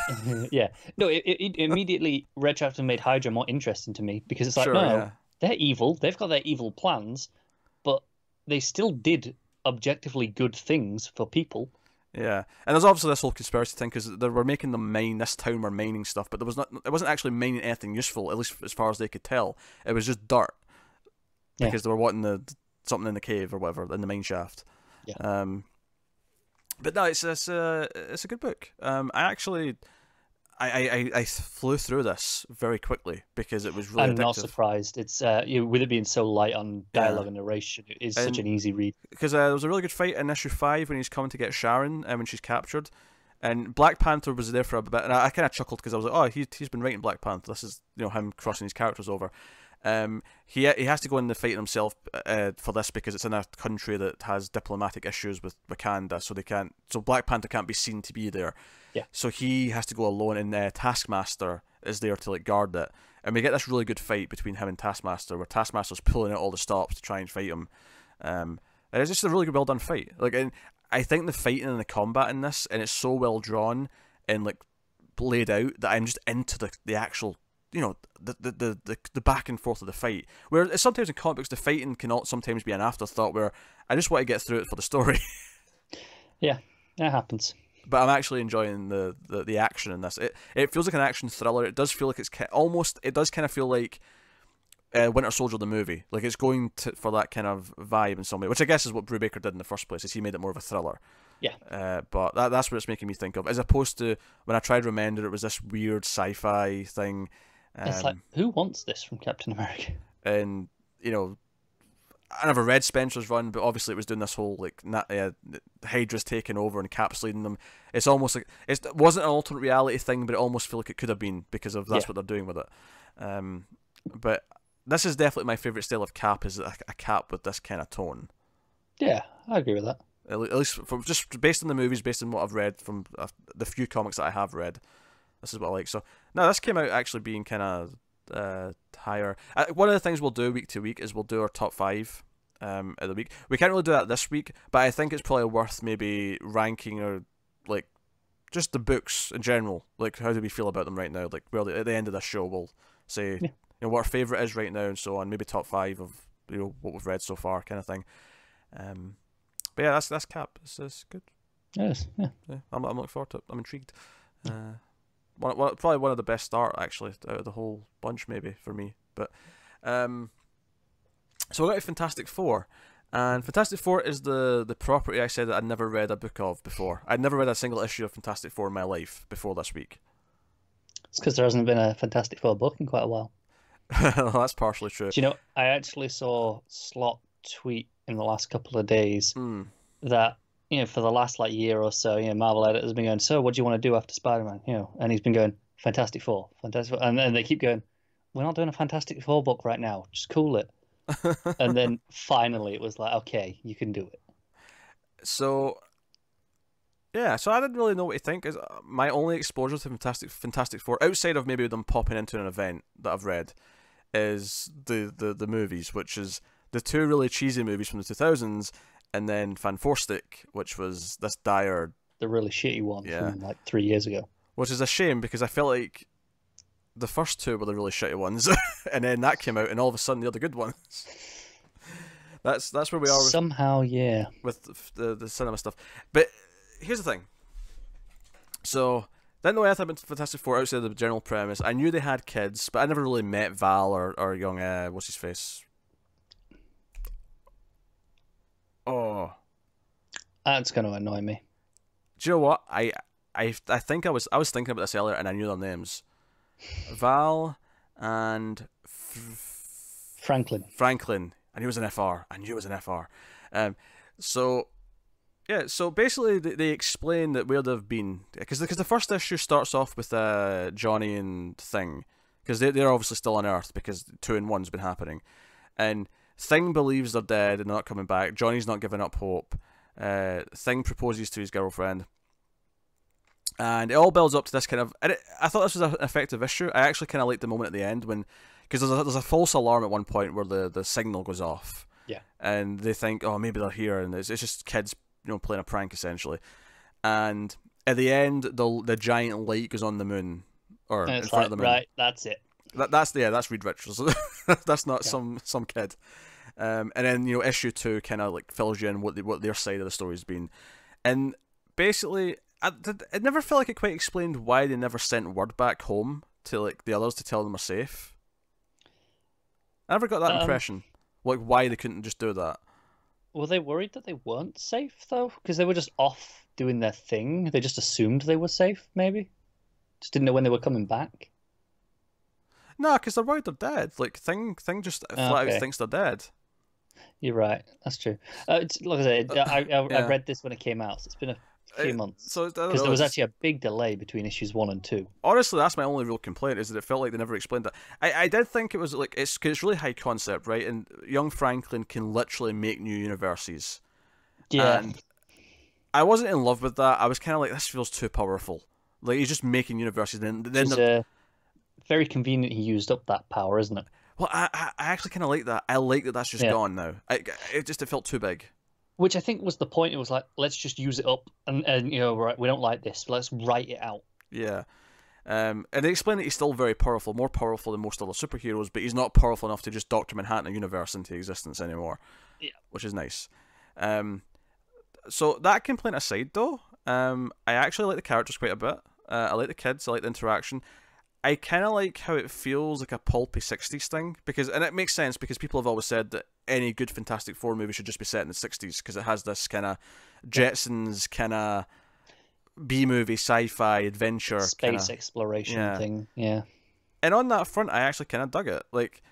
Yeah. No, it immediately Red Chapter made Hydra more interesting to me, because it's like, they're evil. They've got their evil plans, but they still did objectively good things for people. Yeah, and there's obviously this whole conspiracy thing, because they were making them mine. This town were mining stuff, but it wasn't actually mining anything useful, at least as far as they could tell. It was just dirt. Because they were wanting something in the cave or whatever, in the mine shaft. Yeah. But no, it's a good book. I flew through this very quickly because it was really addictive. I'm not surprised. It's with it being so light on dialogue and narration, it is such an easy read. Because there was a really good fight in issue 5 when he's coming to get Sharon when she's captured. And Black Panther was there for a bit, and I kind of chuckled because I was like, oh, he's been writing Black Panther. This is him crossing his characters over. He has to go in the fight himself for this, because it's in a country that has diplomatic issues with Wakanda, so Black Panther can't be seen to be there. Yeah. So he has to go alone, and Taskmaster is there to guard it, and we get this really good fight between him and Taskmaster, where Taskmaster's pulling out all the stops to try and fight him. And it's just a really good, well done fight. Like, and I think the fighting and the combat in this, and it's so well drawn and like laid out that I'm just into the actual, you know, the back and forth of the fight. Where sometimes in comic books, the fighting can sometimes be an afterthought, where I just want to get through it for the story. Yeah, that happens. But I'm actually enjoying the action in this. It feels like an action thriller. It does feel like it's almost. It does kind of feel like Winter Soldier the movie. Like it's going for that kind of vibe in some way, which I guess is what Brubaker did in the first place. Is he made it more of a thriller. Yeah. But that's what it's making me think of, as opposed to when I tried Remender, it was this weird sci-fi thing. It's like, who wants this from Captain America? And you know, I never read Spencer's run, but obviously it was doing this whole like Hydra's taking over and Cap's leading them. It's almost like it wasn't an alternate reality thing, but it almost feels like it could have been because of that's what they're doing with it. But this is definitely my favorite style of Cap, is a Cap with this kind of tone. Yeah, I agree with that. At least from just based on the movies, based on what I've read from the few comics that I have read, this is what I like. So no, this came out actually being kind of higher. One of the things we'll do week to week is we'll do our top 5 of the week. We can't really do that this week, but I think it's probably worth maybe ranking or like just the books in general. Like, how do we feel about them right now? Like, well, at the end of this show, we'll say you know what our favorite is right now and so on. Maybe top 5 of, you know, what we've read so far, kind of thing. But yeah, that's Cap. It's good. Yes, yeah. I'm looking forward to it. I'm intrigued. Probably one of the best start actually out of the whole bunch, maybe for me. But so we got to Fantastic Four, and Fantastic Four is the property I said that I'd never read a book of before. I'd never read a single issue of Fantastic Four in my life before this week. It's because there hasn't been a Fantastic Four book in quite a while. Well, that's partially true. Do you know, I actually saw Slott tweet in the last couple of days that, you know, for the last like year or so, you know, Marvel editors have been going, so what do you want to do after Spider-Man? You know, and he's been going, Fantastic Four, and then they keep going, we're not doing a Fantastic Four book right now, just cool it. And then finally it was like, okay, you can do it. So yeah, so I didn't really know what to think. Is my only exposure to Fantastic Four, outside of maybe them popping into an event that I've read, is the movies, which is the 2 really cheesy movies from the 2000s, and then Fanforstic, which was this dire, the really shitty one from like 3 years ago. Which is a shame, because I felt like the first 2 were the really shitty ones, and then that came out, and all of a sudden they're the good ones. That's where we are with, somehow, with the cinema stuff. But here's the thing. So, didn't know anything about Fantastic Four outside of the general premise. I knew they had kids, but I never really met Val or young, what's his face? Oh. That's going to annoy me. Do you know what? I think I was thinking about this earlier, and I knew their names. Val and Franklin. I knew it was an FR. I knew it was an FR. So basically they explain that where they've been, because the first issue starts off with Johnny and Thing, because they're obviously still on Earth because 2 and 1's been happening, and Thing believes they're dead and they're not coming back. Johnny's not giving up hope. Thing proposes to his girlfriend, and it all builds up to this kind of. I thought this was an effective issue. I actually kind of liked the moment at the end when, because there's a false alarm at one point where the signal goes off. Yeah. And they think, oh, maybe they're here, and it's just kids, you know, playing a prank essentially. And at the end, the giant light goes on the moon, or in front of the moon. Right, that's it. That's Reed Richards. That's not some kid. And then, you know, issue 2 kind of like fills you in what their side of the story's been, and basically, it never felt like it quite explained why they never sent word back home to like the others to tell them they're safe. I never got that impression, like why they couldn't just do that. Were they worried that they weren't safe though? Because they were just off doing their thing. They just assumed they were safe, maybe. Just didn't know when they were coming back. No, because they're worried they're dead. Like Thing just flat out thinks they're dead. You're right. That's true. Like I said, I read this when it came out, so it's been a few months. So because there was actually a big delay between issues 1 and 2. Honestly, that's my only real complaint, is that it felt like they never explained that. I did think it was like it's really high concept, right? And young Franklin can literally make new universes. Yeah. And I wasn't in love with that. I was kind of like, this feels too powerful. Like he's just making universes, and then very convenient he used up that power, isn't it? Well, I actually kind of like that. I like that that's just gone now. It felt too big. Which I think was the point. It was like, let's just use it up, and you know, right, we don't like this, let's write it out. Yeah. And they explain that he's still very powerful, more powerful than most other superheroes, but he's not powerful enough to just Dr. Manhattan universe into existence anymore. Yeah. Which is nice. So that complaint aside, though, I actually like the characters quite a bit. I like the kids, I like the interaction. I kind of like how it feels like a pulpy 60s thing, and it makes sense because people have always said that any good Fantastic Four movie should just be set in the 60s because it has this kind of Jetsons kind of B-movie, sci-fi, adventure, space exploration thing. Yeah. And on that front, I actually kind of dug it. Like,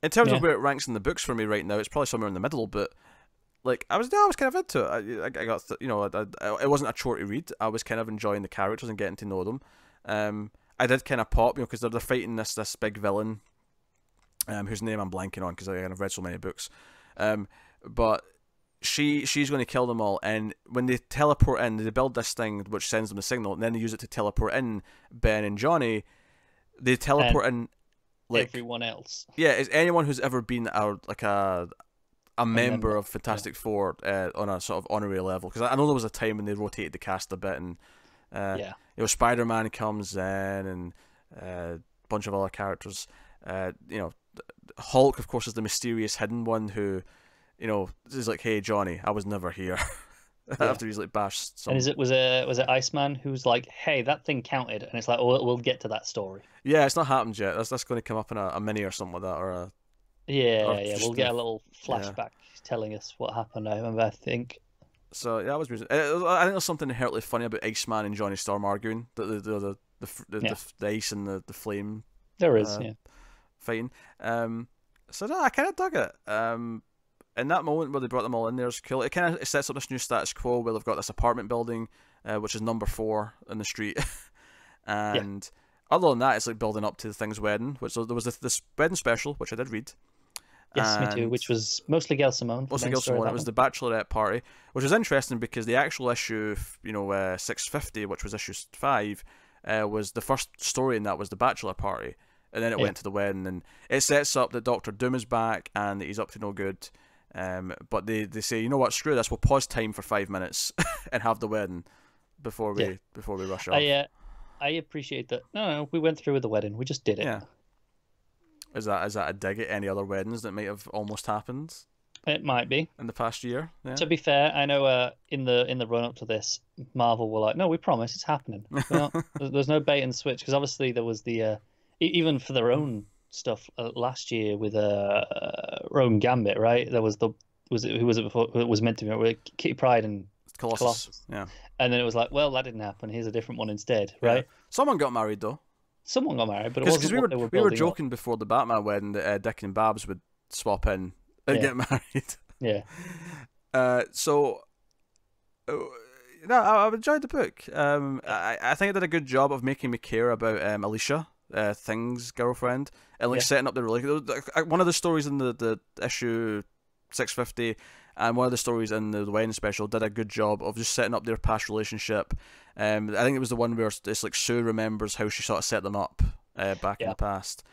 in terms of where it ranks in the books for me right now, it's probably somewhere in the middle, but like I was kind of into it. I got it wasn't a chore to read. I was kind of enjoying the characters and getting to know them. I did kind of pop, because they're fighting this big villain, whose name I'm blanking on because I've read so many books, but she's going to kill them all, and when they teleport in, they build this thing which sends them the signal, and then they use it to teleport in Ben and Johnny. They teleport in like everyone else. Yeah, it's anyone who's ever been a member of Fantastic Four on a sort of honorary level, because I know there was a time when they rotated the cast a bit, and Spider-Man comes in, and a bunch of other characters. Hulk, of course, is the mysterious hidden one who, is like, hey Johnny, I was never here. After he's like bashed some... And was it Iceman who's like, hey, that thing counted, and it's like, oh, we'll get to that story. Yeah, it's not happened yet. That's going to come up in a mini or something like that, or a... We'll get a little flashback telling us what happened. I think. So yeah, that was music. I think there's something inherently funny about Iceman and Johnny Storm arguing the ice and the flame. There is, fighting. So no, I kind of dug it. In that moment where they brought them all in there is cool. It kind of sets up this new status quo where they've got this apartment building, which is number 4 in the street, and other than that, it's like building up to the Thing's wedding. Which there was this wedding special, which I did read. Yes, me too. Which was mostly Gail Simone. Mostly Gail Simone. It was the bachelorette party, which was interesting because the actual issue, 650, which was issue 5, was the first story in that was the bachelor party, and then it went to the wedding, and it sets up that Doctor Doom is back and that he's up to no good. But they say, you know what, screw this, we'll pause time for 5 minutes and have the wedding before we rush off. I appreciate that. No, we went through with the wedding. We just did it. Yeah. Is that a dig at any other weddings that might have almost happened? It might be in the past year. Yeah. To be fair, I know in the run up to this, Marvel were like, no, we promise it's happening. There's no bait and switch, because obviously there was the even for their own stuff last year with Rogue Gambit, right? There was who was it before? It was meant to be Kitty Pryde and Colossus. Yeah. And then it was like, well, that didn't happen. Here's a different one instead, right? Yeah. Someone got married though. Someone got married, but it wasn't what they were building. We were joking before the Batman wedding that Dick and Babs would swap in and get married. Yeah. I've enjoyed the book. I think it did a good job of making me care about Alicia, Thing's girlfriend, and setting up the relationship. One of the stories in the issue 650 and one of the stories in the wedding special did a good job of just setting up their past relationship. I think it was the one where it's like Sue remembers how she sort of set them up back in the past.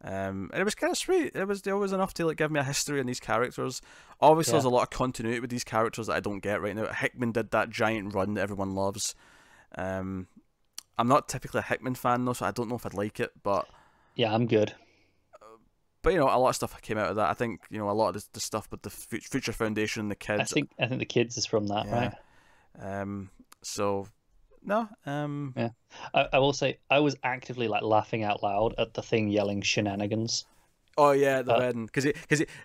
And it was kind of sweet. It was enough to give me a history on these characters. Obviously, there's a lot of continuity with these characters that I don't get right now. Hickman did that giant run that everyone loves. I'm not typically a Hickman fan though, so I don't know if I'd like it. But yeah, I'm good. But a lot of stuff came out of that. I think a lot of the stuff with the Future Foundation, the kids. I think the kids is from that, right? So. No. Yeah. I will say I was actively laughing out loud at the Thing yelling shenanigans. Oh yeah, the wedding, because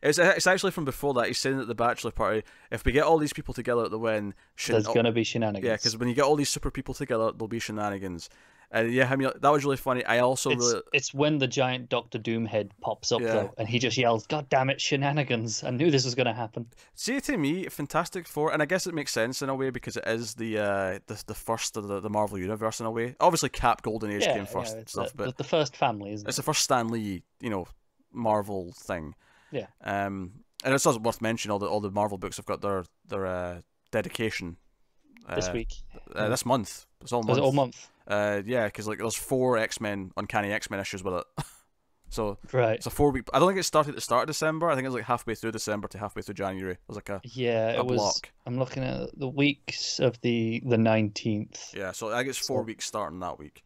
it's actually from before that. He's saying at the bachelor party, if we get all these people together at the wedding, there's gonna be shenanigans. Yeah, because when you get all these super people together, there'll be shenanigans. That was really funny. I also it's when the giant Doctor Doom head pops up though, and he just yells, "God damn it, shenanigans!" I knew this was gonna happen. See, to me, Fantastic Four, and I guess it makes sense in a way because it is the first of the Marvel universe in a way. Obviously, Cap Golden Age came first, but the first family, isn't it? It's the first Stan Lee, Marvel thing. Yeah. And it's also worth mentioning all the Marvel books have got their dedication this week, this month. It's all month. Was it all month? Yeah, because there's 4 Uncanny X-Men issues with it. So Right. it's a 4-week. I don't think it started at the start of December. I think it was like halfway through December to halfway through January. It was like a block. I'm looking at the weeks of the 19th. Yeah, so I think it's 4 weeks starting that week.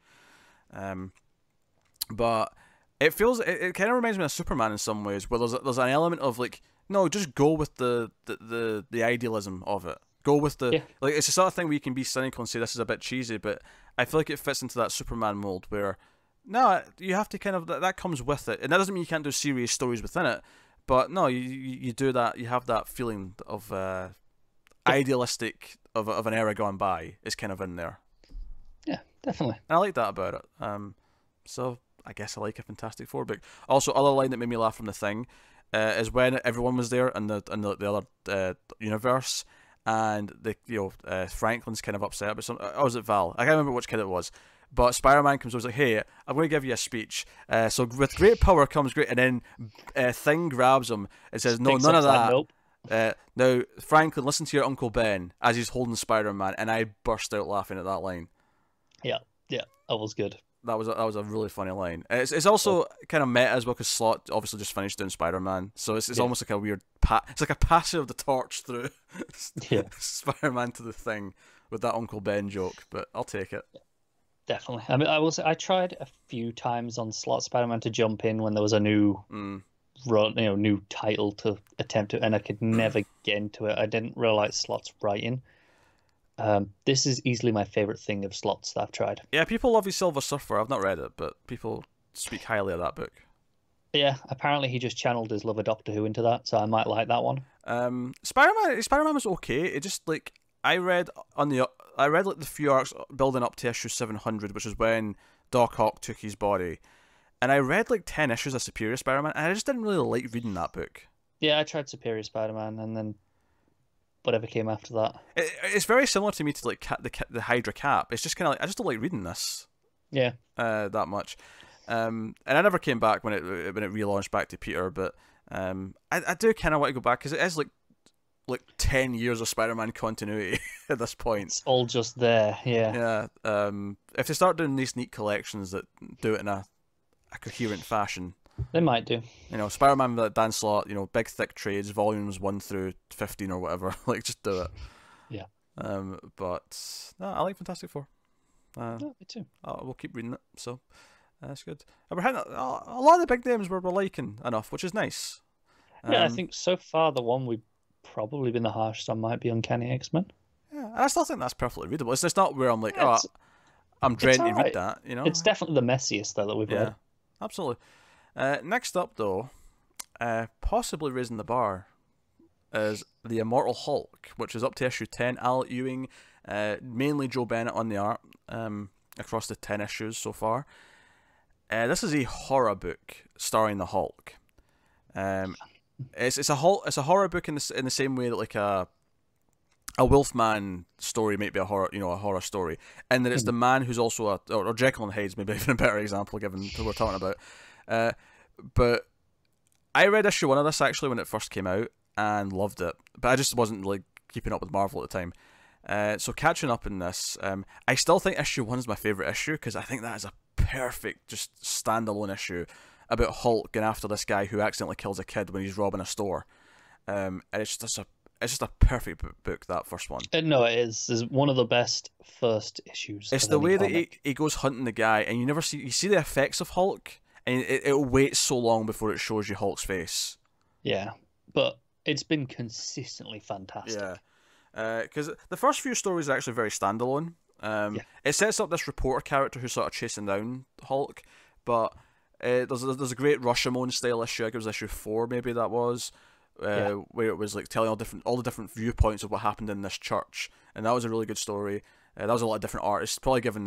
But it feels it kind of reminds me of Superman in some ways, where there's an element of like, no, just go with the idealism of it. Go with the like, it's the sort of thing where you can be cynical and say this is a bit cheesy, but I feel like it fits into that Superman mold where no, you have to kind of that comes with it, and that doesn't mean you can't do serious stories within it. But no, you do that. You have that feeling of idealistic of an era gone by is kind of in there. Yeah, definitely. And I like that about it. So I guess I like a Fantastic Four book. Also, other line that made me laugh from the thing is when everyone was there in the other universe, and Franklin's kind of upset about something. Or was it Val? I can't remember which kid it was. But Spider-Man comes over and is like, hey, I'm going to give you a speech. So with great power comes great... And then Thing grabs him and says, no, none of that. Nope. Now, Franklin, listen to your Uncle Ben as he's holding Spider-Man. And I burst out laughing at that line. Yeah, that was good. That was a really funny line. It's also kind of meta as well, because Slott obviously just finished doing Spider-Man. So it's almost like a weird... it's like a passing of the torch through Spider-Man to the Thing with that Uncle Ben joke. But I'll take it. Definitely. I mean, I will say I tried a few times on Slott Spider-Man to jump in when there was a new run, new title to attempt it, and I could never get into it. I didn't really like Slott's writing. This is easily my favorite thing of Slott's that I've tried. Yeah, people love his Silver Surfer. I've not read it, but people speak highly of that book. Yeah, apparently he just channeled his love of Doctor Who into that, so I might like that one. Spider-Man was okay. It just like I read like the few arcs building up to issue 700, which is when Doc Ock took his body, and I read like 10 issues of Superior Spider-Man, and I just didn't really like reading that book. Yeah, I tried Superior Spider-Man, and then whatever came after that. It's very similar to me to like the Hydra Cap. It's just kind of like I just don't like reading this. Yeah. That much. And I never came back when it relaunched back to Peter, but I do kind of want to go back because it is like 10 years of Spider-Man continuity at this point. It's all just there, yeah. Yeah. If they start doing these neat collections that do it in a coherent fashion, they might do. Spider-Man with Dan Slott, big thick trades, volumes 1 through 15 or whatever. Like, just do it. Yeah. But no, I like Fantastic Four. Me too. We'll keep reading it. So that's good. And we're hitting a lot of the big names we're liking enough, which is nice. Yeah, I think so far the one we've probably been the harshest on might be Uncanny X-Men. Yeah, and I still think that's perfectly readable. It's just not where I'm like, I'm dreading to read that. It's definitely the messiest though that we've read. Absolutely. Next up though, possibly raising the bar, is the Immortal Hulk, which is up to issue 10. Al Ewing, mainly Joe Bennett on the art, across the 10 issues so far. This is a horror book starring the Hulk. It's a horror book in the same way that like a Wolfman story might be a horror story, and that it's the man who's also or Jekyll and Hyde's maybe even a better example given who we're talking about. But I read issue 1 of this actually when it first came out and loved it, but I just wasn't like keeping up with Marvel at the time. So catching up in this, I still think issue 1 is my favorite issue because I think that is a perfect just standalone issue about Hulk going after this guy who accidentally kills a kid when he's robbing a store. And it's just a perfect book, that first one. No, it is. It's one of the best first issues. It's the way that he goes hunting the guy, and you see the effects of Hulk, and it waits so long before it shows you Hulk's face. Yeah, but it's been consistently fantastic. Yeah, because the first few stories are actually very standalone. It sets up this reporter character who's sort of chasing down Hulk, but there's a great Rashomon style issue. I think it was issue 4, maybe that was. Where it was like telling all the different viewpoints of what happened in this church, and that was a really good story. That was a lot of different artists, probably given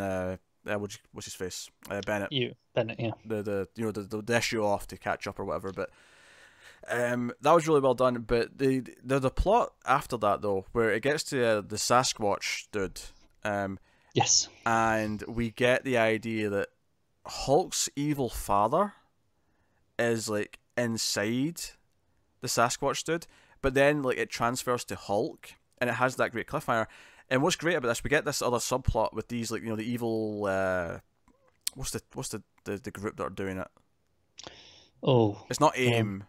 what's his face, Bennett. Bennett, yeah. The issue off to catch up or whatever, but that was really well done. But the plot after that though, where it gets to the Sasquatch dude, yes, and we get the idea that Hulk's evil father is like inside the Sasquatch dude, but then like it transfers to Hulk, and it has that great cliffhanger. And what's great about this, we get this other subplot with these like the evil what's the group that are doing it? Oh, It's not AIM,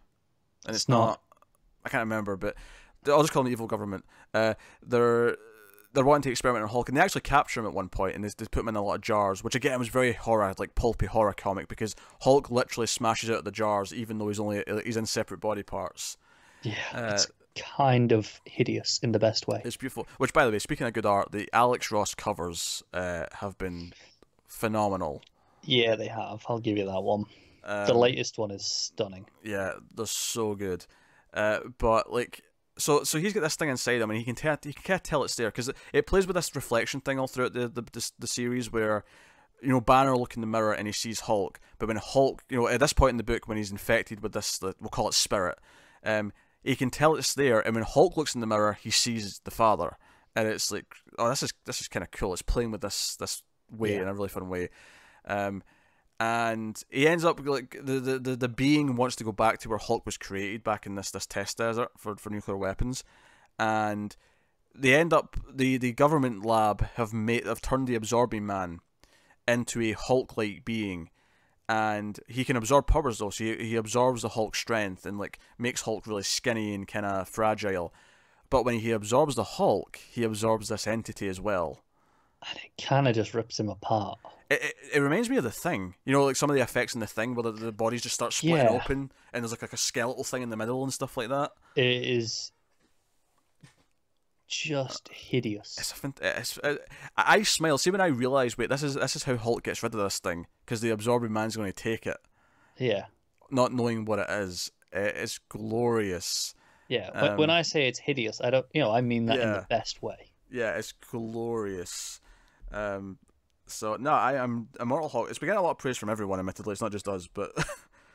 and it's not. I can't remember, but I'll just call them the evil government. They're wanting to experiment on Hulk, and they actually capture him at one point, and they put him in a lot of jars, which again was very horror, like pulpy horror comic, because Hulk literally smashes out of the jars, even though he's in separate body parts. Yeah, it's kind of hideous in the best way. It's beautiful. Which, by the way, speaking of good art, the Alex Ross covers have been phenomenal. Yeah, they have. I'll give you that one. The latest one is stunning. Yeah, they're so good. But like, so he's got this thing inside him, and he can kind of tell it's there because it plays with this reflection thing all throughout the series where, you know, Banner look in the mirror and he sees Hulk, but when Hulk, you know, at this point in the book when he's infected with this, we'll call it spirit, he can tell it's there, and when Hulk looks in the mirror, he sees the father, and it's like, oh, this is kind of cool. It's playing with this way in a really fun way. And he ends up like the being wants to go back to where Hulk was created, back in this test desert for nuclear weapons, and they end up the government lab have turned the absorbing man into a Hulk-like being, and he can absorb powers though, so he absorbs the Hulk strength and like makes Hulk really skinny and kind of fragile. But when he absorbs the Hulk, he absorbs this entity as well, and it kind of just rips him apart. It reminds me of The Thing, you know, like some of the effects in The Thing where the bodies just start splitting open and there's like a skeletal thing in the middle and stuff like that. It is just hideous. I smile. See, when I realise, wait, this is how Hulk gets rid of this thing, because the absorbing man's going to take it. Yeah. Not knowing what it is. It's glorious. Yeah, when I say it's hideous, I don't, I mean that in the best way. Yeah, it's glorious. So no, I'm Immortal Hulk. It's been getting a lot of praise from everyone. Admittedly, it's not just us, but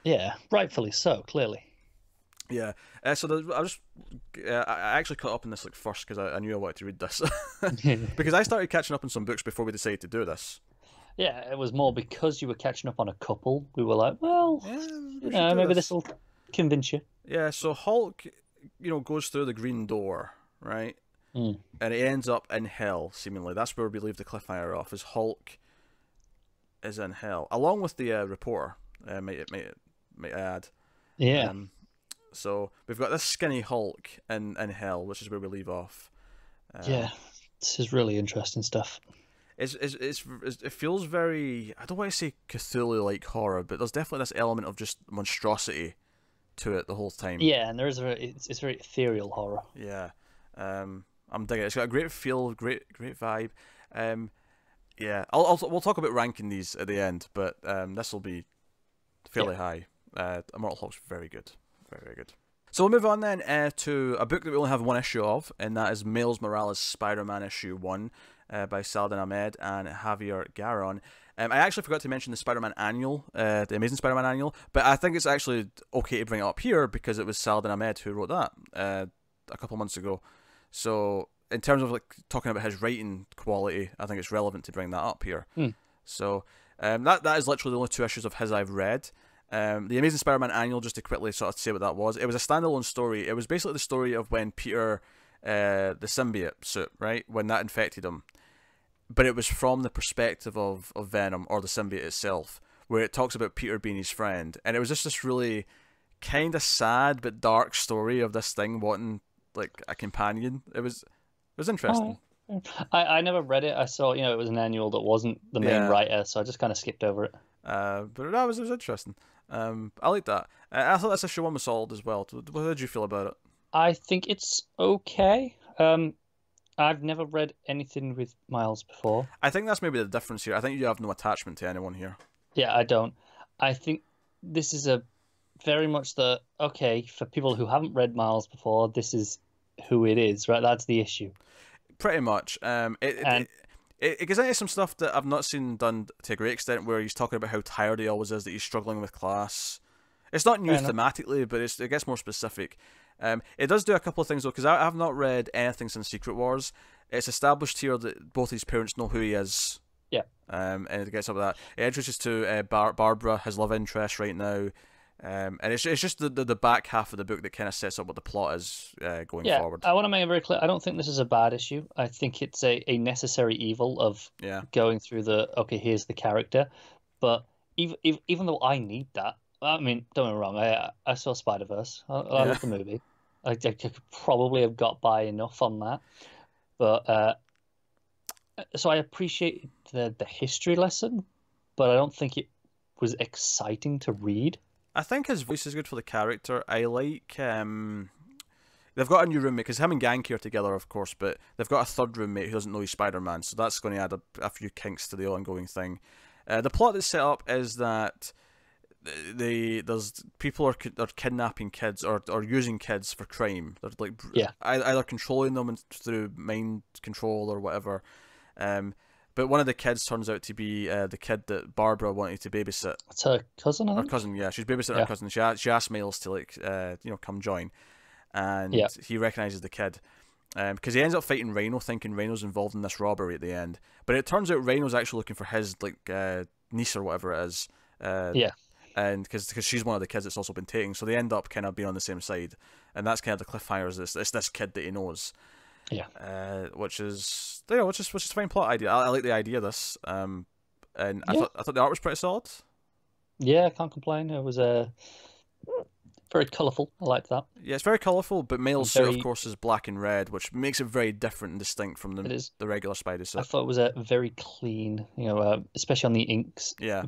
yeah, rightfully so. Clearly. Yeah. I actually caught up in this like first because I knew I wanted to read this because I started catching up on some books before we decided to do this. Yeah, it was more because you were catching up on a couple. We were like, well, maybe this will convince you. Yeah. So Hulk, goes through the green door, right? And it ends up in hell, seemingly. That's where we leave the cliffhanger off, is Hulk is in hell. Along with the reporter, might add. Yeah. So we've got this skinny Hulk in hell, which is where we leave off. Yeah, this is really interesting stuff. It feels very, I don't want to say Cthulhu-like horror, but there's definitely this element of just monstrosity to it the whole time. Yeah, and it's very ethereal horror. Yeah. I'm digging it. It's got a great feel, great vibe. Yeah, we'll talk about ranking these at the end, but this will be fairly high. Immortal Hulk's very good, very, very good. So we'll move on then to a book that we only have one issue of, and that is Miles Morales' Spider-Man issue 1 by Saladin Ahmed and Javier Garron. I actually forgot to mention the Spider-Man Annual, the Amazing Spider-Man Annual, but I think it's actually okay to bring it up here because it was Saladin Ahmed who wrote that a couple months ago. So in terms of like talking about his writing quality, I think it's relevant to bring that up here. So that is literally the only 2 issues of his I've read. The Amazing Spider-Man Annual, just to quickly sort of say what that was, it was a standalone story. It was basically the story of when Peter, the symbiote suit, right, when that infected him. But it was from the perspective of Venom, or the symbiote itself, where it talks about Peter being his friend. And it was just this really kind of sad but dark story of this thing wanting like a companion. It was interesting. I never read it. I saw it was an annual that wasn't the main writer, so I just kind of skipped over it. But that was interesting. I like that. I thought this issue 1 was solid as well. What did you feel about it? I think it's okay. I've never read anything with Miles before. I think that's maybe the difference here. I think you have no attachment to anyone here. Yeah, I don't. I think this is a very much for people who haven't read Miles before, this is who it is, right? That's the issue. Pretty much. It gets into some stuff that I've not seen done to a great extent, where he's talking about how tired he always is, that he's struggling with class. It's not new thematically, but it gets more specific. It does do a couple of things, though, because I have not read anything since Secret Wars. It's established here that both his parents know who he is. Yeah. And it gets up with that. It introduces to Barbara, his love interest right now. And it's just the back half of the book that kind of sets up what the plot is going forward. I want to make it very clear. I don't think this is a bad issue. I think it's a necessary evil of going through here's the character. But even though I need that, I mean, don't get me wrong. I saw Spider-Verse. I Yeah. love the movie. I could probably have got by enough on that, but so I appreciated the history lesson, but I don't think it was exciting to read. I think his voice is good for the character. I like they've got a new roommate because him and Ganky are together, of course, but they've got a third roommate who doesn't know he's Spider-Man, so that's going to add a few kinks to the ongoing thing. The plot that's set up is that there's people are kidnapping kids or using kids for crime. They're like either controlling them through mind control or whatever. But one of the kids turns out to be the kid that Barbara wanted to babysit. It's her cousin, I think? Her cousin, yeah. She's babysitting her cousin. She asked Miles to come join, and he recognizes the kid. Because he ends up fighting Rhino, thinking Rhino's involved in this robbery at the end. But it turns out Rhino's actually looking for his niece or whatever it is. And because she's one of the kids that's also been taken, so they end up kind of being on the same side, and that's kind of the cliffhanger. Is this kid that he knows? Which is which is a fine plot idea. I like the idea of this. And I thought the art was pretty solid. Yeah, I can't complain. It was very colourful. I liked that. Yeah, it's very colourful, but Miles' suit, of course, is black and red, which makes it very different and distinct from the regular Spidey suit. I thought it was a very clean, especially on the inks. Yeah.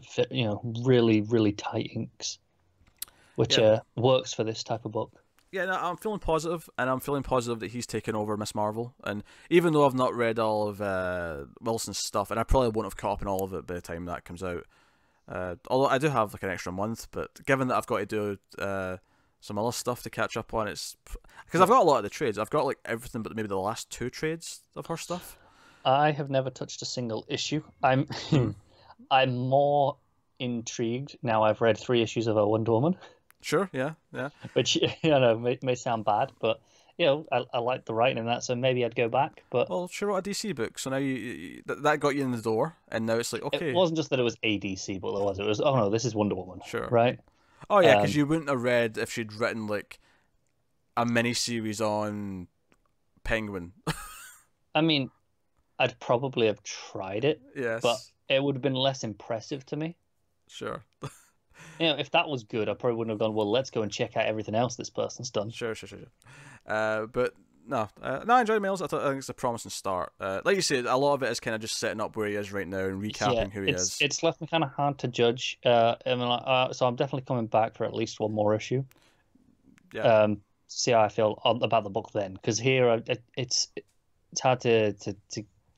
Really, really tight inks, which works for this type of book. Yeah, no, I'm feeling positive, and I'm feeling positive that he's taken over Miss Marvel. And even though I've not read all of Wilson's stuff, and I probably won't have caught up in all of it by the time that comes out, although I do have like an extra month, but given that I've got to do some other stuff to catch up on, it's because I've got a lot of the trades. I've got like everything but maybe the last 2 trades of her stuff. I have never touched a single issue. I'm more intrigued now. I've read 3 issues of a Wonder Woman. Sure, yeah. Which may sound bad, but I like the writing in that, so maybe I'd go back. But well, she wrote a DC book, so now that got you in the door, and now it's like okay. It wasn't just that it was a DC book, it was oh no, this is Wonder Woman. Sure, right? Oh yeah, because you wouldn't have read if she'd written like a mini series on Penguin. I mean, I'd probably have tried it. Yes, but it would have been less impressive to me. Sure. If that was good, I probably wouldn't have gone, well, let's go and check out everything else this person's done. Sure. But no, I enjoyed Miles. I think it's a promising start. Like you said, a lot of it is kind of just setting up where he is right now and recapping who he is. It's left me kind of hard to judge. So I'm definitely coming back for at least one more issue. Yeah. See how I feel about the book then, because here it's hard to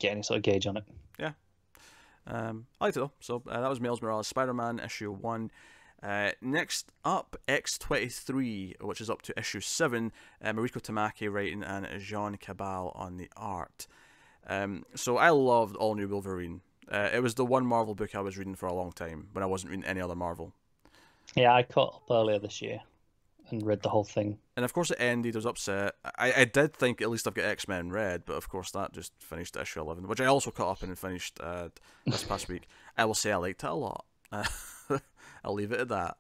get any sort of gauge on it. Yeah. I liked it though. So that was Miles Morales, Spider-Man issue 1. Next up, X-23, which is up to issue 7. Mariko Tamaki writing and Jean Cabal on the art. So I loved All New Wolverine. It was the one Marvel book I was reading for a long time when I wasn't reading any other Marvel. Yeah, I caught up earlier this year and read the whole thing. And of course it ended. I was upset. I did think at least I've got X-Men read, but of course that just finished issue 11, which I also caught up in and finished this past week. I will say I liked it a lot. I'll leave it at that.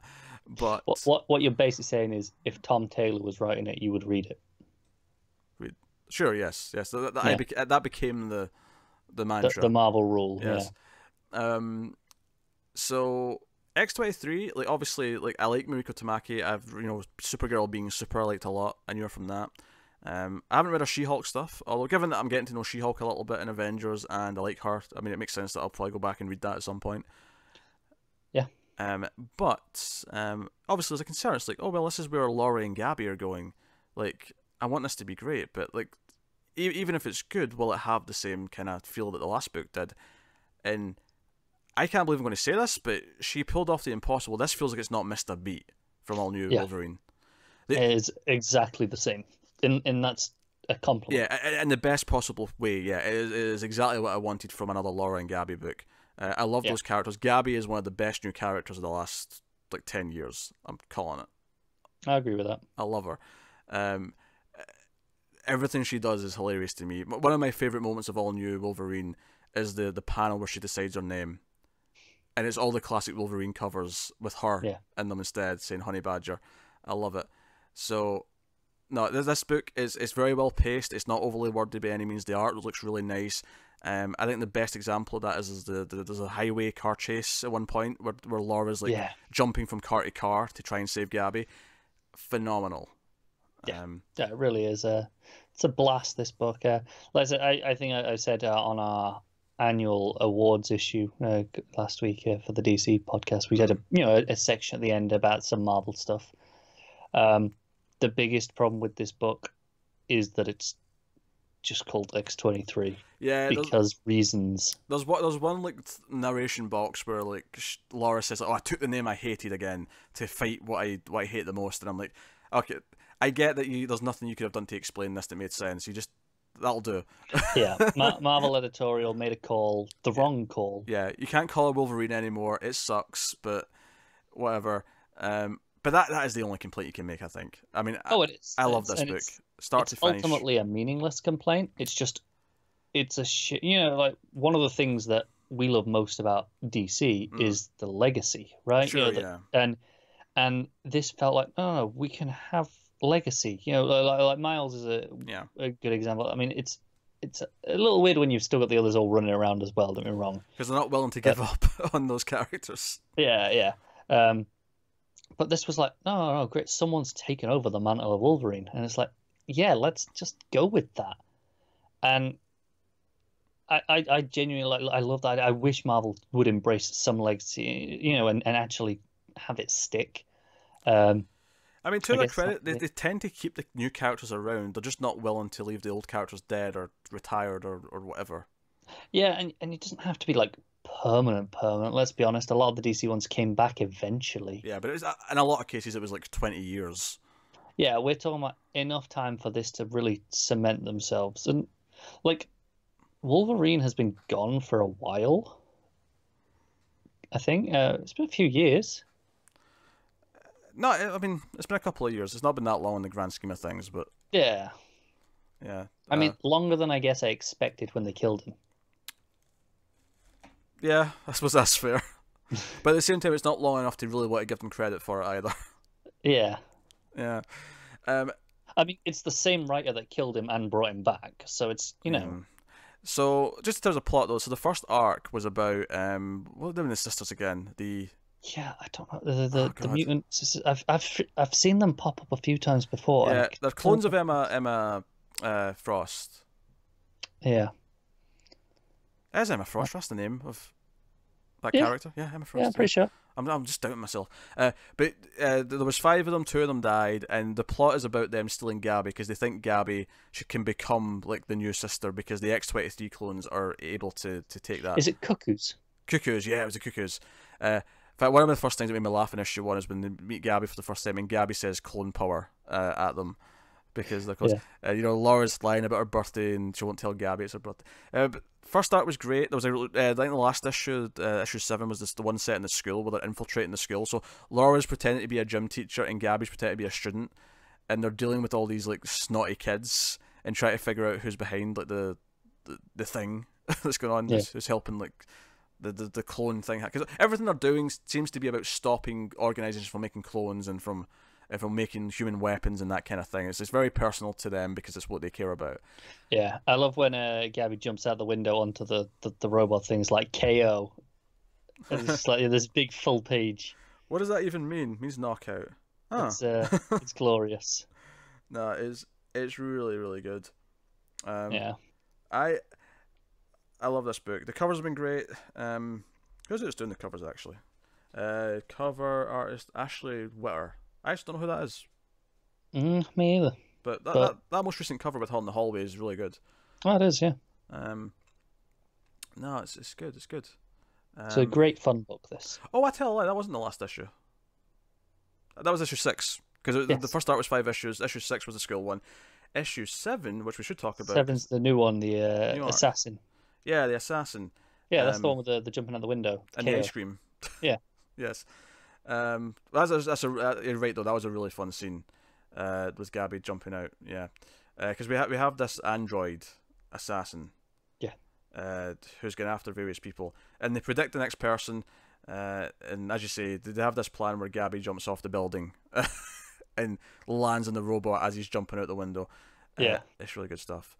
But what you're basically saying is, if Tom Taylor was writing it, you would read it. Sure, yes. That became the mantra, the Marvel rule. Yes. Yeah. So X-23, like obviously, like I like Mariko Tamaki. I've Supergirl being super, I liked a lot. I knew her from that. I haven't read her She-Hulk stuff, although given that I'm getting to know She-Hulk a little bit in Avengers and I like her, I mean it makes sense that I'll probably go back and read that at some point. Yeah. But obviously there's a concern. It's like, oh well, this is where Laurie and Gabby are going. Like, I want this to be great, but like, even if it's good, will it have the same kind of feel that the last book did? And I can't believe I'm going to say this, but she pulled off the impossible. This feels like it's not missed a beat from All New Wolverine. It is exactly the same, and that's a compliment. Yeah, in the best possible way. Yeah, it is exactly what I wanted from another Laura and Gabby book. I love those characters. Gabby is one of the best new characters of the last 10 years. I'm calling it. I agree with that. I love her. Everything she does is hilarious to me. One of my favourite moments of All New Wolverine is the panel where she decides her name. And it's all the classic Wolverine covers with her in them instead, saying Honey Badger. I love it. So, no, this book is very well paced. It's not overly wordy by any means. The art looks really nice. I think the best example of that is there's a highway car chase at one point where Laura's like jumping from car to car to try and save Gabby. Phenomenal. Yeah, it really is. It's a blast, this book. Like I said, I think I said on our annual awards issue last week for the DC podcast, we had a section at the end about some Marvel stuff. The biggest problem with this book is that it's just called X-23. Yeah, because reasons. There's one like narration box where like Laura says, "Oh, I took the name I hated again to fight what I hate the most," and I'm like, okay, I get that there's nothing you could have done to explain this that made sense. That'll do. Yeah, Marvel editorial made a call, the wrong call. Yeah, you can't call her Wolverine anymore. It sucks, but whatever. But that is the only complaint you can make, I think. I mean, it is. I love this book, start to finish. It's ultimately a meaningless complaint. It's just, it's a shit. Like one of the things that we love most about DC is the legacy, right? Sure, and this felt like, no, we can have legacy. Like Miles is a good example. I mean, it's a little weird when you've still got the others all running around as well. Don't get me wrong, because they're not willing to give up on those characters. Yeah. But this was like, no, great. Someone's taken over the mantle of Wolverine. And it's like, yeah, let's just go with that. And I genuinely, I love that. I wish Marvel would embrace some legacy, and actually have it stick. I mean, to their credit, they tend to keep the new characters around. They're just not willing to leave the old characters dead or retired or whatever. Yeah, and it doesn't have to be like permanent. Let's be honest, a lot of the DC ones came back eventually. Yeah, but in a lot of cases it was like 20 years. Yeah, we're talking about enough time for this to really cement themselves. And like Wolverine has been gone for a while, I think. It's been a few years. No, I mean, it's been a couple of years. It's not been that long in the grand scheme of things, but yeah. I mean, longer than I guess I expected when they killed him. Yeah, I suppose that's fair. But at the same time, it's not long enough to really want to give them credit for it either. Yeah. Yeah. I mean, it's the same writer that killed him and brought him back, so it's, So, just in terms of plot, though, so the first arc was about, what were they doing, the sisters again? Yeah, I don't know. The mutants. I've seen them pop up a few times before. Yeah, they're clones of Emma Frost. Yeah. Is Emma Frost? That's the name of that character. Yeah, Emma Frost. Yeah, I'm pretty sure. I'm just doubting myself. But there was 5 of them. 2 of them died, and the plot is about them stealing Gabby because they think Gabby can become like the new sister because the X-23 clones are able to take that. Is it Cuckoos? Cuckoos, yeah, it was the Cuckoos. In fact, one of the first things that made me laugh in issue 1 is when they meet Gabby for the first time, and Gabby says "clone power" at them. Because Laura's lying about her birthday and she won't tell Gabby it's her birthday. But first arc was great. There was I think the last issue, issue 7, was the one set in the school where they're infiltrating the school. So Laura's pretending to be a gym teacher and Gabby's pretending to be a student, and they're dealing with all these like snotty kids and trying to figure out who's behind like the thing that's going on, who's helping like the clone thing. Because everything they're doing seems to be about stopping organizations from making clones and from making human weapons and that kind of thing. It's very personal to them because it's what they care about. Yeah, I love when Gabby jumps out the window onto the robot things like KO. And it's like this big full page. What does that even mean? It means knockout. Huh. It's glorious. No, it's really, really good. Yeah. I love this book. The covers have been great. Who's it that's doing the covers actually? Cover artist Ashley Witter. I actually don't know who that is. Me either. But that most recent cover with her in the hallway is really good. Oh, it is, yeah. No, it's good. It's good. It's a great fun book, this. Oh, I tell a lie. That wasn't the last issue. That was issue 6. Because the first art was 5 issues. Issue 6 was the school one. Issue 7, which we should talk about. 7's the new one, the assassin. Yeah, the assassin. Yeah, that's the one with the jumping out the window. And the ice cream. Yeah. Yes. You're right though. That was a really fun scene. With Gabby jumping out. Yeah. Because we have this android assassin. Yeah. Who's going after various people, and they predict the next person. And as you say, they have this plan where Gabby jumps off the building and lands on the robot as he's jumping out the window. Yeah. It's really good stuff.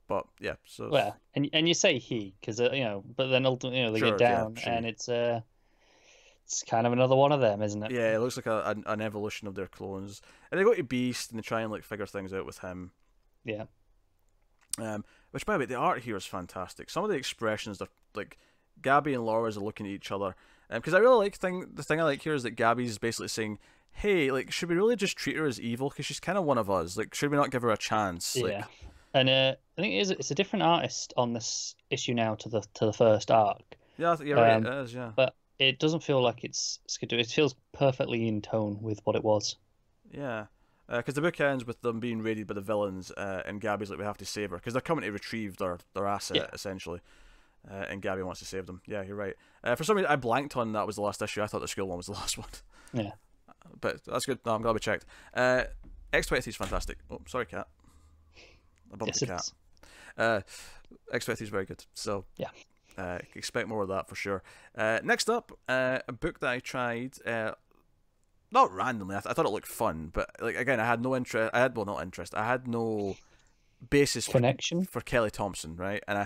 But yeah, so well, and you say he because but then ultimately they Sure, get down yeah, and it's kind of another one of them, isn't it? yeah, it looks like an evolution of their clones, and they go to Beast and they try and like figure things out with him. Yeah. Which, by the way, the art here is fantastic. Some of the expressions, are like Gabby and Laura's are looking at each other, because I really like the thing I like here is that Gabby's basically saying, "Hey, like, should we really just treat her as evil? Because she's kind of one of us. Like, should we not give her a chance?" Yeah. Like, And I think it's a different artist on this issue now to the first arc. yeah, you're right. It is, yeah. But it doesn't feel like it's skidoo. It feels perfectly in tone with what it was. Yeah. Because the book ends with them being raided by the villains, and Gabby's like, we have to save her, because they're coming to retrieve their asset, essentially. And Gabby wants to save them. Yeah, you're right. For some reason, I blanked on that was the last issue. I thought the school one was the last one. Yeah. But that's good. No, I'm glad we checked. X-23 is fantastic. Oh, sorry, cat. I bumped the cat. X-23 is very good. So, yeah. Expect more of that for sure. Next up, a book that I tried... not randomly. I thought it looked fun, but like again, I had no interest. I had no basis connection for Kelly Thompson, right? And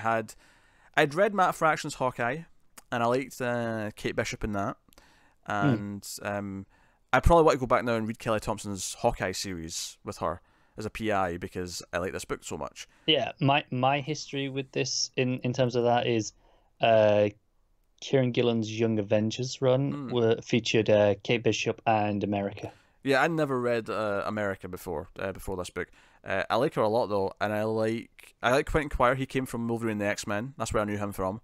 I'd read Matt Fraction's Hawkeye, and I liked Kate Bishop in that, and I probably want to go back now and read Kelly Thompson's Hawkeye series with her as a PI because I like this book so much. Yeah, my history with this in terms of that is, Kieran Gillen's Young Avengers run featured Kate Bishop and America. Yeah, I never read America before this book. I like her a lot though, and I like Quentin Quire. He came from Wolverine and the X-Men. That's where I knew him from.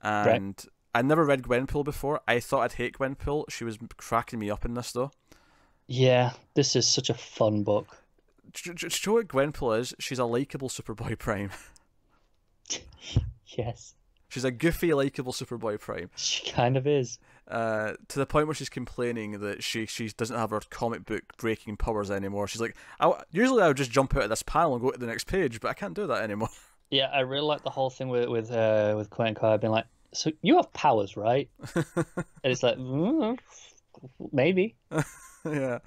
And right. I never read Gwenpool before. I thought I'd hate Gwenpool. She was cracking me up in this though. Yeah, this is such a fun book. Do you know what Gwenpool is? She's a likable Superboy Prime. Yes. She's a goofy, likable Superboy Prime. She kind of is. To the point where she's complaining that she doesn't have her comic book breaking powers anymore. She's like, usually I would just jump out of this panel and go to the next page, but I can't do that anymore. Yeah, I really like the whole thing with Quentin Quire being like, so you have powers, right? And it's like, maybe. Yeah.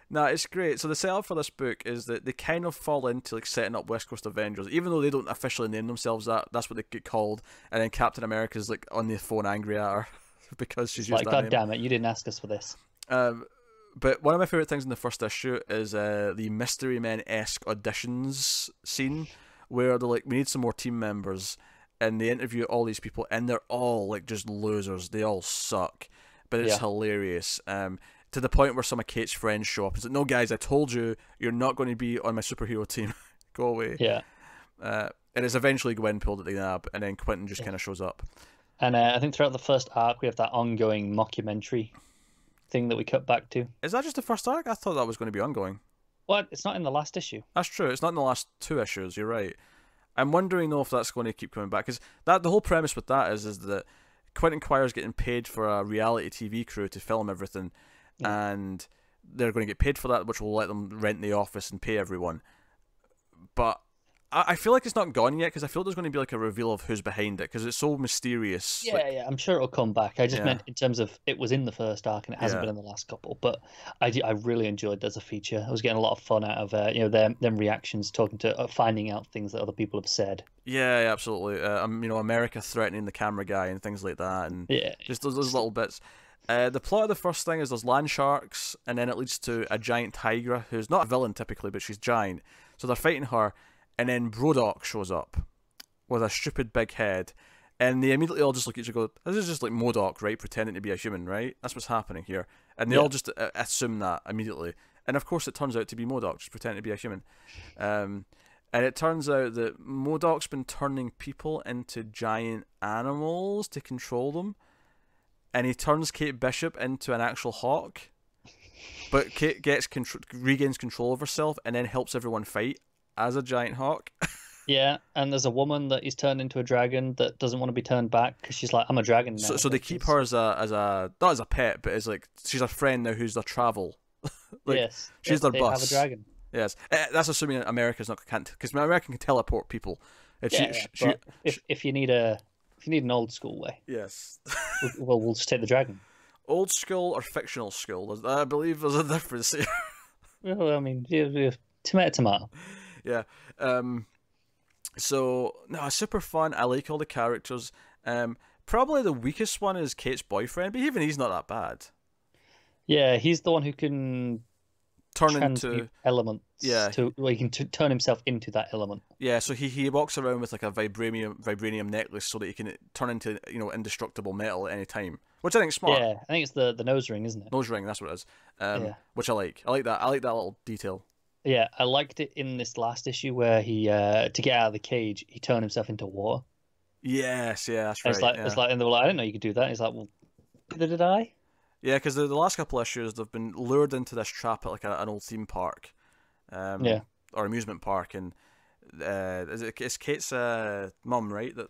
No, it's great. So the setup for this book is that they kind of fall into like setting up West Coast Avengers, even though they don't officially name themselves that. That's what they get called. And then Captain America's like on the phone angry at her because she's used that God name. Damn it, you didn't ask us for this. But one of my favorite things in the first issue is the Mystery Men-esque auditions scene where they're like, we need some more team members, and they interview all these people, and they're all like just losers. They all suck, but it's hilarious. To the point where some of Kate's friends show up. It's like, no, guys, I told you, you're not going to be on my superhero team. Go away. Yeah. And it's eventually Gwenpool that they nab, and then Quentin just kind of shows up. And I think throughout the first arc, we have that ongoing mockumentary thing that we cut back to. Is that just the first arc? I thought that was going to be ongoing. Well, it's not in the last issue. That's true. It's not in the last 2 issues. You're right. I'm wondering though if that's going to keep coming back, because the whole premise with that is that Quentin Quire's getting paid for a reality TV crew to film everything. And they're going to get paid for that, which will let them rent the office and pay everyone. But I feel like it's not gone yet, because I feel there's going to be like a reveal of who's behind it, because it's so mysterious. Yeah, I'm sure it'll come back. I just meant in terms of it was in the first arc and it hasn't been in the last couple. But I really enjoyed it as a feature. I was getting a lot of fun out of them reactions, talking to finding out things that other people have said. Yeah, absolutely. America threatening the camera guy and things like that, and just those little bits. The plot of the first thing is there's land sharks, and then it leads to a giant tigra who's not a villain typically, but she's giant. So they're fighting her, and then Brodok shows up with a stupid big head, and they immediately all just look at each other and go, this is just like MODOK, right, pretending to be a human, right? That's what's happening here. And they all just assume that immediately. And of course it turns out to be MODOK, just pretending to be a human. And it turns out that MODOK's been turning people into giant animals to control them. And he turns Kate Bishop into an actual hawk, but Kate regains control of herself and then helps everyone fight as a giant hawk. Yeah, and there's a woman that he's turned into a dragon that doesn't want to be turned back because she's like, I'm a dragon now. So they keep her as a not as a pet, but as like she's a friend now who's their travel. Yes, she's their they bus. have a dragon. Yes, that's assuming America's not can't, because America can teleport people. If you need an old school way, yes, we'll just take the dragon. Old school or fictional school? I believe there's a difference here. Well, I mean, tomato. Yeah. So no, super fun. I like all the characters. Probably the weakest one is Kate's boyfriend, but even he's not that bad. Yeah, he's the one who can Turn transmute into elements yeah, to, well, he can turn himself into that element. yeah. So he walks around with like a vibranium necklace so that he can turn into indestructible metal at any time, which I think is smart. Yeah, I think it's the nose ring, isn't it? Nose ring, that's what it is. Yeah. Which I like. I like that. I like that little detail. Yeah, I liked it in this last issue where he, to get out of the cage, he turned himself into water. Yes, yeah, that's And right. it's like, and they were like, I didn't know you could do that. He's like, well, neither did I. Yeah, because the last couple issues they've been lured into this trap at like an old theme park, Yeah. or amusement park, and it's Kate's mum, right, that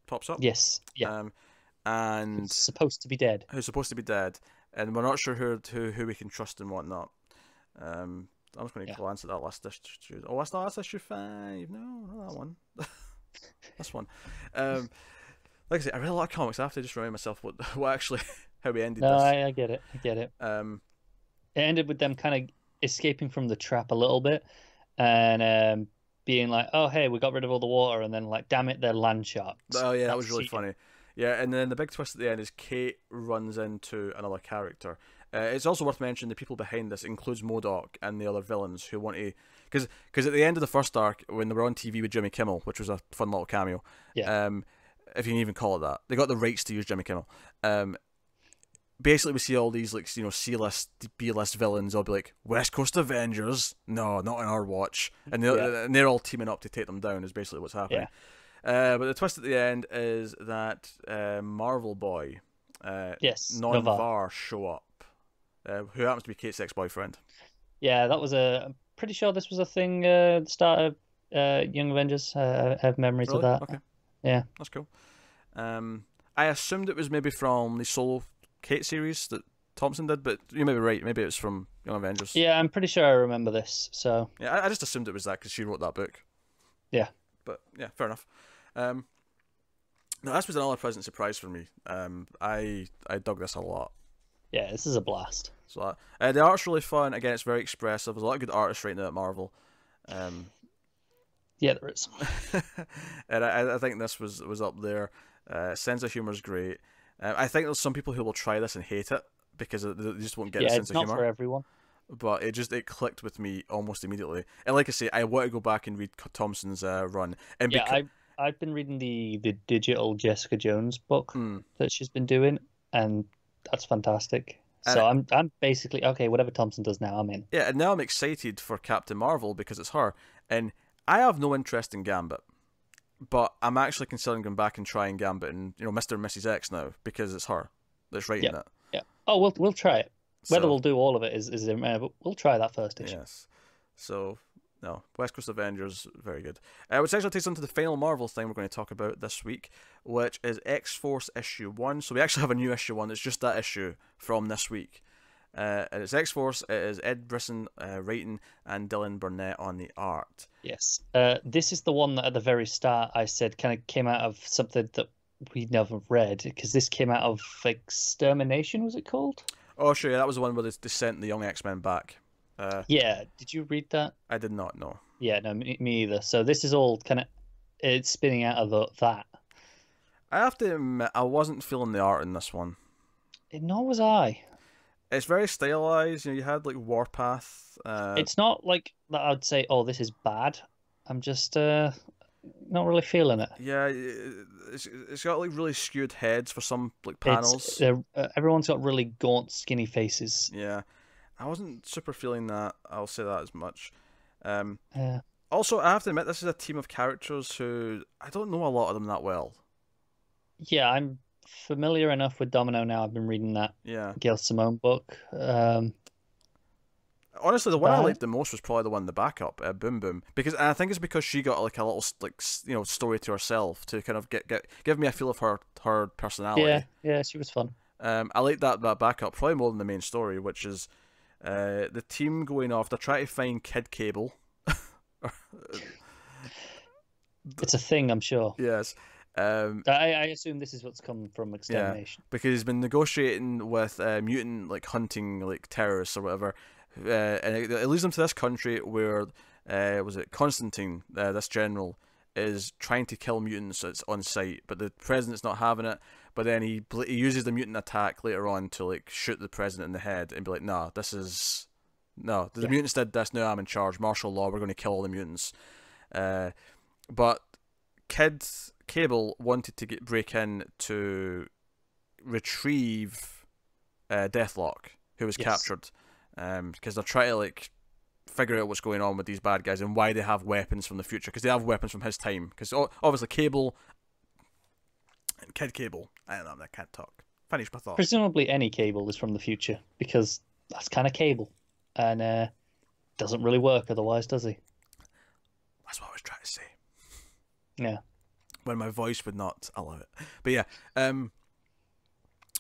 pops up. Yes. Yeah. And It's supposed to be dead. who's supposed to be dead, and we're not sure who we can trust and whatnot. I'm just going to glance at that last issue. Oh, that's issue 5. No, not that one. That's one. Like I say, I read a lot of comics. I have to just remind myself what actually how we ended No, this. I get it. I get it. It ended with them kind of escaping from the trap a little bit, and being like, "Oh, hey, we got rid of all the water," and then like, "Damn it, they're land sharks." Oh yeah, that was really funny. Yeah, and then the big twist at the end is Kate runs into another character. It's also worth mentioning the people behind this includes MODOK and the other villains who want to, because at the end of the first arc when they were on TV with Jimmy Kimmel, which was a fun little cameo. Yeah. If you can even call it that, they got the rights to use Jimmy Kimmel. Basically, we see all these like C-list, B-list villains. I'll be like West Coast Avengers. No, not on our watch, and they're all teaming up to take them down. Is basically what's happening. Yeah. But the twist at the end is that Marvel boy, Yes, Non-Var show up, who happens to be Kate's ex-boyfriend. Yeah, that was I'm pretty sure this was a thing at the start of Young Avengers. I have memories of that. Okay. Yeah. That's cool. I assumed it was maybe from the solo Kate series that Thompson did, but you may be right. Maybe it was from Young Avengers. Yeah, I'm pretty sure I remember this. So yeah, I just assumed it was that because she wrote that book. Yeah. But yeah, fair enough. No, this was another pleasant surprise for me. I dug this a lot. Yeah, this is a blast. So the art's really fun. Again, it's very expressive. There's a lot of good artists right now at Marvel. Yeah, there is. And I think this was up there. Sense of humor is great. I think there's some people who will try this and hate it because they just won't get the sense of humor. Yeah, it's not for everyone. But it clicked with me almost immediately. And like I say, I want to go back and read Thompson's run. And yeah, I've been reading the digital Jessica Jones book that she's been doing, and that's fantastic. So I'm basically okay. Whatever Thompson does now, I'm in. Yeah, and now I'm excited for Captain Marvel because it's her. And I have no interest in Gambit, but I'm actually considering going back and trying Gambit and Mr. and Mrs. X now because it's her that's writing it. Yeah. Oh, we'll try it. Whether we'll do all of it is but we'll try that first issue. Yes. So no, West Coast Avengers, very good. Which actually takes us on to the final Marvel thing we're going to talk about this week, which is X-Force issue 1. So we actually have a new issue 1. It's just that issue from this week. And it's X-Force. It is Ed Brisson writing and Dylan Burnett on the art. Yes. This is the one that at the very start I said kind of came out of something that we'd never read, because this came out of Extermination, was it called? Oh, sure. Yeah, that was the one where they sent the young X-Men back. Yeah. Did you read that? I did not know. Yeah, no, me either. So this is all kind of it's spinning out of that. I have to admit, I wasn't feeling the art in this one. Nor was I. It's very stylized. You had like Warpath. It's not like that. I'd say, oh, this is bad. I'm just not really feeling it. Yeah, it's got like really skewed heads for some like panels. Everyone's got really gaunt, skinny faces. Yeah, I wasn't super feeling that. I'll say that as much. Yeah. Also, I have to admit, this is a team of characters who I don't know a lot of them that well. Yeah, I'm familiar enough with Domino now. I've been reading that Gail Simone book. Honestly, the one I liked the most was probably the one in the backup, Boom Boom, because I think it's because she got like a little story to herself to kind of give me a feel of her personality. Yeah, she was fun. I like that backup probably more than the main story, which is the team going off. They're trying to find Kid Cable. It's a thing, I'm sure. Yes. I assume this is what's come from Extermination. Yeah, because he's been negotiating with mutant hunting terrorists or whatever, and it leads them to this country where was it Constantine, this general, is trying to kill mutants that's on site, but the president's not having it. But then he uses the mutant attack later on to like shoot the president in the head and be like, "Nah, the mutants did this. Now I'm in charge. Martial law. We're going to kill all the mutants." But Cabal wanted to break in to retrieve Deathlock, who was captured, because they're trying to like figure out what's going on with these bad guys and why they have weapons from the future, because they have weapons from his time. Because obviously Cabal and Kid Cabal, I don't know, I can't talk. Finish my thought. Presumably any Cabal is from the future, because that's kind of Cabal, and doesn't really work otherwise, does he? That's what I was trying to say. Yeah. When my voice would not allow it. But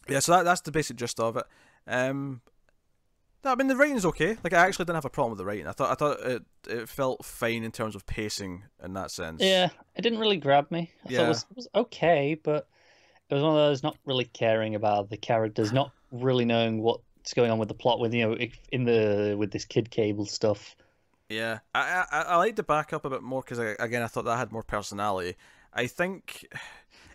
yeah, so that's the basic gist of it. No, I mean the writing's okay. Like, I actually didn't have a problem with the writing. I thought it felt fine in terms of pacing in that sense. Yeah, it didn't really grab me. I thought it was okay, but it was one of those not really caring about the characters, not really knowing what's going on with the plot, with with this Kid Cable stuff. Yeah, I like to back up a bit more because I thought that had more personality. I think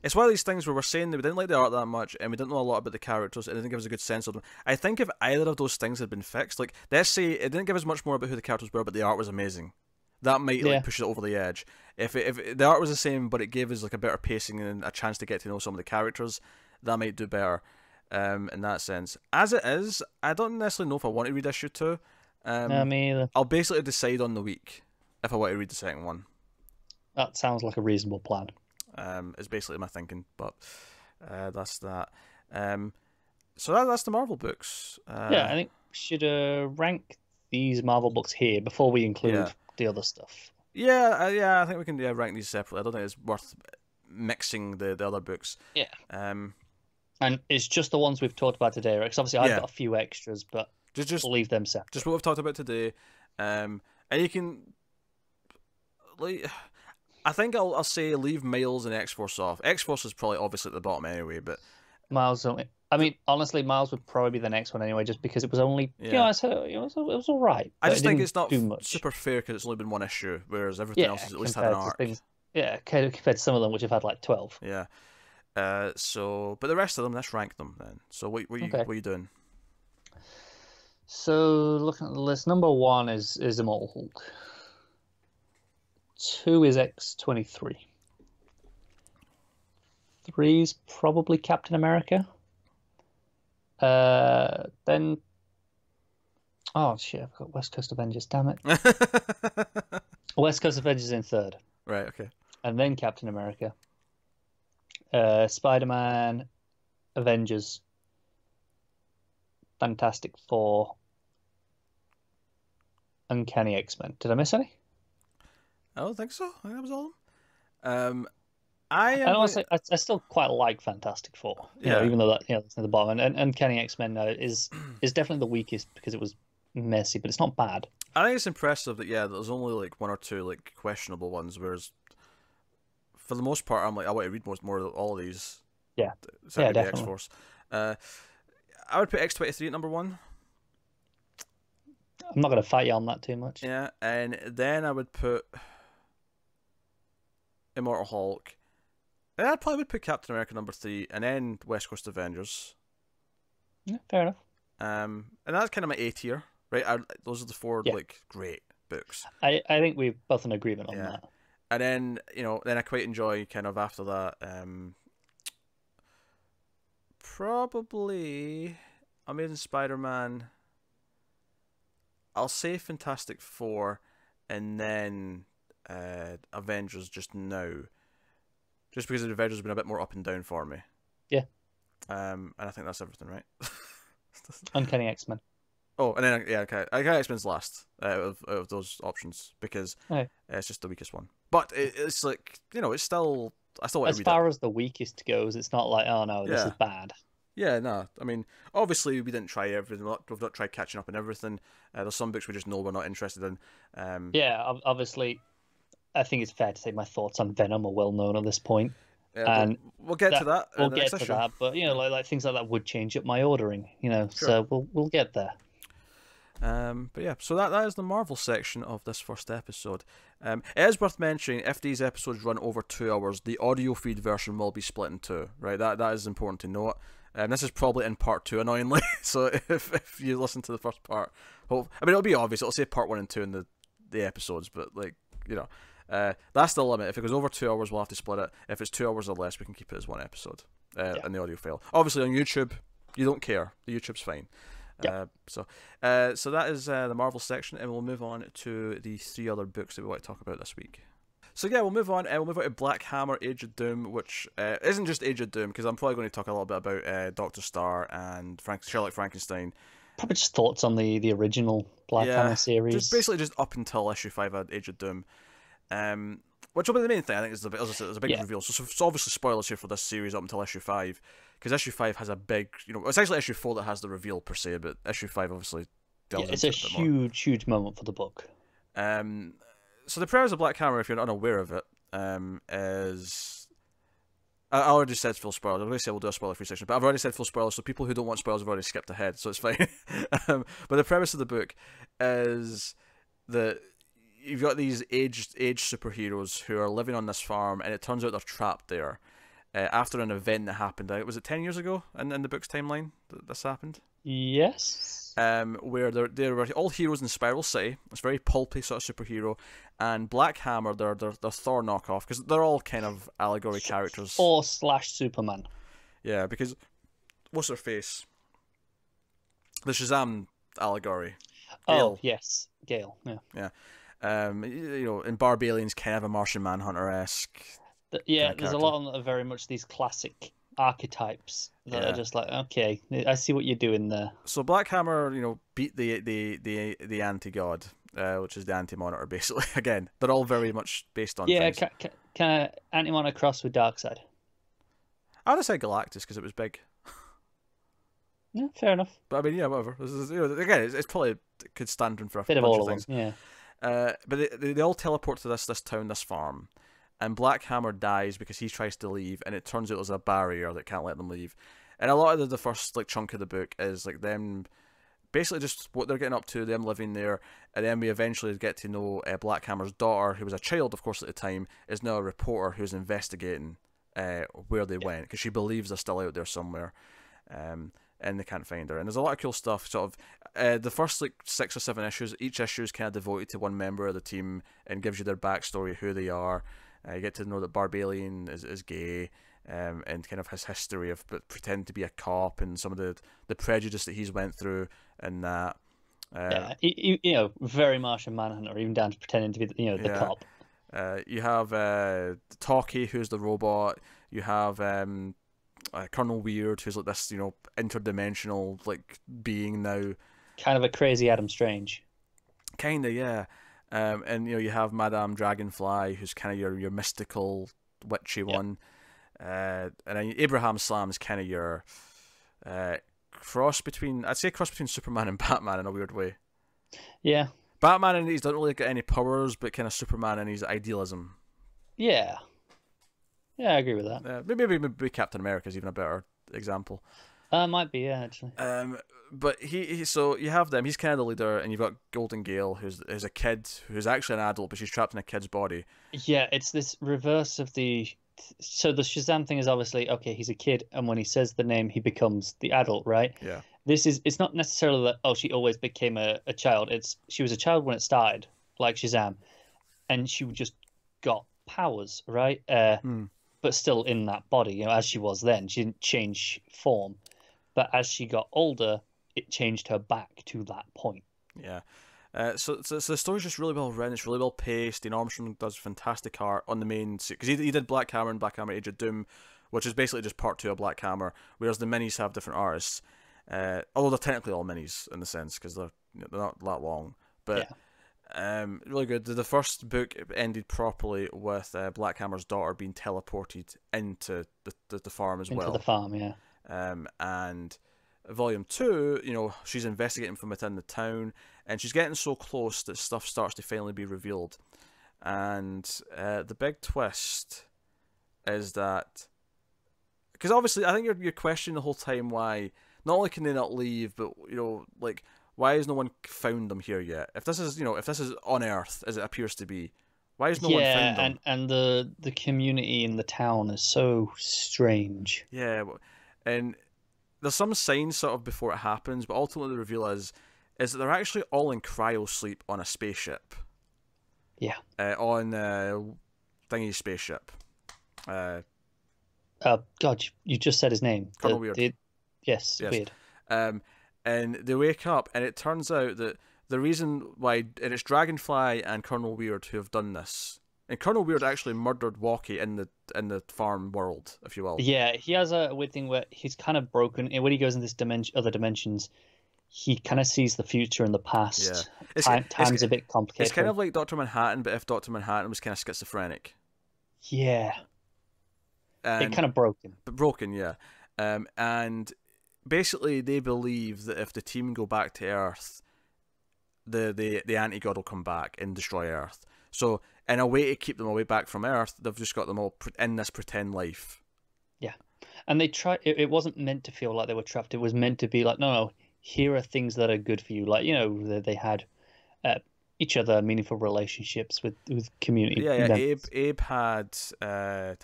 it's one of these things where we're saying that we didn't like the art that much and we didn't know a lot about the characters. It didn't give us a good sense of them. I think if either of those things had been fixed, like, let's say it didn't give us much more about who the characters were, but the art was amazing, that might like push it over the edge. If the art was the same, but it gave us like a better pacing and a chance to get to know some of the characters, that might do better. In that sense, as it is, I don't necessarily know if I want to read issue 2. No, me either. I'll basically decide on the week if I want to read the second one. That sounds like a reasonable plan. Is basically my thinking, but that's that. So that's the Marvel books. Yeah, I think we should rank these Marvel books here before we include the other stuff. Yeah, I think we can rank these separately. I don't think it's worth mixing the other books. Yeah. And it's just the ones we've talked about today, right? Because obviously I've got a few extras, but just we'll leave them separate. Just what we've talked about today. And you can, like, I think I'll say leave Miles and X-Force off. X-Force is probably obviously at the bottom anyway, but Miles only. I mean, honestly, Miles would probably be the next one anyway, just because it was only, it was all right. I just think it's not super fair because it's only been one issue, whereas everything else has at least had an arc. Compared to some of them, which have had like 12. Yeah. But the rest of them, let's rank them then. So what are you doing? So looking at the list, number 1 is Immortal Hulk. 2 is X-23. 3 is probably Captain America. Then, oh shit, I've got West Coast Avengers. Damn it. West Coast Avengers in 3rd. Right. Okay. And then Captain America. Spider-Man, Avengers, Fantastic Four, Uncanny X-Men. Did I miss any? I don't think so. I think that was all of them. I still quite like Fantastic Four. Even though that's at the bottom. And Uncanny X-Men is definitely the weakest because it was messy, but it's not bad. I think it's impressive that there's only like 1 or 2 like questionable ones, whereas for the most part, I'm like, I want to read more of all of these. Yeah, definitely. X-Force. I would put X-23 at number 1. I'm not going to fight you on that too much. Yeah, and then I would put Immortal Hulk. And I probably would put Captain America number 3, and then West Coast Avengers. Yeah, fair enough. And that's kind of my A tier, right? Those are the 4 like great books. I think we're both in agreement on that. And then then I quite enjoy kind of after that. Probably Amazing Spider-Man. I'll say Fantastic Four, and then Avengers just now. Just because the Avengers have been a bit more up and down for me. Yeah. And I think that's everything, right? Uncanny X-Men. Oh, and then okay. Uncanny X-Men's last out of those options because it's just the weakest one. But it's like it's still I still want to read it. As far as the weakest goes, it's not like this is bad. Yeah, no. I mean, obviously we didn't try everything. We've not tried catching up on everything. There's some books we just know we're not interested in. Obviously, I think it's fair to say my thoughts on Venom are well known at this point. And we'll get to that. We'll get to that, but like things like that would change up my ordering. Sure. So we'll get there. But yeah, so that is the Marvel section of this first episode. It is worth mentioning, if these episodes run over 2 hours, the audio feed version will be split in two, right? That is important to note. This is probably in part 2, annoyingly. So if you listen to the first part, I mean, it'll be obvious. It'll say part 1 and 2 in the episodes, but like, you know, that's the limit. If it goes over 2 hours, we'll have to split it. If it's 2 hours or less, we can keep it as one episode in the audio file. Obviously, on YouTube, you don't care. The YouTube's fine. So that is the Marvel section, and we'll move on to the 3 other books that we want to talk about this week. So yeah, we'll move on. We'll move on to Black Hammer, Age of Doom, which isn't just Age of Doom, because I'm probably going to talk a little bit about Dr. Star and Sherlock Frankenstein. Probably just thoughts on the original Black Hammer series. Just basically just up until issue 5 of Age of Doom. Which will be the main thing, I think, is there's a big reveal. So obviously spoilers here for this series up until issue 5, because issue 5 has a big, it's actually issue 4 that has the reveal per se, but issue 5 obviously delves it's into a it a bit more. huge moment for the book. So the premise of Black Hammer, if you're unaware of it, is... I already said full spoilers. I was going to say we'll do a spoiler-free section, but I've already said full spoilers, so people who don't want spoilers have already skipped ahead, so it's fine. But the premise of the book is that you've got these aged superheroes who are living on this farm, and it turns out they're trapped there after an event that happened. Was it 10 years ago in the book's timeline that this happened? Yes. Where they were all heroes in Spiral City. It's very pulpy sort of superhero, and Black Hammer, they're Thor knockoff, because they're all kind of allegory characters. Or / Superman. Yeah, because what's her face? The Shazam allegory. Gale. Oh yes, Gale. Yeah. Yeah. In Barbalian's kind of a Martian Manhunter-esque. Yeah, there's a lot of them that are very much these classic archetypes that are just like, okay, I see what you're doing there. So Black Hammer, beat the anti-god, which is the anti-monitor, basically. Again, they're all very much based on things. Kind of anti-monitor cross with Darkseid. I would have said Galactus because it was big. Yeah, fair enough. But I mean, yeah, whatever. Again, it's probably it could stand in for a bit bunch of of things. Them, yeah. But they all teleport to this town, this farm. And Black Hammer dies because he tries to leave, and it turns out there's a barrier that can't let them leave. And a lot of the first chunk of the book is them basically just what they're getting up to, them living there, and then we eventually get to know Black Hammer's daughter, who was a child, of course, at the time, is now a reporter who's investigating where they went, because she believes they're still out there somewhere, and they can't find her. And there's a lot of cool stuff. Sort of the first 6 or 7 issues, each issue is kind of devoted to one member of the team and gives you their backstory, who they are. You get to know that Barbalian is gay, and kind of his history of pretending to be a cop, and some of the prejudice that he's went through, and that. Very Martian Manhunter, even down to pretending to be the cop. You have Talkie, who's the robot. You have Colonel Weird, who's like this interdimensional being now. Kind of a crazy Adam Strange. Kinda, yeah. And you have Madame Dragonfly, who's kind of your mystical, witchy one, and then Abraham Slam is kind of your cross between Superman and Batman in a weird way. Yeah. Batman and he doesn't really get any powers, but kind of Superman and his idealism. Yeah. Yeah, I agree with that. Maybe Captain America is even a better example. Might be, yeah, actually. But so you have them. He's kind of the leader, and you've got Golden Gale, who's a kid who's actually an adult, but she's trapped in a kid's body. Yeah, it's this reverse of the. So the Shazam thing is obviously okay. He's a kid, and when he says the name, he becomes the adult, right? Yeah. It's not necessarily that she always became a child. She was a child when it started, like Shazam, and she just got powers, right? But still in that body, as she was then. She didn't change form. But as she got older, it changed her back to that point. Yeah. So the story's just really well written. It's really well paced. Dean Armstrong does fantastic art on the main... Because he did Black Hammer and Black Hammer Age of Doom, which is basically just part 2 of Black Hammer, whereas the minis have different artists. Although they're technically all minis in the sense, because they're not that long. But really good. The first book ended properly with Black Hammer's daughter being teleported into the farm as well. Into the farm, yeah. And volume 2, she's investigating from within the town, and she's getting so close that stuff starts to finally be revealed. And the big twist is that, because obviously I think you're questioning the whole time why not only can they not leave, but Why has no one found them here yet? If this is, if this is on Earth as it appears to be, why has no one found them? And the community in the town is so strange. Yeah, and there's some signs sort of before it happens, but ultimately the reveal is that they're actually all in cryo sleep on a spaceship. Yeah. On Thingy's spaceship. God, you just said his name. Colonel Weird. Yes, Weird. And they wake up, and it turns out that the reason why, and it's Dragonfly and Colonel Weird who have done this. And Colonel Weird actually murdered Walkie in the farm world, if you will. Yeah, he has a weird thing where he's kind of broken. And when he goes in this other dimensions, he kind of sees the future and the past. Yeah. Time's a bit complicated. It's kind of like Dr. Manhattan, but if Dr. Manhattan was kind of schizophrenic. Yeah. It kind of broken. But broken, yeah. And basically they believe that if the team go back to Earth, the anti-god will come back and destroy Earth. So in a way to keep them away back from Earth, they've just got them all in this pretend life. Yeah. And they try. It wasn't meant to feel like they were trapped. It was meant to be like, no, here are things that are good for you. Like, they had each other meaningful relationships with community. Yeah, yeah. Abe had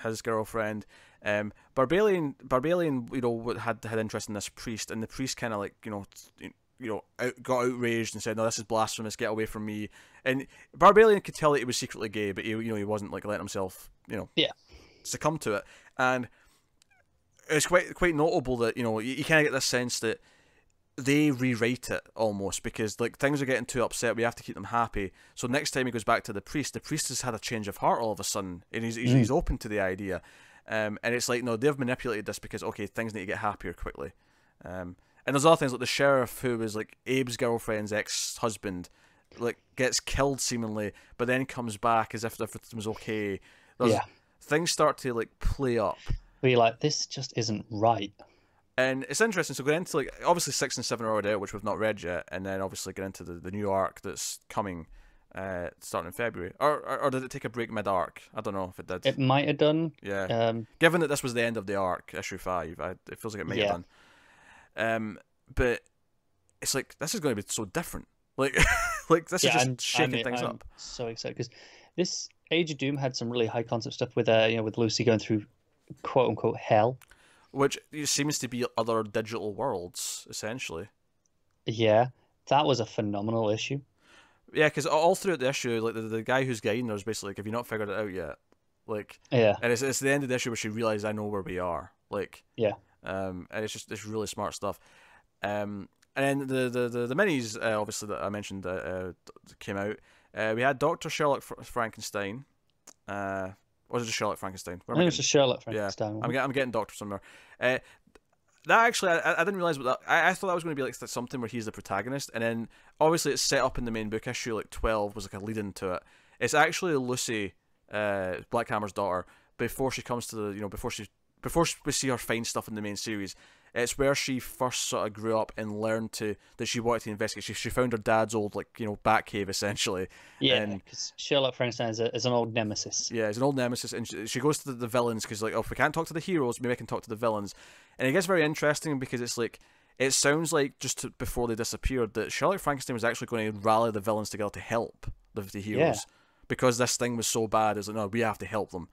his girlfriend. Barbalian, had interest in this priest, and the priest kind of like, got outraged and said, "No, this is blasphemous. Get away from me." And Barbalian could tell that he was secretly gay, but he wasn't like letting himself, succumb to it. And it's quite notable that you kind of get this sense that they rewrite it almost, because like things are getting too upset. We have to keep them happy. So next time he goes back to the priest has had a change of heart all of a sudden, and he's open to the idea. And it's like, no, they've manipulated this because, okay, things need to get happier quickly. And there's other things like the sheriff, who was like Abe's girlfriend's ex-husband, like gets killed seemingly, but then comes back as if everything was okay. Things start to like play up. But you're like, this just isn't right. And it's interesting. So going into like, obviously 6 and 7 are already out, which we've not read yet, and then obviously get into the new arc that's coming, starting in February. Or did it take a break mid-arc? I don't know if it did. It might have done. Yeah. Given that this was the end of the arc, issue 5, it feels like it might have done. But it's like, this is going to be so different. Like, this is just shaking things up. So excited because this Age of Doom had some really high concept stuff with with Lucy going through quote unquote hell, which seems to be other digital worlds essentially. Yeah, that was a phenomenal issue. Yeah, because all throughout the issue, like the guy who's guiding her is basically like, have you not figured it out yet? Like, yeah, and it's the end of the issue where she realized, I know where we are. Like, yeah, and it's really smart stuff. And then the minis, obviously, that I mentioned came out. We had Dr. Sherlock Frankenstein. Was it just Sherlock Frankenstein? I think it was just Sherlock Frankenstein. Yeah, I'm getting Doctor somewhere. That actually, I didn't realize what that. I thought that was going to be like something where he's the protagonist, and then obviously it's set up in the main book. Issue like 12 was like a lead into it. It's actually Lucy, Black Hammer's daughter, before she comes to the before we see her find stuff in the main series. It's where she first sort of grew up and learned that she wanted to investigate. She found her dad's old bat cave essentially. Yeah, because Sherlock Frankenstein is an old nemesis. Yeah, it's an old nemesis, and she goes to the villains because like, oh, if we can't talk to the heroes, maybe I can talk to the villains. And it gets very interesting because it's like, it sounds like before they disappeared that Sherlock Frankenstein was actually going to rally the villains together to help the heroes because this thing was so bad. It's like, no, we have to help them,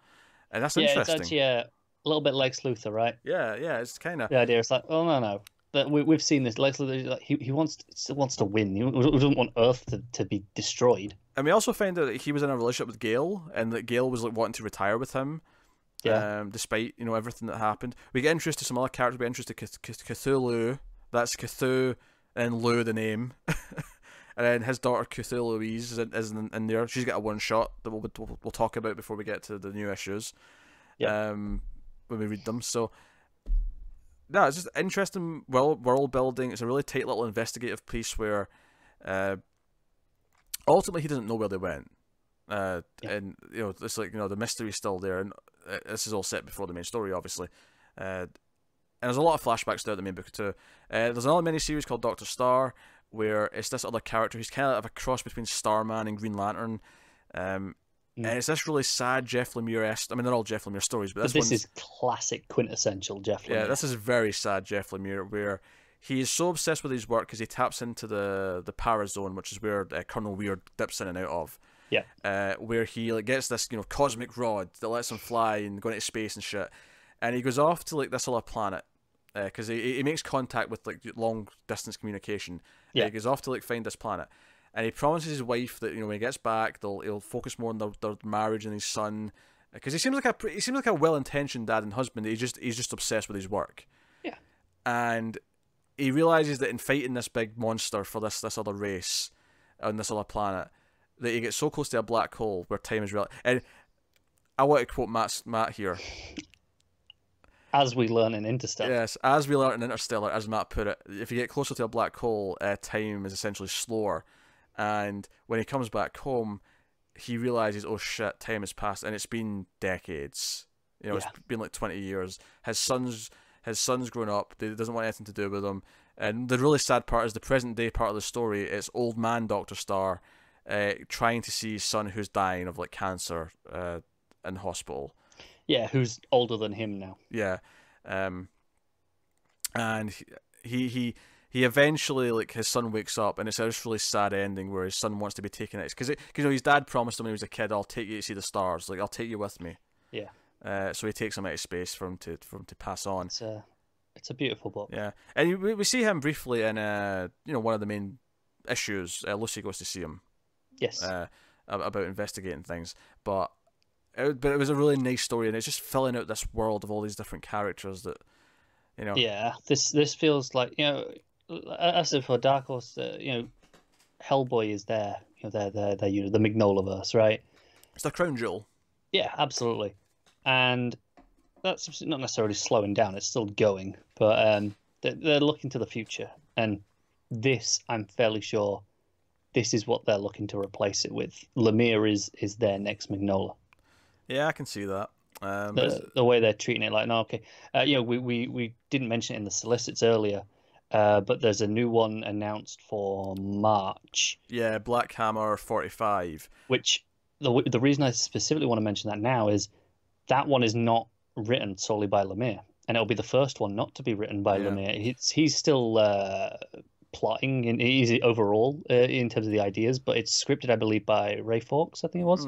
and that's interesting. It's actually a little bit Lex Luthor, right? Yeah, it's kind of the idea. It's like, oh no, we've seen this. Lex Luthor, he still wants to win. He doesn't want Earth to be destroyed. And we also found out that he was in a relationship with Gale, and that Gale was like wanting to retire with him. Yeah. Despite everything that happened, we get introduced to some other characters. We get introduced to Cthulhu. That's Cthulhu, and Lou the name, and then his daughter Cthulhu Louise is in there. She's got a one shot that we'll talk about before we get to the new issues. Yeah. When we read them, so it's just interesting world building. It's a really tight little investigative piece where ultimately he doesn't know where they went, and it's like the mystery's still there, and this is all set before the main story, obviously, and there's a lot of flashbacks throughout the main book too. There's another mini-series called Dr. Star, where it's this other character who's kind of a cross between Starman and Green Lantern. And it's this really sad Jeff Lemire-esque. I mean, they're all Jeff Lemire stories, but this is classic, quintessential Jeff Lemire. Yeah, this is very sad Jeff Lemire, where he is so obsessed with his work because he taps into the para zone, which is where Colonel Weird dips in and out of. Yeah. Where he like gets this cosmic rod that lets him fly and go into space and shit, and he goes off to like this other planet because he makes contact with like long distance communication. Yeah. He goes off to like find this planet, and he promises his wife that when he gets back, he'll focus more on their marriage and his son, because he seems like a well-intentioned dad and husband. He's just obsessed with his work. Yeah. And he realizes that in fighting this big monster for this other race on this other planet, that he gets so close to a black hole where time is real. And I want to quote Matt here. As we learn in Interstellar. Yes, as we learn in Interstellar, as Matt put it, if you get closer to a black hole, time is essentially slower. And when he comes back home, he realizes, oh shit, time has passed, and it's been decades. It's been like 20 years. His son's grown up. He doesn't want anything to do with him. And the really sad part is the present day part of the story. It's old man Dr. Starr trying to see his son who's dying of like cancer in hospital. Yeah, who's older than him now. Yeah, and he eventually, like, his son wakes up, and it's a really sad ending where his son wants to be taken out because his dad promised him when he was a kid, "I'll take you to see the stars. Like, I'll take you with me." Yeah. So he takes him out of space for him to pass on. It's a beautiful book. Yeah, and we see him briefly in one of the main issues. Lucy goes to see him. Yes. About investigating things, but it was a really nice story, and it's just filling out this world of all these different characters that, Yeah, this feels like, as I said for Dark Horse, Hellboy is there. They're the Magnolaverse, right? It's the crown jewel. Yeah, absolutely, and that's not necessarily slowing down. It's still going, but they're looking to the future, and this, I'm fairly sure, this is what they're looking to replace it with. Lemire is their next Magnola. Yeah, I can see that. The way they're treating it, like, no, okay. We didn't mention it in the solicits earlier, but there's a new one announced for March. Yeah, Black Hammer 45. Which, the reason I specifically want to mention that now is that one is not written solely by Lemire, and it'll be the first one not to be written by Lemire. He's still plotting in easy overall in terms of the ideas, but it's scripted, I believe, by Ray Fawkes, I think it was.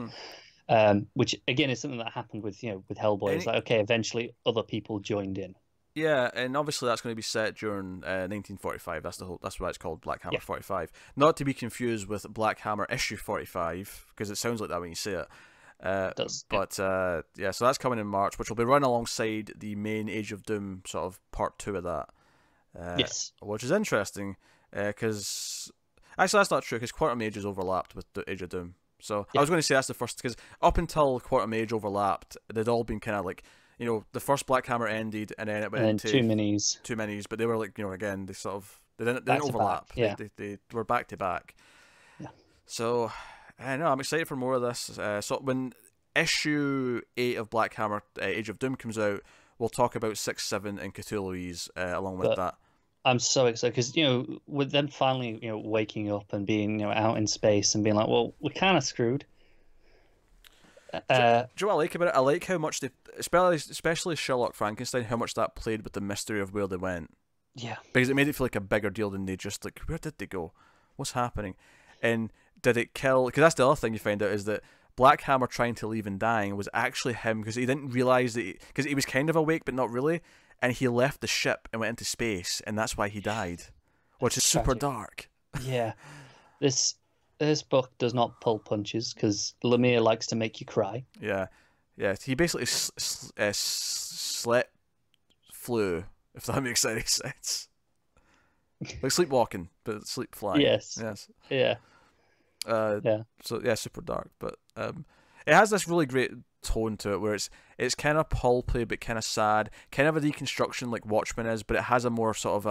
Which again is something that happened with Hellboy. It's like, okay, eventually other people joined in. Yeah, and obviously that's going to be set during 1945. That's why it's called Black Hammer 45. Not to be confused with Black Hammer issue 45, because it sounds like that when you say it. It does. But so that's coming in March, which will be run alongside the main Age of Doom sort of part 2 of that. Yes. Which is interesting, because actually that's not true, because Quantum Age is overlapped with the Age of Doom. So I was going to say that's the first, because up until Quantum Age overlapped, they'd all been kind of like, the first Black Hammer ended, and then it went into two minis, but they were like, again, they didn't overlap. Yeah. They were back to back. Yeah. So I know I'm excited for more of this. So when issue 8 of Black Hammer Age of Doom comes out, we'll talk about 6, 7, and Cthulhu's along with that. I'm so excited because with them finally waking up and being out in space and being like, well, we're kind of screwed. Do you know what I like about it? I like how much they, especially Sherlock Frankenstein, how much that played with the mystery of where they went. Yeah, because it made it feel like a bigger deal than they just like, where did they go? What's happening? And did it kill? Because that's the other thing you find out is that Black Hammer trying to leave and dying was actually him, because he didn't realize that, because he was kind of awake but not really. And he left the ship and went into space, and that's why he died, which is super dark. Yeah, this book does not pull punches because Lemire likes to make you cry. Yeah. He basically slept flew, if that makes any sense. Like sleepwalking, but sleep flying. Yes. Yeah. So yeah, super dark, but it has this really great tone to it where it's kind of pulpy but kind of sad, kind of a deconstruction like Watchmen is, but it has a more sort of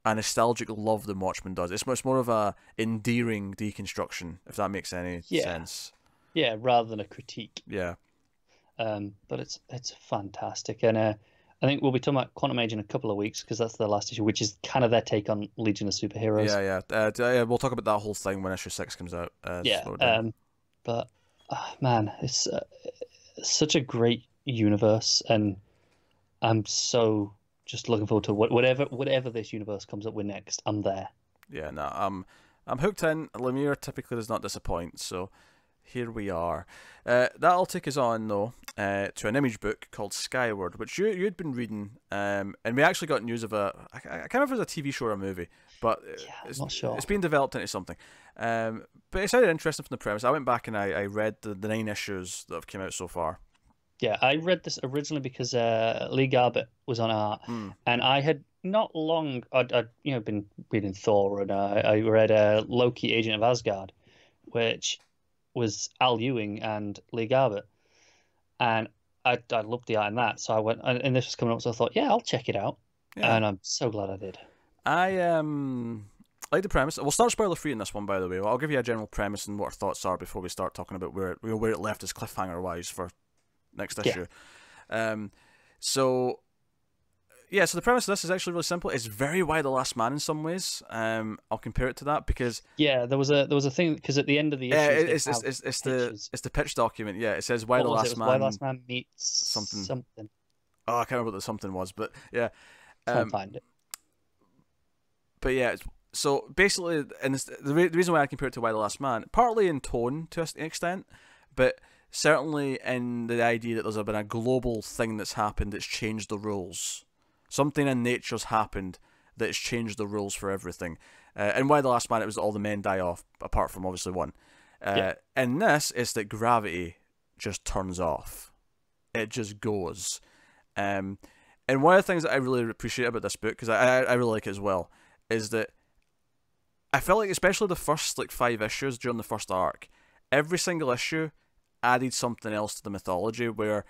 a nostalgic love than Watchmen does. It's much more of a endearing deconstruction, if that makes any sense. Yeah, rather than a critique. Yeah. But it's fantastic, and I think we'll be talking about Quantum Age in a couple of weeks because that's the last issue, which is kind of their take on Legion of Superheroes. Yeah. We'll talk about that whole thing when issue 6 comes out. But man, it's such a great universe, and I'm so just looking forward to whatever this universe comes up with next. I'm there. Yeah, no, I'm hooked in. Lemire typically does not disappoint, so here we are. That'll take us on, though, to an image book called Skyward, which you'd been reading, and we actually got news of I can't remember if it was a TV show or a movie, but I'm not sure. It's being developed into something. But it sounded interesting from the premise. I went back and I read the 9 issues that have come out so far. Yeah, I read this originally because Lee Garbett was on art, and I had not long I'd been reading Thor, and I read Loki, Agent of Asgard, which was Al Ewing and Lee Garbett, and I loved the art in that. So I went, and this was coming up, so I thought, yeah, I'll check it out, and I'm so glad I did. I like the premise. We'll start spoiler free in this one, by the way. I'll give you a general premise and what our thoughts are before we start talking about where it left us cliffhanger wise for next issue. So the premise of this is actually really simple. It's very Why the Last Man in some ways. I'll compare it to that because there was a thing, because at the end of the issue, it's the pitch document. Yeah, it says Why the Last Man. Why the Last Man meets something. Oh, I can't remember what the something was, but yeah, can't find it. But yeah, so basically, and the reason why I compare it to Why the Last Man, partly in tone to an extent, but certainly in the idea that there's been a global thing that's happened that's changed the rules. Something in nature's happened that's changed the rules for everything. And Why the Last Man, it was that all the men die off, apart from obviously one. In this, it's that gravity just turns off. It just goes. And one of the things that I really appreciate about this book, because I really like it as well, is that I felt like, especially the first 5 issues during the first arc, every single issue added something else to the mythology, where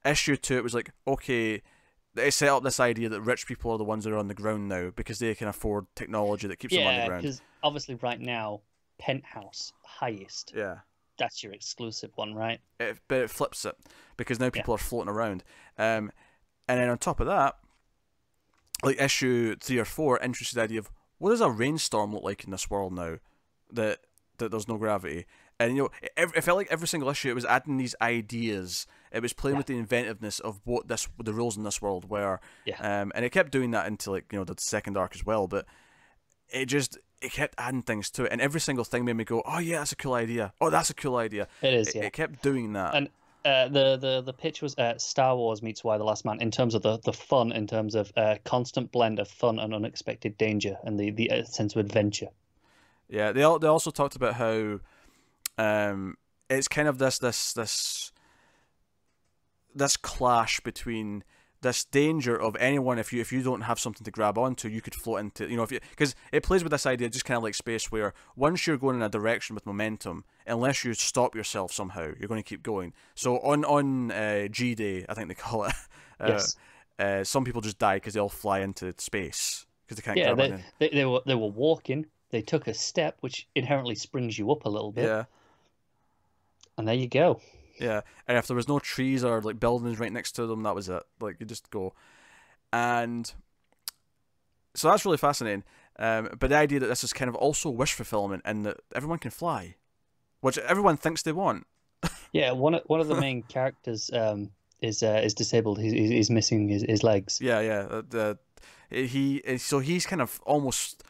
issue 2 it was like, okay, they set up this idea that rich people are the ones that are on the ground now because they can afford technology that keeps them on the ground. Yeah, because obviously right now, Penthouse, highest. Yeah. That's your exclusive one, right? But it flips it, because now people are floating around. And then on top of that, like issue 3 or 4 introduces the idea of, what does a rainstorm look like in this world now that there's no gravity? And it felt like every single issue it was adding these ideas. It was playing with the inventiveness of what the rules in this world were. And it kept doing that into the second arc as well. But it kept adding things to it, and every single thing made me go, oh yeah, that's a cool idea. Oh, that's a cool idea. It is. It kept doing that. And the pitch was Star Wars meets Why the Last Man, in terms of the fun, in terms of constant blend of fun and unexpected danger, and the sense of adventure. Yeah, they also talked about how it's kind of this clash between this danger of anyone, if you don't have something to grab onto, you could float into, because it plays with this idea just kind of like space, where once you're going in a direction with momentum, unless you stop yourself somehow, you're going to keep going. So on G-Day, I think they call it, some people just die because they all fly into space because they can't grab on. They were walking, they took a step, which inherently springs you up a little bit. Yeah. And there you go. Yeah, and if there was no trees or buildings right next to them, that was it. You just go. And so that's really fascinating. But the idea that this is kind of also wish fulfillment, and that everyone can fly, which everyone thinks they want. Yeah, one of the main characters is disabled. He's missing his legs. Yeah. He's kind of almost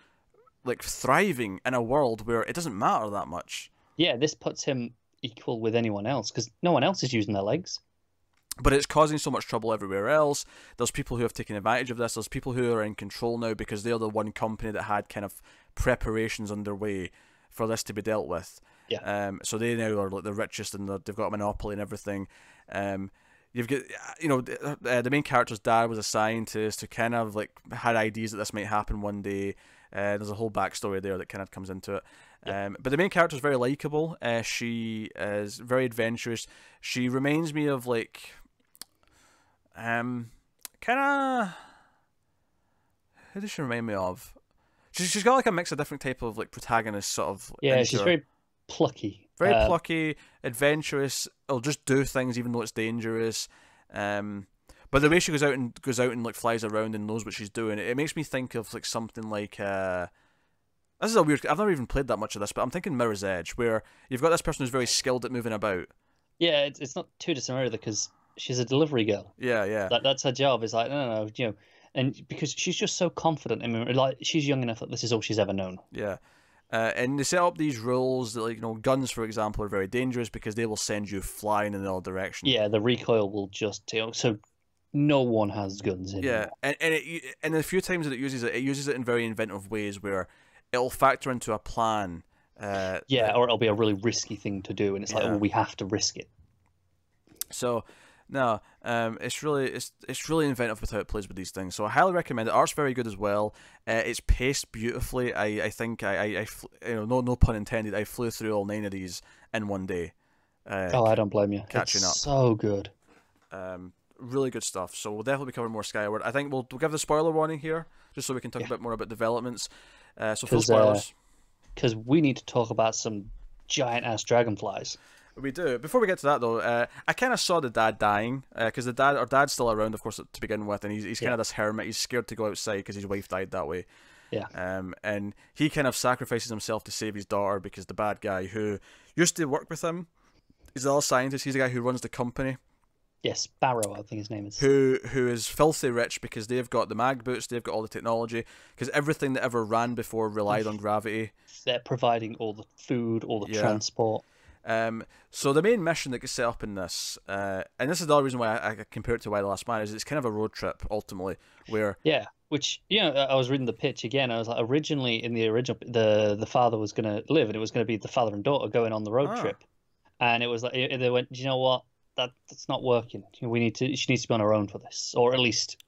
thriving in a world where it doesn't matter that much. Yeah, this puts him equal with anyone else, because no one else is using their legs. But it's causing so much trouble everywhere else. There's people who have taken advantage of this. There's people who are in control now because they're the one company that had kind of preparations underway for this to be dealt with. Yeah. So they now are the richest, and they've got a monopoly and everything. You've got, the main character's dad was a scientist who kind of had ideas that this might happen one day. There's a whole backstory there that kind of comes into it. But the main character is very likable. She is very adventurous. She reminds me of kind of, who does she remind me of? She's got a mix of different type of protagonist sort of. Yeah, she's very plucky. Very plucky, adventurous. Will just do things even though it's dangerous. But the way she goes out and flies around and knows what she's doing, it makes me think of something like. This is a weird. I've never even played that much of this, but I'm thinking Mirror's Edge, where you've got this person who's very skilled at moving about. Yeah, it's not too dissimilar, because she's a delivery girl. Yeah. That's her job. It's no. and because she's just so confident. I mean, like she's young enough that this is all she's ever known. Yeah. And they set up these rules that, like, guns, for example, are very dangerous because they will send you flying in the other direction. Yeah, the recoil will just, so no one has guns anymore. Yeah, and a few times that it uses it in very inventive ways where it'll factor into a plan. Or it'll be a really risky thing to do, and it's like, oh, we have to risk it. So, no, it's really inventive with how it plays with these things. So I highly recommend it. Art's very good as well. It's paced beautifully. I think no pun intended. I flew through all 9 of these in one day. I don't blame you. Catching up. So good. Really good stuff. So we'll definitely be covering more Skyward. I think we'll give the spoiler warning here, just so we can talk a bit more about developments. So full spoilers. Because we need to talk about some giant ass dragonflies. We do. Before we get to that, though, I kind of saw the dad dying, because our dad's still around, of course, to begin with, and he's kind of this hermit. He's scared to go outside because his wife died that way. Yeah. And he kind of sacrifices himself to save his daughter because the bad guy who used to work with him, he's a little scientist. He's the guy who runs the company. Yes, Barrow, I think his name is. Who is filthy rich because they've got the mag boots, they've got all the technology, because everything that ever ran before relied on gravity. They're providing all the food, all the transport. So the main mission that gets set up in this, and this is the other reason why I compare it to Why the Last Man, is it's kind of a road trip ultimately, where which I was reading the pitch again. I was like, originally in the original, the father was going to live, and it was going to be the father and daughter going on the road trip, and it was like they went, do you know what? That's not working. She needs to be on her own for this, or at least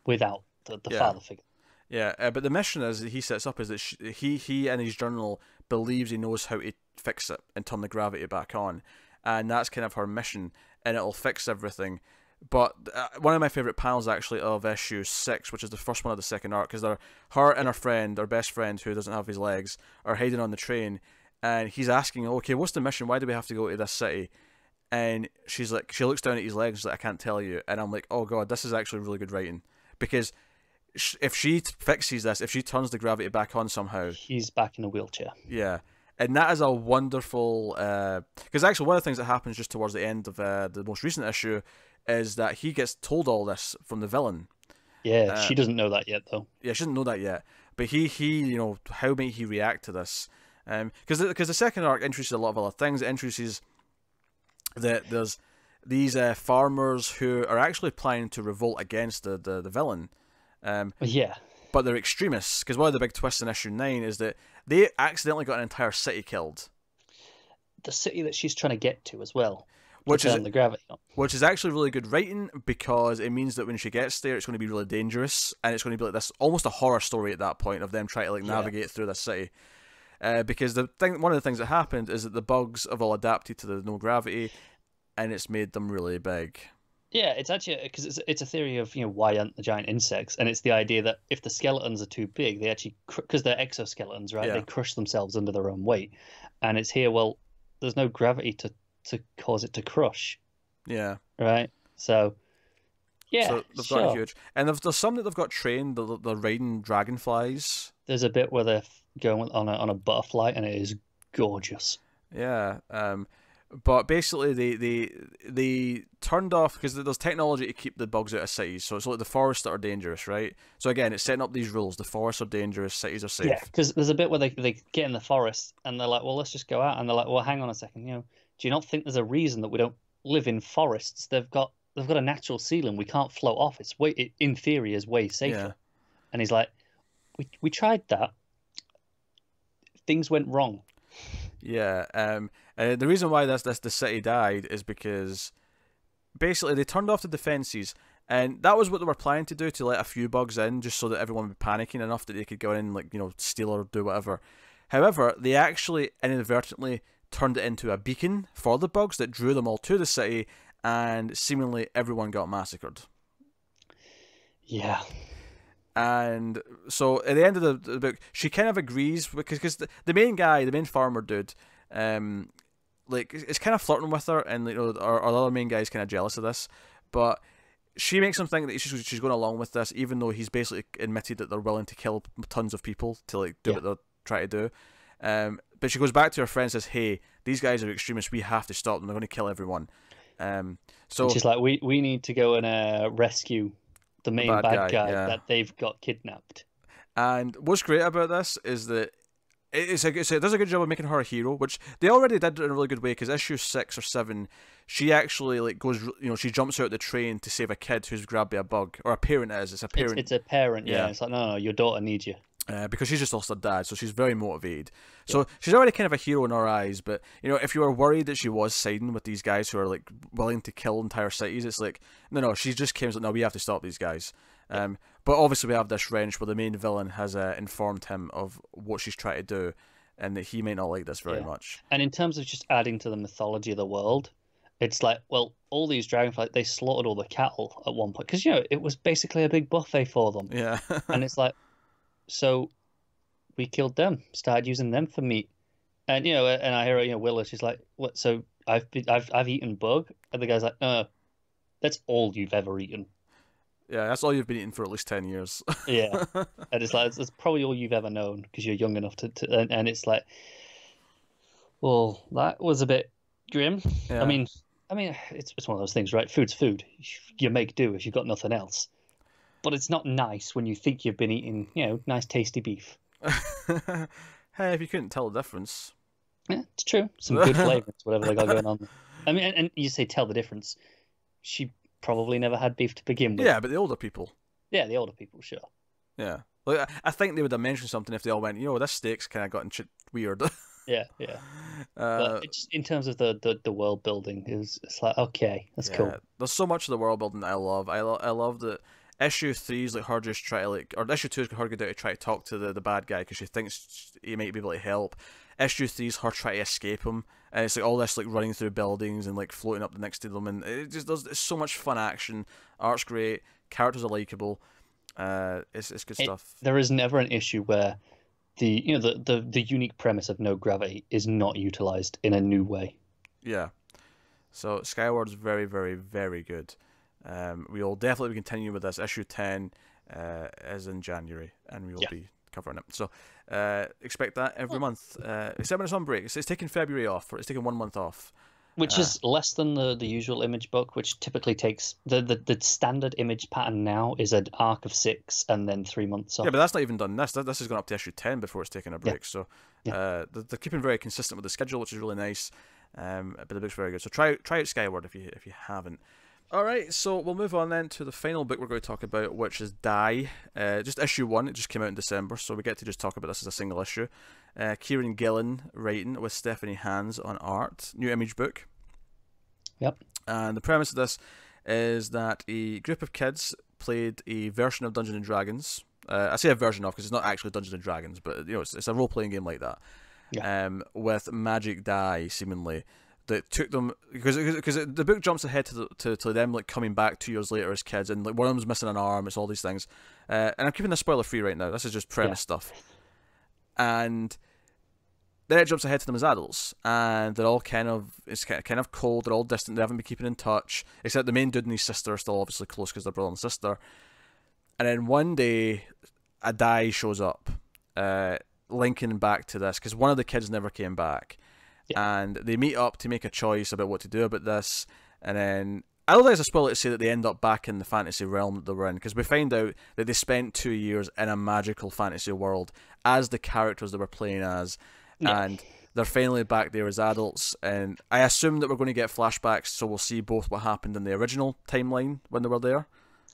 without the father figure. Yeah, but the mission is that he sets up is that he in his journal believes he knows how to fix it and turn the gravity back on, and that's kind of her mission, and it'll fix everything. But one of my favourite panels actually of issue 6, which is the first one of the second arc, is her and her friend, her best friend who doesn't have his legs, are hiding on the train, and he's asking, okay, what's the mission? Why do we have to go to this city? And she's like, she looks down at his legs, she's like, I can't tell you. And I'm like, oh god, this is actually really good writing, because if she fixes this, if she turns the gravity back on somehow, he's back in a wheelchair. Yeah, and that is a wonderful. Because actually, one of the things that happens just towards the end of the most recent issue is that he gets told all this from the villain. Yeah, she doesn't know that yet, though. Yeah, she doesn't know that yet. But he how may he react to this? Because the second arc introduces a lot of other things. It introduces that there's these farmers who are actually planning to revolt against the villain. But they're extremists, because one of the big twists in issue 9 is that they accidentally got an entire city killed. The city that she's trying to get to as well. Which is the gravity on. Which is actually really good writing, because it means that when she gets there, it's going to be really dangerous, and it's going to be like this almost a horror story at that point of them trying to navigate through this city. Because one of the things that happened is that the bugs have all adapted to the no gravity, and it's made them really big. Yeah, it's actually because it's a theory of why aren't the giant insects, and it's the idea that if the skeletons are too big, they actually because they're exoskeletons, right? Yeah. They crush themselves under their own weight, and it's here. Well, there's no gravity to cause it to crush. Yeah. Right. So. Yeah. So they've got a huge, and there's some that they've got trained. They're riding dragonflies. There's a bit where they're going on a butterfly, and it is gorgeous. Yeah. But basically, they turned off because there's technology to keep the bugs out of cities. So it's like the forests that are dangerous, right? So again, it's setting up these rules. The forests are dangerous, cities are safe. Yeah, because there's a bit where they get in the forest and they're like, well, let's just go out. And they're like, well, hang on a second. Do you not think there's a reason that we don't live in forests? They've got a natural ceiling. We can't float off. It in theory is way safer. Yeah. And he's like, we tried that. Things went wrong. Yeah. The reason why the city died is because basically they turned off the defences, and that was what they were planning to do, to let a few bugs in just so that everyone would be panicking enough that they could go in and steal or do whatever. However, they actually inadvertently turned it into a beacon for the bugs that drew them all to the city, and seemingly everyone got massacred. Yeah. And so at the end of the book, she kind of agrees, because the main farmer dude, is kind of flirting with her, and our other main guy is kind of jealous of this, but she makes him think that she's going along with this, even though he's basically admitted that they're willing to kill tons of people to do what they're trying to do. But she goes back to her friend and says, "Hey, these guys are extremists. We have to stop them. They're going to kill everyone." So she's like, "We need to go and rescue the main bad guy that they've got kidnapped. And what's great about this is that it does a good job of making her a hero, which they already did in a really good way, because issue 6 or 7, she actually like goes, she jumps out the train to save a kid who's grabbed by a bug, or a parent is. It's a parent. It's a parent, yeah. It's like, no, your daughter needs you. Because she's just lost her dad, so she's very motivated. Yeah. So she's already kind of a hero in our eyes, but, if you were worried that she was siding with these guys who are, like, willing to kill entire cities, it's like, no, she just came like, no, we have to stop these guys. Yeah. But obviously we have this wrench where the main villain has informed him of what she's trying to do, and that he may not like this very much. And in terms of just adding to the mythology of the world, it's like, well, all these dragonflies, they slaughtered all the cattle at one point, because, it was basically a big buffet for them. Yeah. And it's like, so we killed them, started using them for meat, and and I hear Willis is like, what? So I've eaten bug, and the guy's like, that's all you've ever eaten. Yeah, that's all you've been eating for at least 10 years. Yeah, and it's like it's probably all you've ever known because you're young enough to and it's like, well, that was a bit grim. Yeah. I mean, it's one of those things, right? Food's food. You make do if you've got nothing else. But it's not nice when you think you've been eating, nice tasty beef. Hey, if you couldn't tell the difference. Yeah, it's true. Some good flavors, whatever they got going on. I mean, and you say tell the difference. She probably never had beef to begin with. Yeah, but the older people. Yeah, the older people, sure. Yeah. Like, I think they would have mentioned something if they all went, this steak's kind of gotten weird. Yeah. But it's, in terms of the world building, it's like, okay, that's cool. There's so much of the world building that I love. I love that issue 3 is like her just try to or issue 2 is her go down to try to talk to the bad guy because she thinks he might be able to help. Issue 3 is her trying to escape him, and it's like all this like running through buildings and like floating up next to them, and it's so much fun action. Art's great, characters are likable. It's good stuff. There is never an issue where the unique premise of no gravity is not utilized in a new way. Yeah. So Skyward is very, very, very good. We will definitely continue with this. Issue 10 is in January, and we will be covering it. So expect that every month. Except when it's on break. It's taking February off, or it's taking 1 month off. Which is less than the usual Image book, which typically takes... The standard Image pattern now is an arc of 6 and then 3 months off. Yeah, but that's not even done this. This has gone up to issue 10 before it's taking a break. Yeah. So they're keeping very consistent with the schedule, which is really nice. But the book's very good. So try out Skyward if you haven't. Alright, so we'll move on then to the final book we're going to talk about, which is Die. Just issue 1, it just came out in December, so we get to just talk about this as a single issue. Kieran Gillen writing with Stephanie Hans on art. New Image book. Yep. And the premise of this is that a group of kids played a version of Dungeons and Dragons. I say a version of because it's not actually Dungeons and Dragons, but it's a role-playing game like that. Yeah. With magic die, seemingly. That took them because the book jumps ahead to them like coming back 2 years later as kids, and like one of them's missing an arm. It's all these things, and I'm keeping this spoiler free right now. This is just premise stuff, and then it jumps ahead to them as adults, and they're all kind of cold. They're all distant. They haven't been keeping in touch, except the main dude and his sister are still obviously close because they're brother and sister. And then one day, a die shows up, linking back to this because one of the kids never came back. Yeah. And they meet up to make a choice about what to do about this, and then I don't think it's a spoiler to say that they end up back in the fantasy realm that they were in, because we find out that they spent 2 years in a magical fantasy world as the characters they were playing as, and they're finally back there as adults, and I assume that we're going to get flashbacks, so we'll see both what happened in the original timeline when they were there.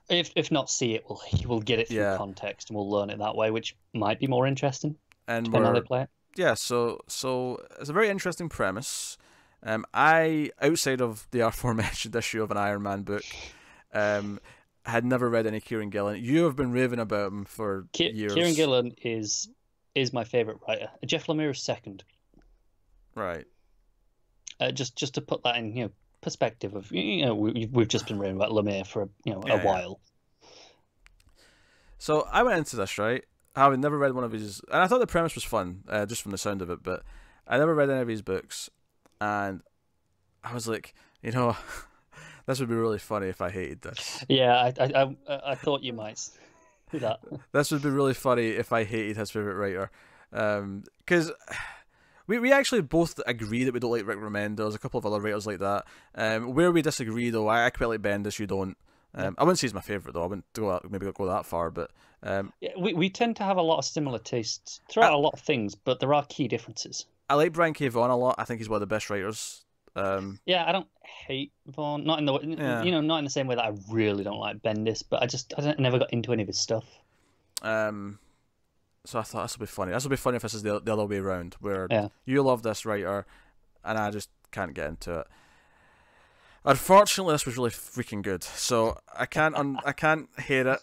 If not see it, we'll get it through context, and we'll learn it that way, which might be more interesting, depending on how they play it. Yeah, so it's a very interesting premise. I, outside of the aforementioned issue of an Iron Man book, had never read any Kieran Gillen. You have been raving about him for years. Kieran Gillen is my favourite writer. Jeff Lemire is second. Right. Just to put that in perspective of we've just been raving about Lemire for a while. So I went into this right. Having never read one of his, and I thought the premise was fun, just from the sound of it, but I never read any of his books, and I was like, this would be really funny if I hated this. Yeah, I thought you might do that. This would be really funny if I hated his favourite writer, because we actually both agree that we don't like Rick Remender. There's a couple of other writers like that. Where we disagree, though, I quite like Bendis, you don't. I wouldn't say he's my favourite though. I wouldn't go that far, but yeah, we tend to have a lot of similar tastes throughout a lot of things, but there are key differences. I like Brian K. Vaughan a lot. I think he's one of the best writers. Yeah, I don't hate Vaughan, not in the not in the same way that I really don't like Bendis, but I never got into any of his stuff. So I thought this will be funny. This will be funny if this is the other way around, where Yeah. you love this writer, and I just can't get into it. Unfortunately, this was really freaking good, so I can't hate it.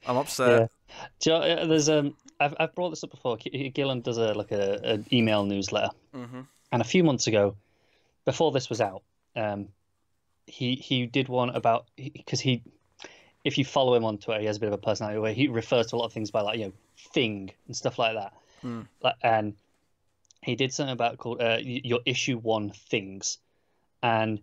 I'm upset. Yeah. There's I've brought this up before. Gillen does an email newsletter, and a few months ago, before this was out, he did one about, because if you follow him on Twitter, he has a bit of a personality where he refers to a lot of things by thing and stuff like that. And he did something about called your issue 1 things, and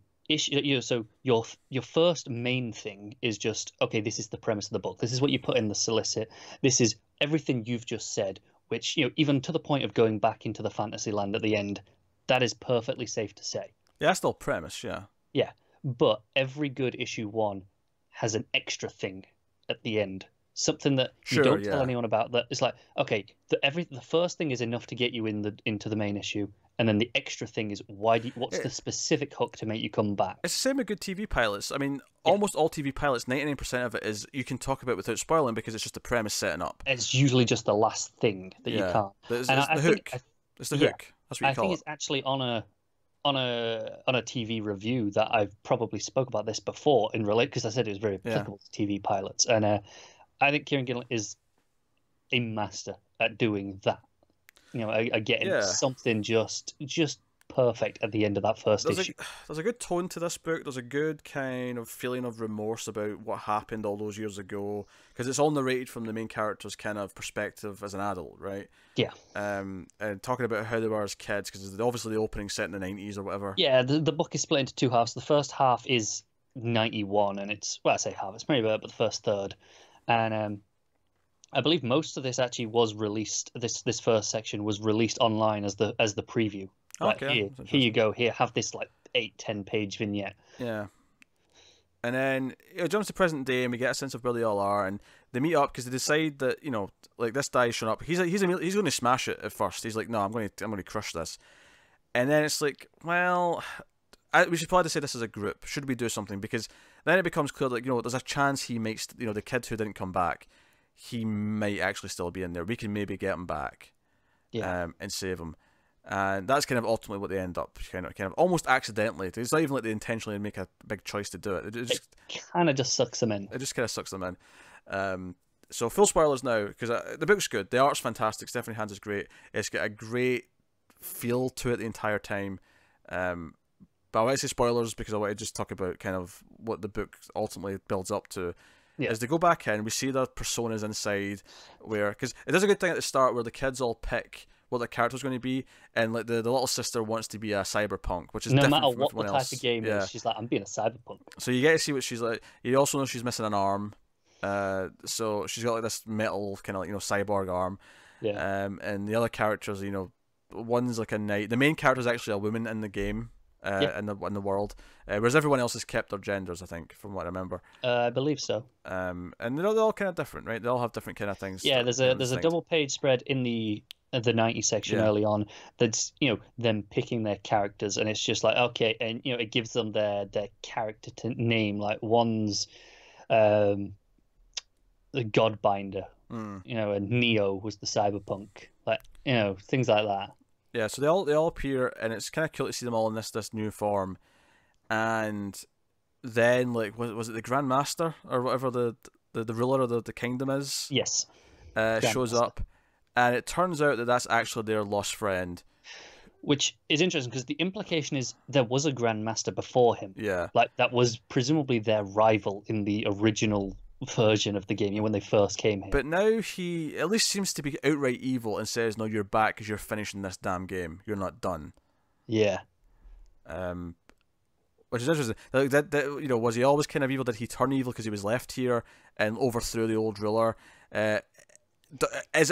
so your first main thing is just, okay, this is the premise of the book. This is what you put in the solicit. This is everything you've just said, which even to the point of going back into the fantasy land at the end, that is perfectly safe to say. Yeah, that's still premise, yeah. Yeah, but every good issue 1 has an extra thing at the end, something that you don't tell anyone about. That it's like, okay, the first thing is enough to get you into the main issue, and then the extra thing is what's the specific hook to make you come back. It's the same with good TV pilots. I mean, almost all TV pilots, 99% of it is you can talk about without spoiling because it's just the premise setting up. It's usually just the last thing that you can't. It's the hook. It's the hook. That's what you call it. I think it's actually on a TV review that I've probably spoke about this before because I said it was very applicable to TV pilots, and I think Kieran Gillen is a master at doing that. Getting something just perfect at the end of that first issue. There's a good tone to this book. There's a good kind of feeling of remorse about what happened all those years ago, because it's all narrated from the main character's kind of perspective as an adult, right? Yeah. And talking about how they were as kids, because obviously the opening set in the 90s or whatever. Yeah, the book is split into 2 halves. The first half is 91, and it's, well, I say half, it's maybe about the first third. And I believe most of this actually was released. This first section was released online as the preview. Okay. Here you go. Here, have this 8-10 page vignette. Yeah. And then it jumps to present day, and we get a sense of where they all are, and they meet up because they decide that this guy's showing up. He's going to smash it at first. He's like, no, I'm going to crush this. And then it's like, well, we should probably say this as a group. Should we do something? Because then it becomes clear that there's a chance he makes the kid who didn't come back. He might actually still be in there. We can maybe get him back, and save him. And that's kind of ultimately what they end up kind of almost accidentally. It's not even like they intentionally make a big choice to do it. It kind of just sucks them in. It just kind of sucks them in. So full spoilers now, because the book's good. The art's fantastic. Stephanie Hans is great. It's got a great feel to it the entire time. But I want to say spoilers because I want to just talk about kind of what the book ultimately builds up to. Yeah. As they go back in, we see their personas inside, because it does a good thing at the start where the kids all pick what their character's going to be, and the little sister wants to be a cyberpunk, which is no different matter from what the everyone type else. of game is, she's like, I'm being a cyberpunk. So you get to see what she's like. You also know she's missing an arm, so she's got this metal kind of cyborg arm. Yeah. And the other characters, one's like a knight. The main character is actually a woman in the game. In the world, whereas everyone else has kept their genders, I think, from what I remember. I believe so. And they're all kind of different, right? They all have different kind of things. Yeah, there's a double page spread in the 90 section early on that's them picking their characters, and it's just like, okay, and it gives them their character to name. Like one's the Godbinder, and Neo was the cyberpunk, things like that. Yeah, so they all appear, and it's kind of cool to see them all in this new form. And then, was it the Grand Master or whatever the ruler of the kingdom is? Yes. Shows up, and it turns out that that's actually their lost friend. Which is interesting because the implication is there was a Grand Master before him. Yeah. That was presumably their rival in the original version of the game when they first came here. But now he at least seems to be outright evil and says, no, you're back because you're finishing this damn game. You're not done. Yeah. Which is interesting. Was he always kind of evil? Did he turn evil because he was left here and overthrew the old ruler? Is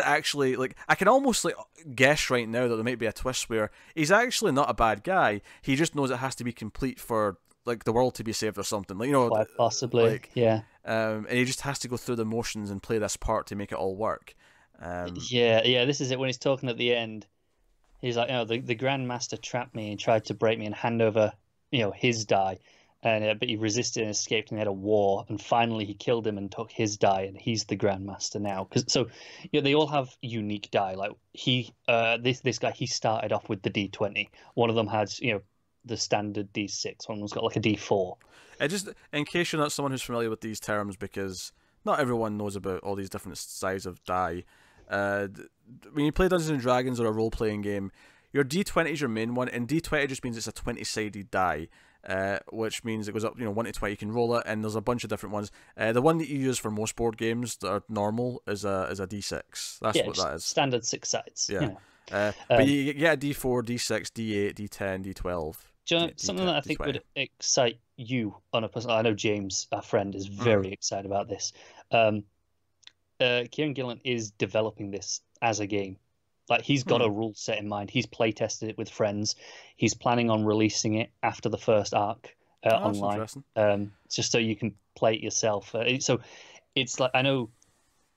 it actually, I can almost guess right now that there might be a twist where he's actually not a bad guy. He just knows it has to be complete for like the world to be saved or something. Like, quite possibly, like, yeah. And he just has to go through the motions and play this part to make it all work. Yeah. This is it. When he's talking at the end, he's like, the Grandmaster trapped me and tried to break me and hand over, his die, and but he resisted and escaped, and they had a war, and finally he killed him and took his die, and he's the Grandmaster now. They all have unique die. Like this guy, he started off with the D20. One of them had the standard D6. One of them's got like a D4. Just in case you're not someone who's familiar with these terms, because not everyone knows about all these different sizes of die. When you play Dungeons and Dragons or a role-playing game, your D20 is your main one, and D20 just means it's a 20-sided die, which means it goes up 1 to 20. You can roll it, and there's a bunch of different ones. The one that you use for most board games that are normal is a D6. That's what that is. Standard 6 sides. Yeah. But you get a D4, D6, D8, D10, D12. Something that I think would excite you on a personal. I know James, our friend, is very excited about this. Kieran Gillen is developing this as a game. Like, he's got a rule set in mind. He's play tested it with friends. He's planning on releasing it after the first arc online, just so you can play it yourself. So it's like, I know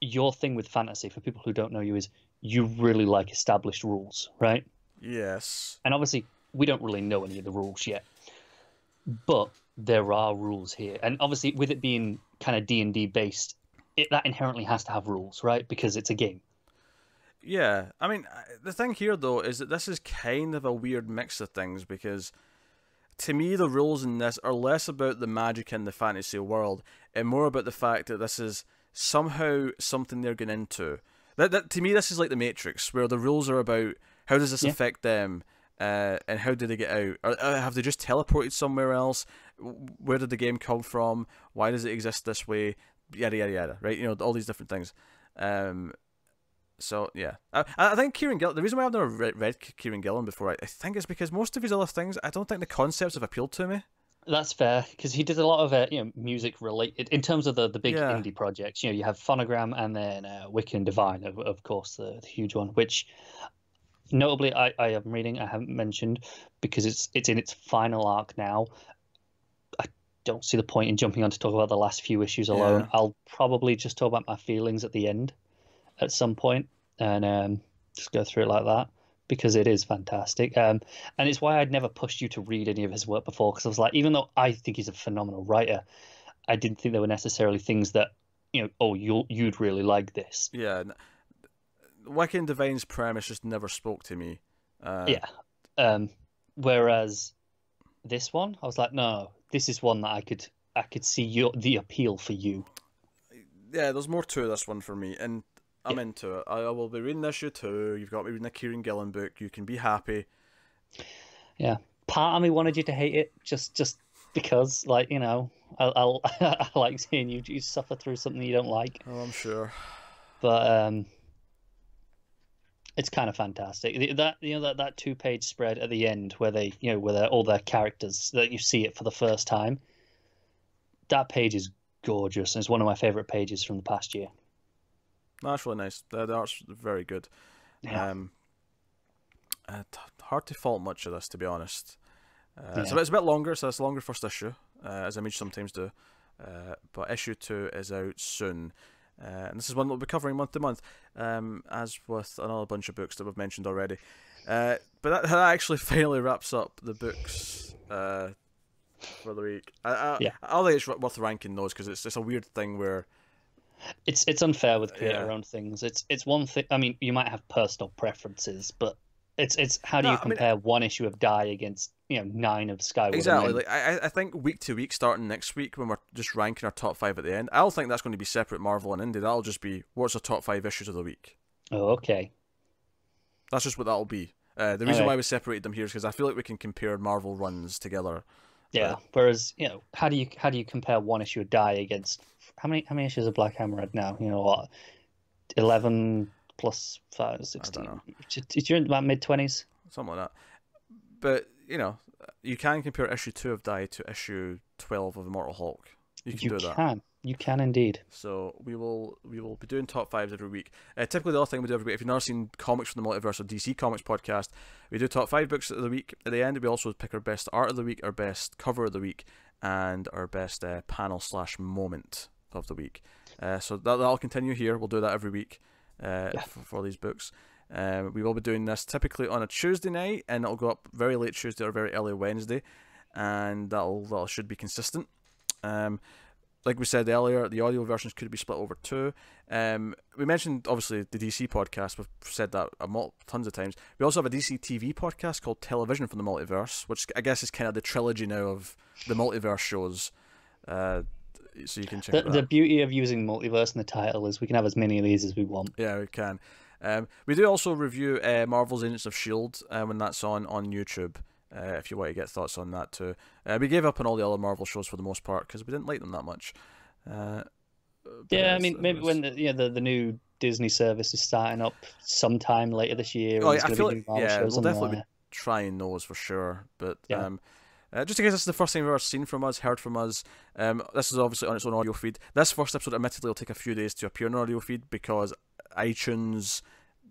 your thing with fantasy, for people who don't know you, is you really like established rules, right? Yes. And obviously, we don't really know any of the rules yet, but there are rules here. And obviously, with it being kind of D&D based, that inherently has to have rules, right? Because it's a game. Yeah, I mean, the thing here, though, is that this is kind of a weird mix of things, because to me, the rules in this are less about the magic in the fantasy world and more about the fact that this is somehow something they're getting into. To me, this is like the Matrix, where the rules are about how does this affect them, and how do they get out? Or have they just teleported somewhere else? Where did the game come from? Why does it exist this way? Yada, yada, yada, right? All these different things. So, yeah. I think Kieran Gillen, the reason why I've never read Kieran Gillen before, I think is because most of his other things, I don't think the concepts have appealed to me. That's fair, because he did a lot of music related, in terms of the big indie projects. You have Phonogram and then Wiccan Divine, of course, the huge one, which notably I am reading, I haven't mentioned, because it's in its final arc now. I don't see the point in jumping on to talk about the last few issues alone. I'll probably just talk about my feelings at the end at some point, and just go through it like that, because it is fantastic. And it's why I'd never pushed you to read any of his work before, because I was like, even though I think he's a phenomenal writer, I didn't think there were necessarily things that, you'd really like this. Yeah. Wiccan Divine's premise just never spoke to me. Whereas this one, I was like, no, this is one that I could see the appeal for you. Yeah, there's more to this one for me, and I'm into it. I will be reading issue 2. You've got me reading a Kieran Gillen book. You can be happy. Yeah, part of me wanted you to hate it, just because, like, I like seeing you suffer through something you don't like. Oh, I'm sure. But it's kind of fantastic. That 2-page spread at the end where they where they're all their characters, that you see it for the first time. That page is gorgeous, and it's one of my favorite pages from the past year. That's really nice. The art's very good. Yeah. Hard to fault much of this, to be honest. It's a bit longer, so it's a longer first issue, as Image sometimes do. But issue 2 is out soon. And this is one that we'll be covering month to month, as with another bunch of books that we've mentioned already. But that actually finally wraps up the books for the week. I think it's worth ranking those, because it's a weird thing where it's unfair with creator-owned things. It's one thing. I mean, you might have personal preferences, but it's how do you compare one issue of Die against 9 of Skyward? Exactly. Like I think week to week, starting next week when we're just ranking our top 5 at the end, I don't think that's going to be separate Marvel and Indie. That'll just be what's the top 5 issues of the week. Oh, okay. That's just what that'll be. The reason why we separated them here is because I feel like we can compare Marvel runs together. Yeah. Whereas how do you compare one issue of Die against how many issues of Black Hammer right now? 11 plus 5, 16. You're in about mid-20s, something like that. But you can compare issue 2 of Die to issue 12 of Immortal Hulk. You can do that. You can indeed. So we will be doing top fives every week. Typically, the other thing we do every week, if you've never seen Comics from the Multiverse or DC Comics podcast, we do top 5 books of the week. At the end, we also pick our best art of the week, our best cover of the week, and our best panel/moment of the week. So that'll continue here. We'll do that every week for these books. We will be doing this typically on a Tuesday night, and it'll go up very late Tuesday or very early Wednesday, and that should be consistent. Like we said earlier, the audio versions could be split over 2. We mentioned, obviously, the DC podcast. We've said that tons of times. We also have a DC TV podcast called Television from the Multiverse, which I guess is kind of the trilogy now of the Multiverse shows. So you can check it out. The beauty of using Multiverse in the title is we can have as many of these as we want. Yeah, we can. We do also review Marvel's Agents of S.H.I.E.L.D. When that's on YouTube. If you want to get thoughts on that too. We gave up on all the other Marvel shows for the most part because we didn't like them that much. Yeah, I mean, maybe when the new Disney service is starting up sometime later this year. Oh, I feel like we'll definitely be trying those for sure. But just in case this is the first thing you've ever seen from us, heard from us, this is obviously on its own audio feed. This first episode admittedly will take a few days to appear on audio feed because iTunes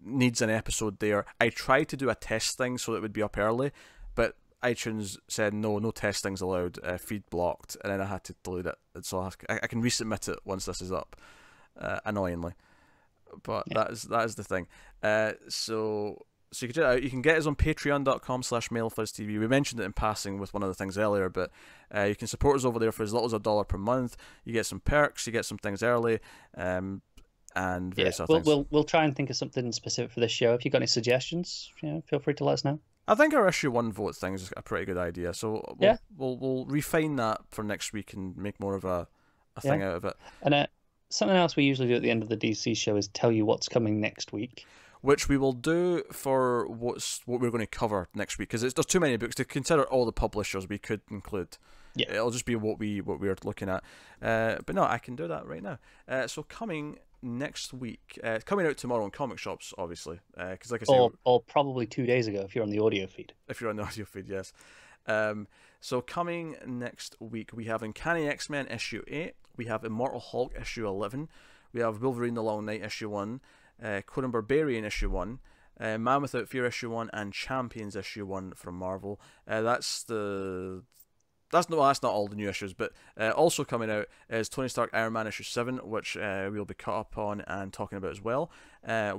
needs an episode there. I tried to do a test thing so that it would be up early, but iTunes said no testings allowed, feed blocked, and then I had to delete it. So I can resubmit it once this is up, annoyingly. But that is the thing. So you can check it out. You can get us on patreon.com/MailFuzzTV. We mentioned it in passing with one of the things earlier, but you can support us over there for as little as $1 per month. You get some perks, you get some things early, and various other things. We'll try and think of something specific for this show. If you've got any suggestions, feel free to let us know. I think our issue 1 vote thing is a pretty good idea. So we'll refine that for next week and make more of a thing out of it. And something else we usually do at the end of the DC show is tell you what's coming next week, which we will do for what we're going to cover next week, because there's too many books to consider all the publishers we could include. Yeah, it'll just be what we're looking at. But no, I can do that right now. So coming next week, coming out tomorrow in comic shops, obviously, because like I said, or probably 2 days ago if you're on the audio feed. If you're on the audio feed, yes. So coming next week, we have Uncanny X-Men issue 8, we have Immortal Hulk issue 11, we have Wolverine: The Long Night issue 1, Conan Barbarian issue 1, Man Without Fear issue 1, and Champions issue 1 from Marvel. That's not all the new issues, but also coming out is Tony Stark Iron Man issue 7, which we'll be caught up on and talking about as well.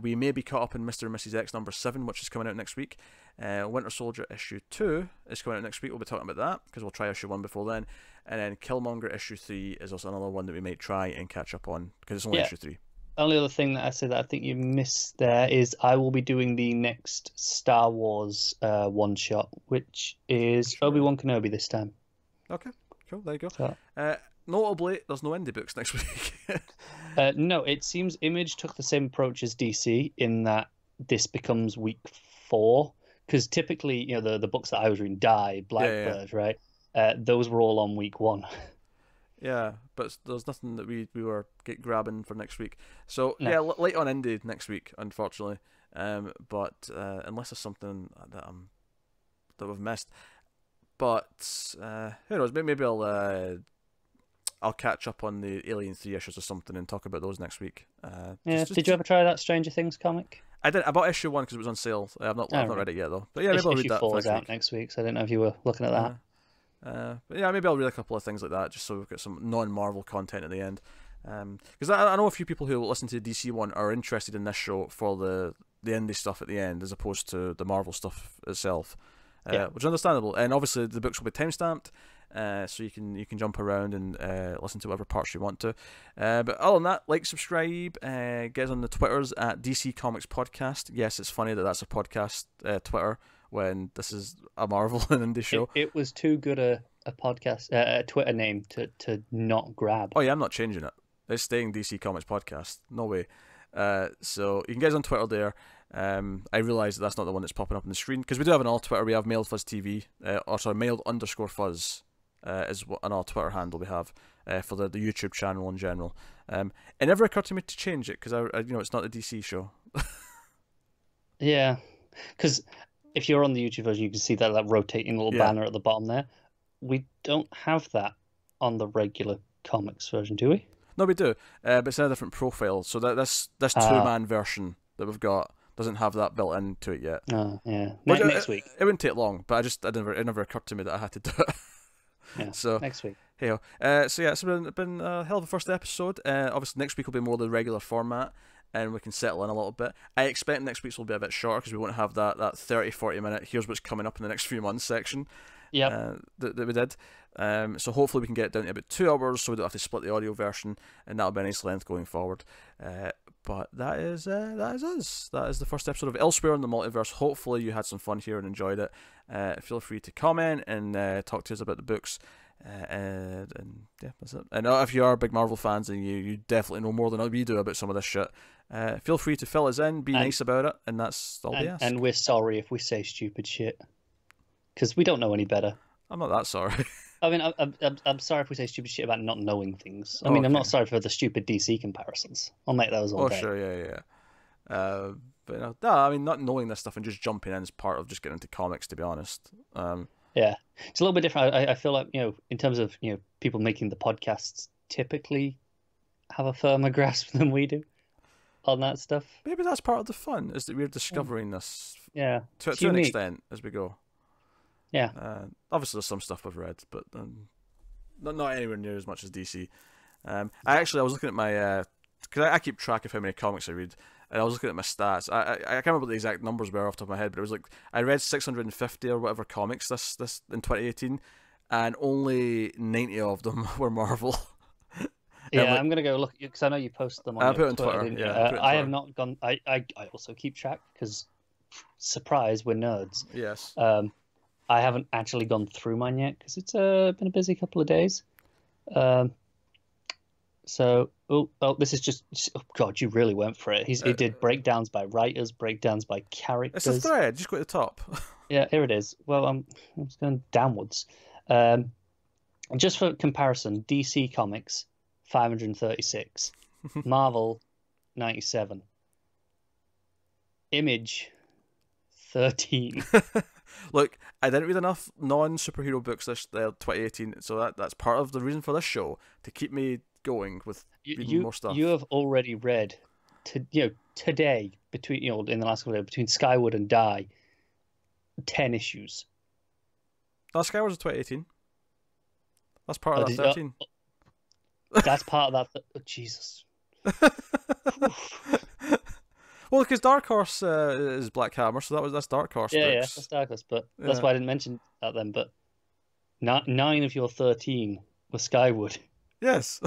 We may be caught up in Mr. and Mrs. X number 7, which is coming out next week. Winter Soldier issue 2 is coming out next week. We'll be talking about that because we'll try issue 1 before then. And then Killmonger issue 3 is also another one that we might try and catch up on because it's only issue 3. Only other thing that I said that I think you missed there is I will be doing the next Star Wars one-shot, which is Obi-Wan Kenobi this time. Okay, cool. There you go. So, notably, there's no indie books next week. No, it seems Image took the same approach as DC in that this becomes week 4, because typically, the books that I was reading, Die, Blackbird, right? Those were all on week 1. Yeah, but there's nothing that we were grabbing for next week. So no. Late on indie next week, unfortunately. But unless there's something that we've missed. But who knows? Maybe I'll catch up on the Alien 3 issues or something and talk about those next week. Did you ever try that Stranger Things comic? I did. I bought issue 1 because it was on sale. I've not read it yet though. But yeah, maybe I'll read that. Issue 4 is out next week, so I didn't know if you were looking at that. But yeah, maybe I'll read a couple of things like that just so we've got some non-Marvel content at the end. Because I know a few people who listen to the DC one are interested in this show for the indie stuff at the end as opposed to the Marvel stuff itself. Which is understandable, and obviously the books will be time-stamped, so you can jump around and listen to whatever parts you want to. But other than that, like, subscribe, get us on the Twitters at DC Comics Podcast. Yes, it's funny that that's a podcast Twitter when this is a Marvel and indie show. It was too good a podcast, a Twitter name to not grab. Oh yeah, I'm not changing it. It's staying DC Comics Podcast. No way. So you can get us on Twitter there. I realise that's not the one that's popping up on the screen because we do have an all Twitter. We have Mailed Fuzz TV, mailed_fuzz is an all Twitter handle we have for the YouTube channel in general. It never occurred to me to change it because I it's not a DC show. Yeah, because if you're on the YouTube version, you can see that rotating little banner at the bottom there. We don't have that on the regular comics version, do we? No, we do, but it's in a different profile. So that this 2-man version that we've got doesn't have that built into it yet. Oh, yeah. Next week. It wouldn't take long, but it never occurred to me that I had to do it. Yeah. So next week. Hey, so yeah, it's been a hell of a first episode. Obviously next week will be more the regular format, and we can settle in a little bit. I expect next week's will be a bit shorter because we won't have that 30-40 minute here's what's coming up in the next few months section. Yeah. That we did. So hopefully we can get it down to about 2 hours, so we don't have to split the audio version, and that'll be a nice length going forward. But that is us. That is the first episode of Elsewhere in the Multiverse. Hopefully you had some fun here and enjoyed it. Feel free to comment and talk to us about the books. And yeah, that's it. And if you are big Marvel fans and you definitely know more than we do about some of this shit, feel free to fill us in, be nice about it, and that's all we ask. And we're sorry if we say stupid shit, because we don't know any better. I'm not that sorry. I mean, I'm sorry if we say stupid shit about not knowing things. I mean, I'm not sorry for the stupid DC comparisons. I'll make those all day. Oh, sure, yeah. But no, I mean, not knowing this stuff and just jumping in is part of just getting into comics, to be honest. Yeah, it's a little bit different. I feel like, in terms of, people making the podcasts typically have a firmer grasp than we do on that stuff. Maybe that's part of the fun, is that we're discovering this to an extent as we go. Yeah. Obviously, there's some stuff I've read, but not anywhere near as much as DC. I was looking at my... because I keep track of how many comics I read, and I was looking at my stats. I can't remember what the exact numbers were off the top of my head, but it was like I read 650 or whatever comics this in 2018, and only 90 of them were Marvel. Yeah, I'm gonna go look, because I know you post them on I put it on Twitter. Yeah, I have not gone. I also keep track because, surprise, we're nerds. Yes. I haven't actually gone through mine yet because it's been a busy couple of days. So, this is just... Oh, God, you really went for it. He did breakdowns by writers, breakdowns by characters. It's a thread. Just go to the top. Yeah, here it is. Well, I'm just going downwards. Just for comparison, DC Comics, 536. Marvel, 97. Image, 13. Look, I didn't read enough non-superhero books this 2018, so that's part of the reason for this show, to keep me going with reading more stuff. You have already read, today, between in the last couple of days, between Skyward and Die, 10 issues. No, Skyward's 2018. That's part of that 13. That's part of that. Oh, Jesus. Well, because Dark Horse is Black Hammer, so that's Dark Horse. Yeah, books. That's Dark Horse, but that's why I didn't mention that then. But 9 of your 13 were Skyward. Yes.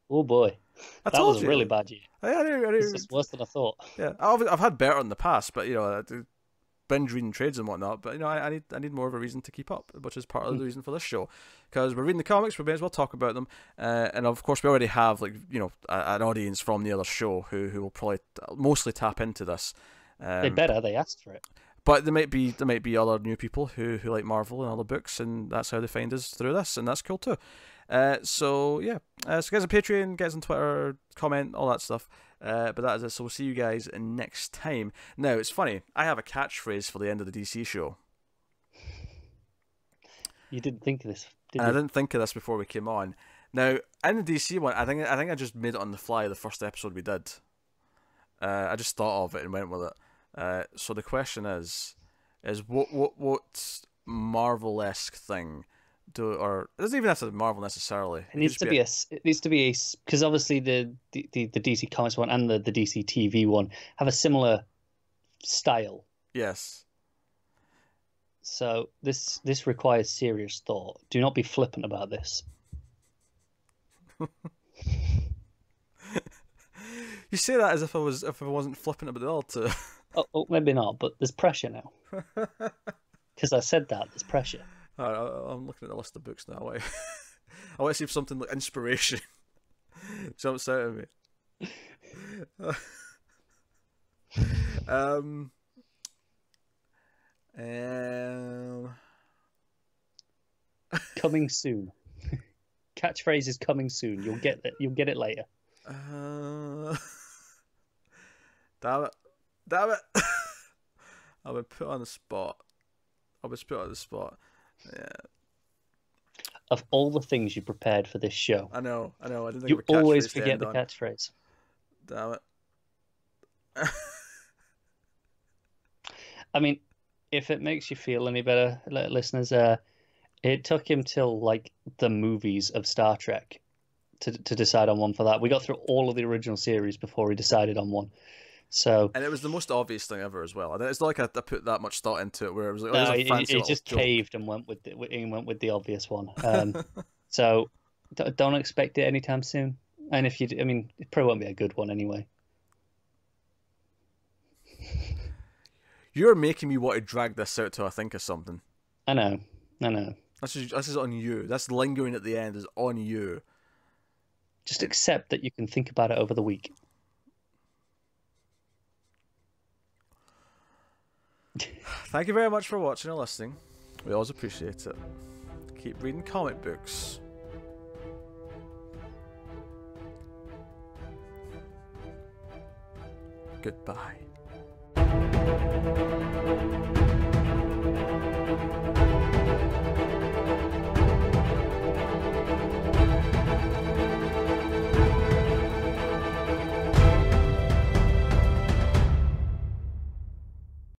Oh boy, that was a really bad year. It's worse than I thought. Yeah, I've had better in the past, but binge reading trades and whatnot. But I need more of a reason to keep up, which is part of the reason for this show. Because we're reading the comics, we may as well talk about them. And of course, we already have an audience from the other show who will probably mostly tap into this. They better. They asked for it. But there might be other new people who like Marvel and other books, and that's how they find us through this, and that's cool too. So yeah, so guys on Patreon, guys on Twitter, comment, all that stuff. But that is it. So we'll see you guys next time. Now it's funny, I have a catchphrase for the end of the DC show. You didn't think of this, did you? I didn't think of this before we came on. Now in the DC one, I think I just made it on the fly the first episode we did. I just thought of it and went with it. So the question is what Marvel-esque thing or it doesn't even have to be Marvel necessarily. It needs to be because obviously the DC Comics one and the DC TV one have a similar style. Yes. So this requires serious thought. Do not be flippant about this. You say that as if I wasn't flippant about it all too. Oh, maybe not, but there's pressure now. Because I said that, there's pressure. I'm looking at the list of books now. I want to see if something like inspiration jumps out of me. Coming soon. Catchphrase is coming soon. You'll get it. You'll get it later. Damn it! I've been put on the spot. Yeah. of all the things you prepared for this show. I know. I didn't think You of a catchphrase always to forget end the on. catchphrase. Damn it. I mean, if it makes you feel any better, listeners, it took him till like the movies of Star Trek to decide on one for that. We got through all of the original series before he decided on one. So, and it was the most obvious thing ever as well. It's not like I put that much thought into it. Where it was like, no, a fancy he just joke. caved and went with the obvious one. So don't expect it anytime soon. And if you, I mean, it probably won't be a good one anyway. You're making me want to drag this out till I think of something. I know. This is on you. That's lingering at the end is on you. Just accept that you can think about it over the week. Thank you very much for watching and listening. We always appreciate it. Keep reading comic books. Goodbye.